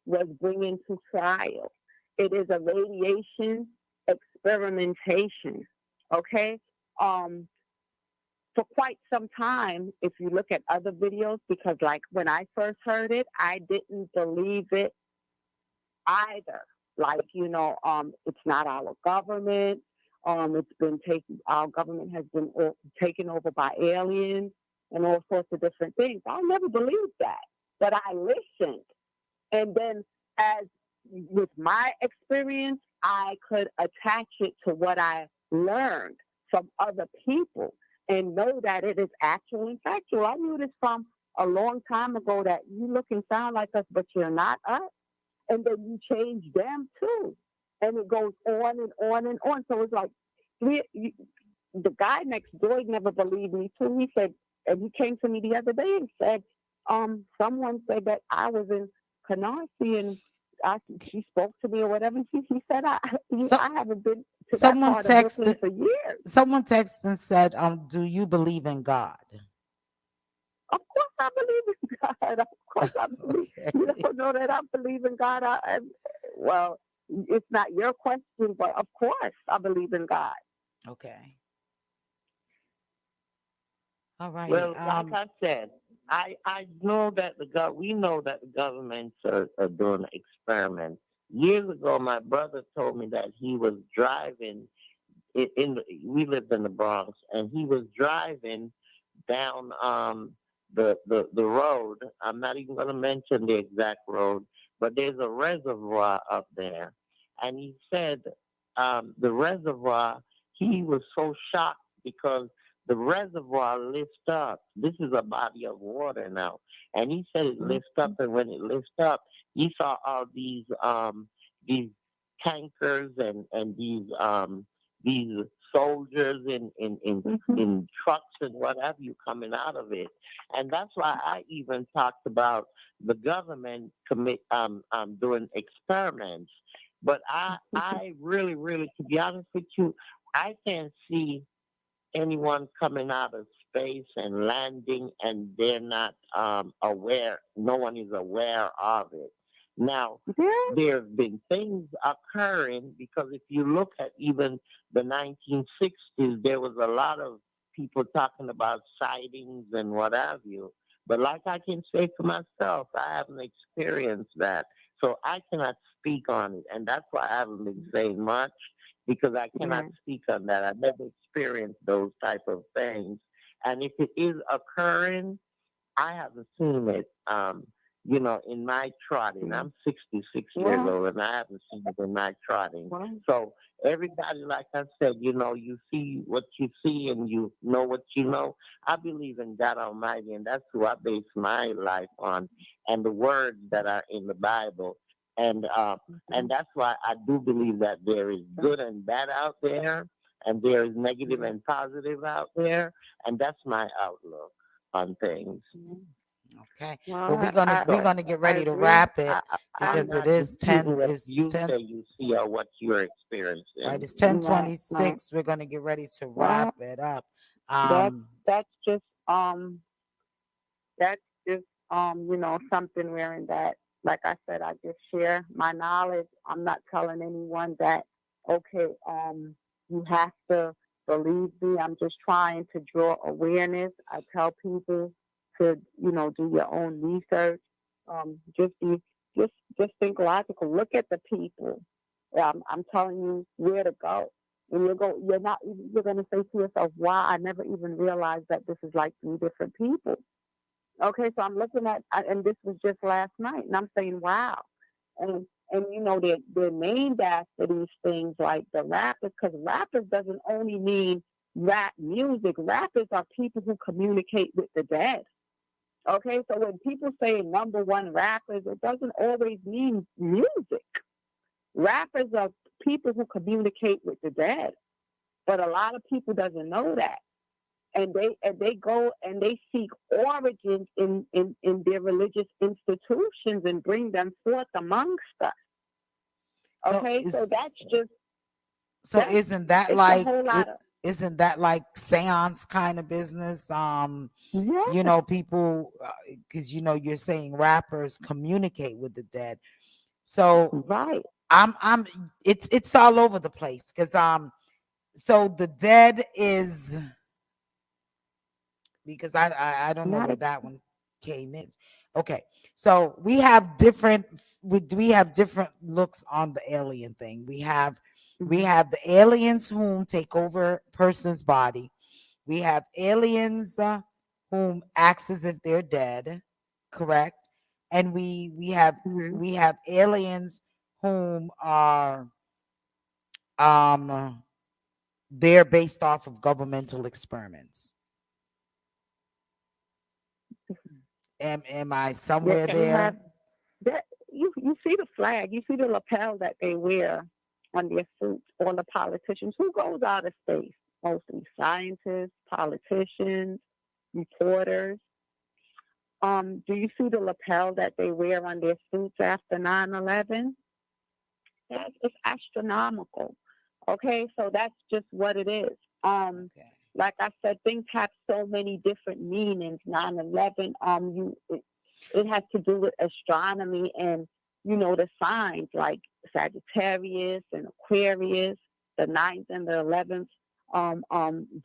was bringing to trial. It is a radiation experimentation. Okay? Um, for quite some time, if you look at other videos, because like when I first heard it, I didn't believe it either. Like, it's not our government. It's been taken, our government has been taken over by aliens and all sorts of different things. I never believed that, but I listened. And then, as with my experience, I could attach it to what I learned from other people and know that it is actual and factual. I knew this from a long time ago, that you look and sound like us, but you're not us. And then you change them too. And it goes on and on and on. So it's like, we, you, the guy next door never believed me too. He said, and he came to me the other day and said, someone said that I was in Canarsie, and she spoke to me or whatever. He said, So I haven't been to that someone part of Brooklyn texted for years. someone texted and said, do you believe in God? Of course I believe in God. Of course I believe. Okay. You don't know that I believe in God. Well, it's not your question, but of course I believe in God. Okay. All righty. Well, like I said, I know that we know that the governments are doing experiments. Years ago, my brother told me that he was driving we lived in the Bronx, and he was driving down the road. I'm not even going to mention the exact road, but there's a reservoir up there, and he said the reservoir. He was so shocked because the reservoir lifts up. This is a body of water now, and he said it lifts up, and when it lifts up, he saw all these tankers and these soldiers in trucks and what have you coming out of it. And that's why I even talked about the government doing experiments. But I really, really, to be honest with you, I can't see anyone coming out of space and landing and they're not aware, no one is aware of it. Now, Yeah. there have been things occurring because if you look at even the 1960s, there was a lot of people talking about sightings and what have you. But like I can say for myself, I haven't experienced that. So I cannot speak on it. And that's why I haven't been saying much because I cannot Right. speak on that. I've never experienced those type of things. And if it is occurring, I haven't seen it. In my trotting. I'm 66 years Well, old, and I haven't seen it in my trotting. well, So everybody, like I said, you see what you see, and you know what you know. I believe in God Almighty, and that's who I base my life on, and the words that are in the Bible. And that's why I do believe that there is good and bad out there, and there is negative and positive out there, and that's my outlook on things. Okay. Well, well, we're So gonna get I ready to agree. wrap it I'm because it not is disputing 10. what It's you 10. say you see or what you're Right. experiencing. It's ten Right, twenty right. six. We're gonna get ready to Well, wrap it up. that's Um. that's just that's just something wherein that, like I said, I just share my knowledge. I'm not telling anyone that, okay, you have to believe me. I'm just trying to draw awareness. I tell people to do your own research. Just be just think logical. Look at the people. I'm telling you where to go. And you're going to say to yourself, wow, I never even realized that this is like three different people. Okay, so I'm looking at, and this was just last night, and I'm saying, wow. And they're named after these things like the rappers, because rappers doesn't only mean rap music. Rappers are people who communicate with the dead. Okay, so when people say number one rappers, it doesn't always mean music. Rappers are people who communicate with the dead, but a lot of people doesn't know that, and they go and they seek origins in their religious institutions and bring them forth amongst us. So Okay, so is that's just so that's isn't that it's a like whole lot it? of Isn't that like seance kind of business? yes, People, because you're saying rappers communicate with the dead. So right, I'm it's all over the place because so the dead is because I don't know not where a that one came in. Okay, so we have different looks on the alien thing. We have the aliens whom take over person's body. We have aliens whom acts as if they're dead, correct? And we have mm-hmm. we have aliens whom are um they're based off of governmental experiments. Am I Yeah, somewhere and you have there? that you see the flag, you see the lapel that they wear on their suits, all the politicians. Who goes out of space? Mostly scientists, politicians, reporters. Do you see the lapel that they wear on their suits after 9/11? It's astronomical. Okay, so that's just what it is. Okay. Like I said, things have so many different meanings. 9/11. It has to do with astronomy and the signs like Sagittarius and Aquarius, the ninth and the 11th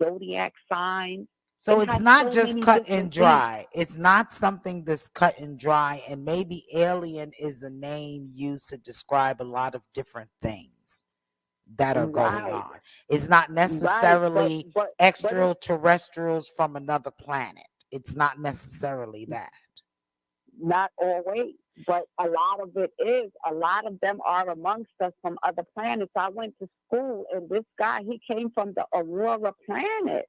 zodiac signs. So It it's has not so just many cut and different things. dry. It's not something that's cut and dry. And maybe alien is a name used to describe a lot of different things that are going Right, on. It's not right, but necessarily it's extraterrestrials from another planet. It's not necessarily that. not always, but a lot of it is. A lot of them are amongst us from other planets. I went to school, and this guy, he came from the Aurora planet.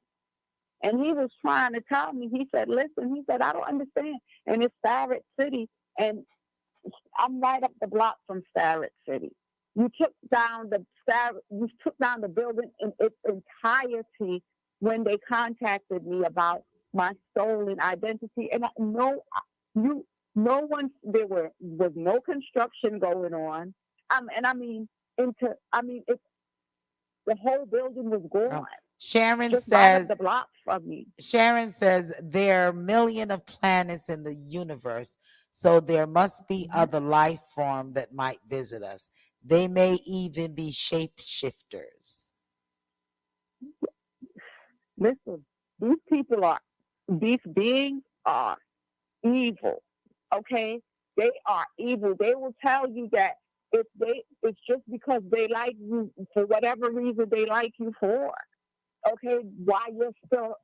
And he was trying to tell me, he said, listen, he said, I don't understand. And it's Starrett City, and I'm right up the block from Starrett City. You took down the building in its entirety when they contacted me about my stolen identity. And you, no one, was no construction going on. And I mean, the whole building was Oh, gone. Sharon just right up says, the block from me. Sharon says there are million of planets in the universe, so there must be Hmm. other life form that might visit us. They may even be shapeshifters. Listen, these people are, these beings are evil. Okay, they are evil. They will tell you that it's just because they like you for whatever reason they like you for. Okay, why you're still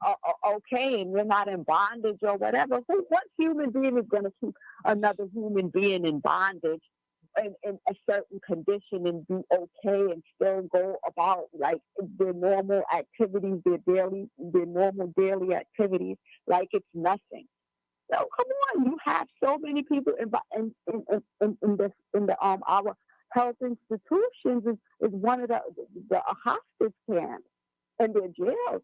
okay and you're not in bondage or whatever. What human being is going to keep another human being in bondage in a certain condition and be okay and still go about like their normal activities, their normal daily activities, like it's nothing? So come on, you have so many people in the our health institutions is one of the hospice camps and their jails.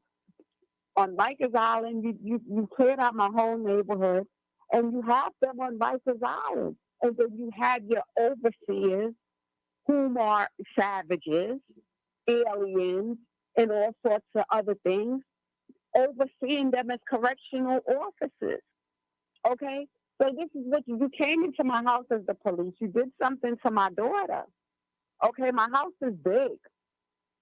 On Rikers Island, you cleared out my whole neighborhood, and you have them on Rikers Island, and then you have your overseers, whom are savages, aliens, and all sorts of other things, overseeing them as correctional officers. Okay? So this is what you came into my house as the police. You did something to my daughter. Okay, my house is big.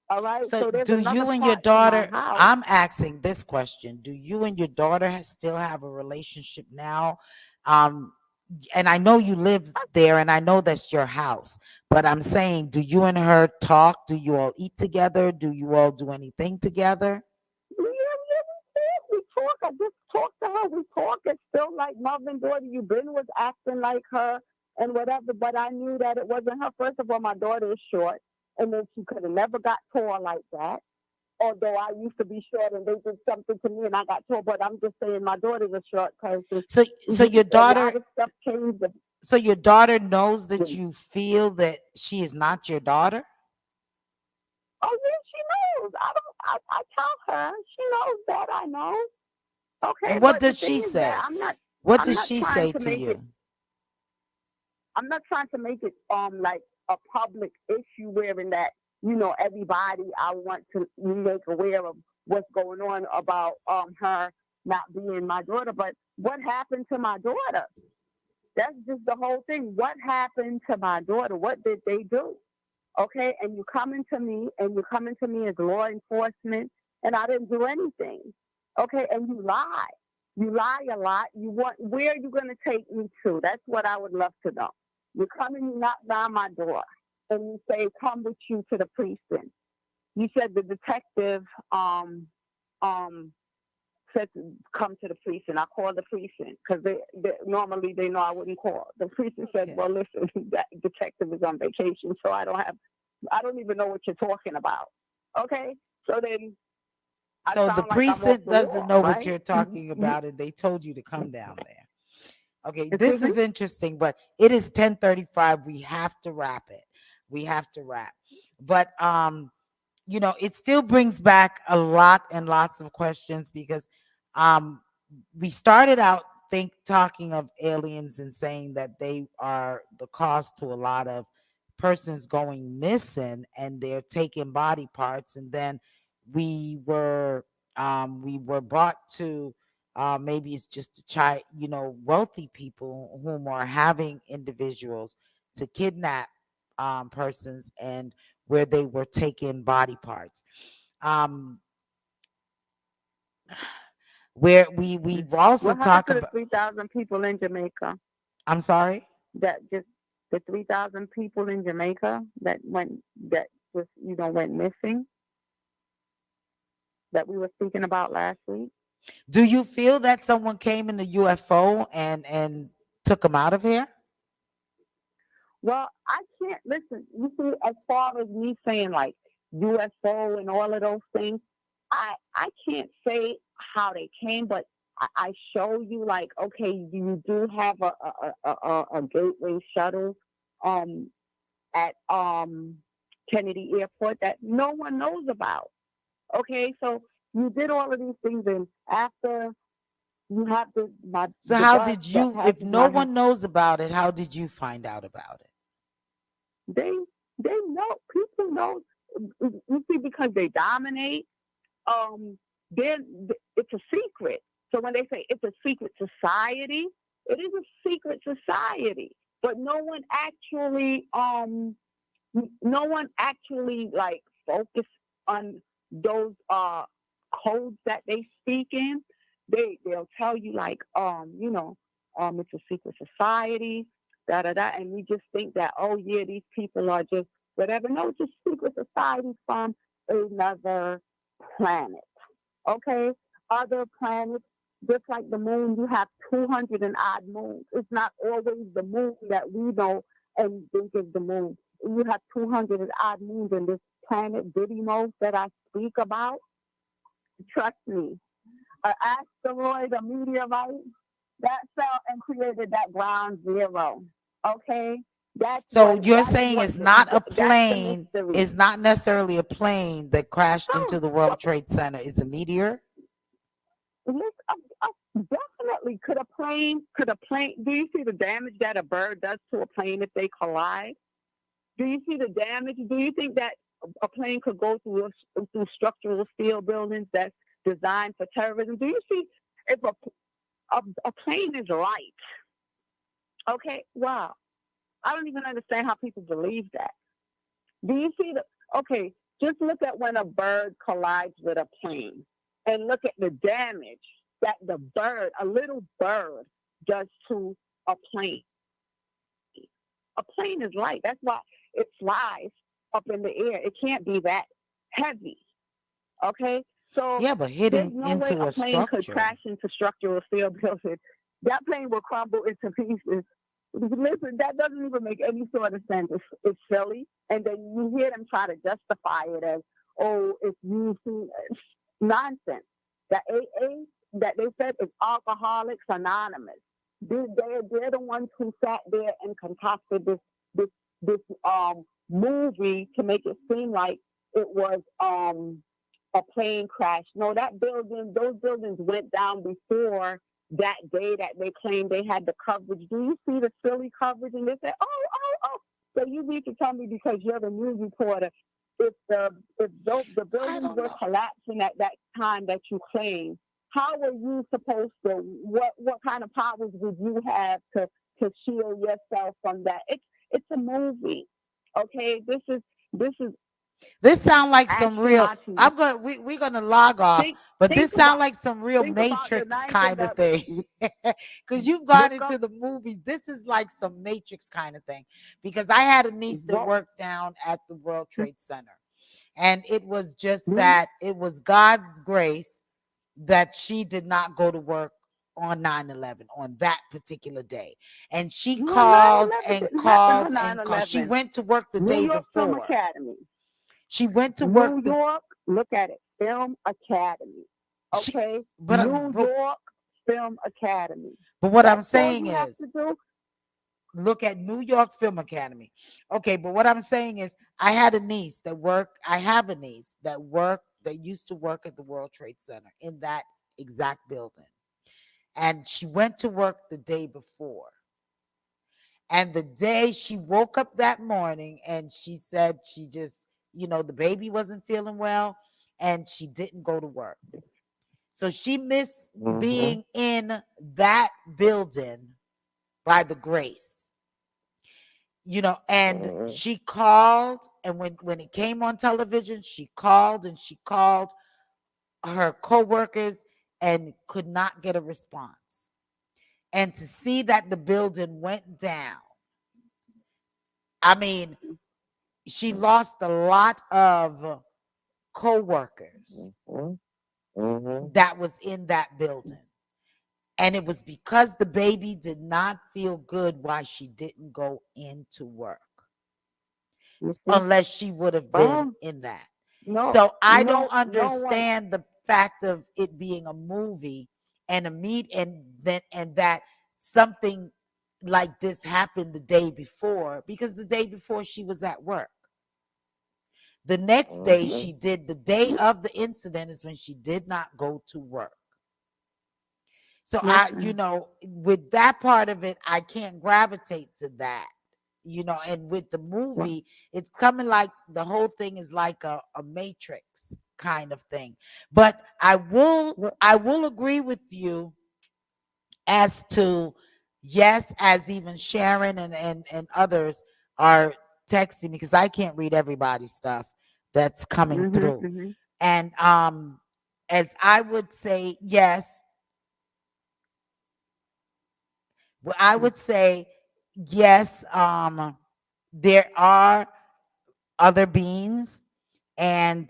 All right. So, So there's do another you and your part to my daughter? house. I'm asking this question: do you and your daughter still have a relationship now? Um, and I know you live there, and I know that's your house. But I'm saying, do you and her talk? Do you all eat together? Do you all do anything together? Yeah, we talk. I just talk to her. We talk. It's still like mother and daughter. You been was acting like her and whatever, but I knew that it wasn't her. First of all, my daughter is short, and then she could have never got tall like that. Although I used to be short and they did something to me and I got tall, but I'm just saying my daughter's a short person. So, so your A lot daughter, of stuff changed. so your daughter knows that you feel that she is not your daughter. Oh yeah, she knows. I don't. I tell her. She knows that. I know. Okay, And what but the does thing she is that say? I'm not. What I'm does not she trying say to to make it. you? I'm not trying to make it like a public issue wherein that everybody I want to make aware of what's going on about her not being my daughter. But what happened to my daughter? That's just the whole thing. What happened to my daughter? What did they do? Okay, and you coming to me and you coming to me as law enforcement, and I didn't do anything. Okay, and you lie. You lie a lot. You want where are you going to take me to? That's what I would love to know. You come and you knock down my door, and you say, "Come with you to the precinct." You said the detective um said to come to the precinct. I called the precinct because they normally they know I wouldn't call. The precinct said, Okay. "Well, listen, that detective is on vacation, so I don't even know what you're talking about." Okay, so then I So the sound like I'm off precinct the doesn't wall, know what right? you're talking about, and they told you to come down there. Okay, Excuse this me? is interesting, but it is 10:35. We have to wrap it. We have to wrap. But it still brings back a lot and lots of questions because um we started out talking of aliens and saying that they are the cause to a lot of persons going missing and they're taking body parts, and then we were brought to maybe it's just a child, wealthy people whom are having individuals to kidnap persons, and where they were taking body parts. Um, where we've also What happened talked to the about. 3,000 people in Jamaica? I'm sorry. That just the 3,000 people in Jamaica that just went missing that we were speaking about last week. Do you feel that someone came in the UFO and took them out of here? Well, I can't listen. You see, as far as me saying like UFO and all of those things, I can't say how they came, but I show you like okay, you do have a gateway shuttle um at Kennedy Airport that no one knows about. Okay, so you did all of these things, and after you have So the how bus did that you, if passes no my house. one knows about it, how did you find out about it? They know, people know. You see, because they dominate. then it's a secret. So when they say it's a secret society, it is a secret society. But no one actually like focus on those codes that they speak in. They'll tell you like it's a secret society, da da da, and we just think that, oh yeah, these people are just whatever. No, it's a secret society from another planet. Okay, other planets, just like the moon, you have 200 and odd moons. It's not always the moon that we know and think is the moon. You have 200 and odd moons in this planet Didymos that I speak about. Trust me, an asteroid, a meteorite that fell and created that ground zero. Okay, So you're that is saying what it's not a that's the plane, mystery. it's not necessarily a plane that crashed into Oh, the World Trade Center. It's a meteor. yes, definitely. Could a plane, do you see the damage that a bird does to a plane if they collide? Do you see the damage? Do you think that a plane could go through structural steel buildings that's designed for terrorism? Do you see if a plane is light? Okay, wow. I don't even understand how people believe that. Do you see okay, just look at when a bird collides with a plane and look at the damage that a little bird does to a plane. A plane is light. That's why it flies up in the air. It can't be that heavy. Okay? So Yeah, but there's hitting no way into a a plane could structure. crash into structural steel buildings. That plane will crumble into pieces. Listen, that doesn't even make any sort of sense. It's silly. And then you hear them try to justify it as, oh, it's using nonsense. The AA that they said is Alcoholics Anonymous. They're the ones who sat there and concocted this this movie to make it seem like it was a plane crash. No, those buildings went down before that day that they claimed they had the coverage. Do you see the silly coverage? And they say, oh. So you need to tell me, because you're the news reporter, if the I buildings don't were know. collapsing at that time that you claim, how were you supposed to? What kind of powers would you have to shield yourself from that? It's a movie, okay? This is This sound like some real. astronauts. I'm gonna we're gonna log off, Think but think this about sound like some real think about the Matrix ninth and kind of the thing. Because you've gone look up into the movies. This is like some Matrix kind of thing. Because I had a niece that vote. worked down at the World Trade Center, and it was just Mhm. that it was God's grace that she did not go to work on 9/11 on that particular day. And she No, 9/11 called and didn't happen called on and called. She 9/11. went to work the New day York Film before. Academy. She went to work New the York, look at it. Film Academy. she Okay? but New York Film Academy. what I'm That's all saying you have is to do. look at New York Film Academy. Okay, but what I'm saying is I had a niece that worked, I have a niece that used to work at the World Trade Center in that exact building. And she went to work the day before. And the day she woke up that morning and she said she just, the baby wasn't feeling well and she didn't go to work. So she missed Mm-hmm. being in that building by the grace, and Mm-hmm. she called. And when it came on television, she called and she called her coworkers and could not get a response. And to see that the building went down, I mean, she lost a lot of coworkers Mm-hmm. Mm-hmm. that was in that building. And it was because the baby did not feel good why she didn't go into work, You see? unless she would have been Oh, in that. no, So I don't no one. understand the fact of it being a movie and a meet and that something like this happened the day before, because the day before she was at work. The next day Mm-hmm. she did, the day of the incident is when she did not go to work. So Listen, with that part of it, I can't gravitate to that. And with the well, movie, it's coming like the whole thing is like a matrix. kind of thing. But I will Well, I will agree with you as to, yes, as even Sharon and others are texting me, because I can't read everybody's stuff that's coming mhm, through. mhm. And as I would say, yes, well, I would say yes, there are other beings, and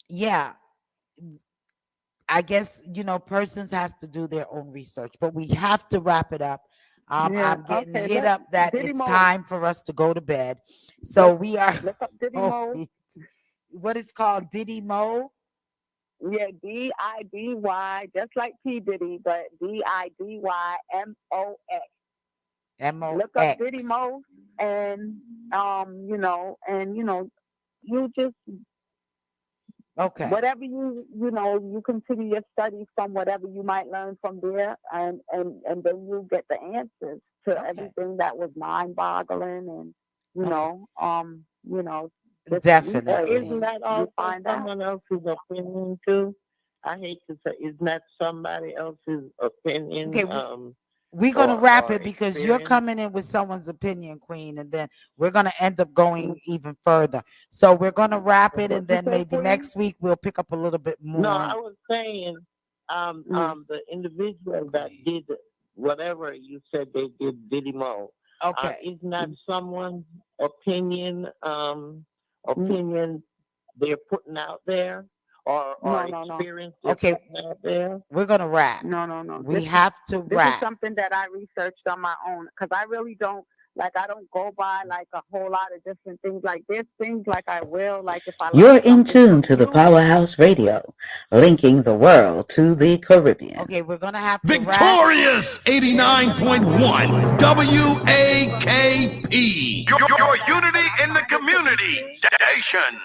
yeah, I guess, persons has to do their own research, but we have to wrap it up. Yeah. I'm getting Okay. hit up that Diddy it's Mo. time for us to go to bed. So Look we are look up Diddy Mo. going what is called Diddy Mo. Yeah, Didy, just like P Diddy, but Didymos. Look up Diddy Mox. Mo, and you just Okay. whatever you continue your studies from whatever you might learn from there, and then you get the answers to Okay. everything that was mind boggling, and Okay. just But Definitely. isn't researching, that you also find out. someone else's opinion too? I hate to say, isn't that somebody else's opinion Okay, we're gonna wrap or it because you're experience? coming in with someone's opinion, Queen, and then we're gonna end up Mm. going even further. So we're gonna wrap it, What and you then say, maybe Queen? next week we'll pick up a little bit No, more. I was saying, Mm. the individual that Queen. did whatever you said they did, Diddy Mo, Okay. isn't that Mm. someone's opinion, Mm. opinion they're putting out there, or No, no, no, experience they're Okay, putting out there? we're gonna wrap. no, no, no. We have to This is wrap. something that I researched on my own because I really don't like. I don't go by like a whole lot of different things. Like there's things like I will like if I You're learn in something tune from to the you. Powerhouse Radio, linking the world to the Caribbean. Okay, we're gonna have to wrap. Victorious Yeah, just like if 89.1 WAKP. Your unity in the if it was community here. station.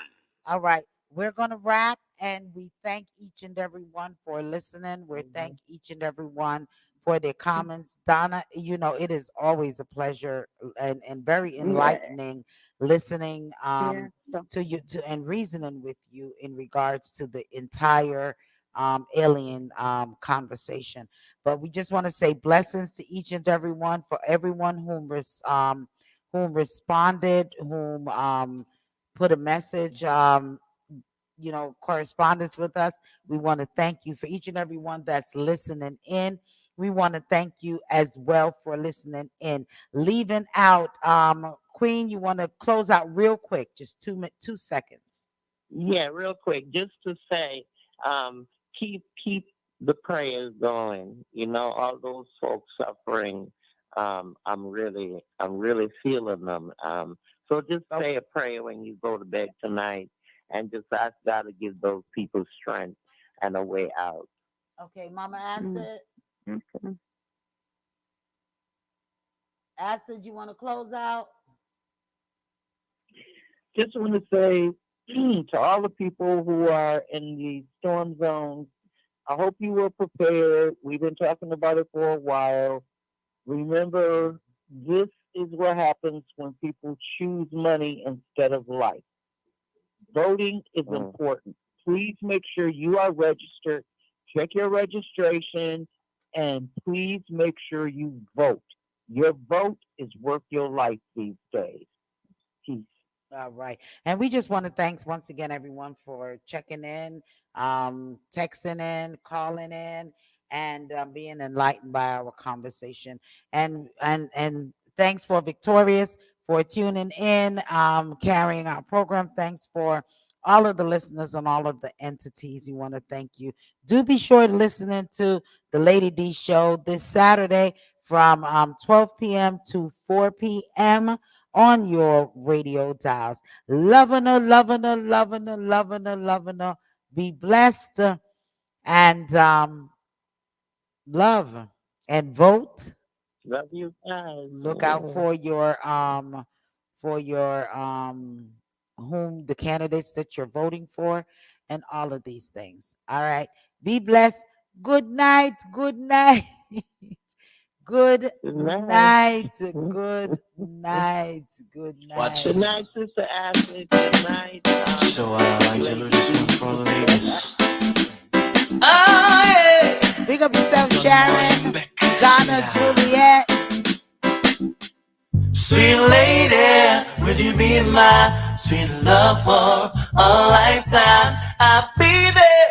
All right, we're gonna wrap, and we thank each and every one for listening. We Hmm. thank each and every one for their comments. Donna, it is always a pleasure and very Yeah, enlightening listening yeah. So to you to and reasoning with you in regards to the entire alien conversation. But we just want to say blessings to each and every one, for everyone whom responded, whom put a message, correspondence with us. We want to thank you for each and every one that's listening in. We want to thank you as well for listening in. Leaving out, Queen, you want to close out real quick, just 2 seconds. Yeah, real quick, just to say, keep the prayers going. You know, all those folks suffering. I'm really feeling them. So just Oh, say a prayer when you go to bed tonight, and just ask God to give those people strength and a way out. okay, Mama mm, Acid. okay. Acid, you want to close out? Just want to say to all the people who are in the storm zones, I hope you were prepared. We've been talking about it for a while. Remember, this is what happens when people choose money instead of life. Voting is Mm. important. Please make sure you are registered. Check your registration and please make sure you vote. Your vote is worth your life these days. Peace. All right. And we just want to thanks once again everyone for checking in, texting in, calling in, and being enlightened by our conversation. And thanks for Victorious for tuning in, carrying our program. Thanks for all of the listeners and all of the entities. We want to thank you. Do be sure to listen in to the Lady D show this Saturday from 12 p.m. to 4 p.m. on your radio dials. Loving her, loving her, loving her, loving her, loving her. Be blessed and love and vote. Love you guys. Look out Yeah. for your whom the candidates that you're voting for and all of these things. All right. Be blessed. Good night. Good night. Good Good night. night. Good night. Good Watch night. Good it. night, Sister Acid. Good night, So Angelo, Lady this one D, for all the Sister Bella. ladies. Oh yeah. Big up yourself, Good morning, Sharon. Donna, Becca. Juliet. Sweet lady, would you be my sweet love for a lifetime? I'll be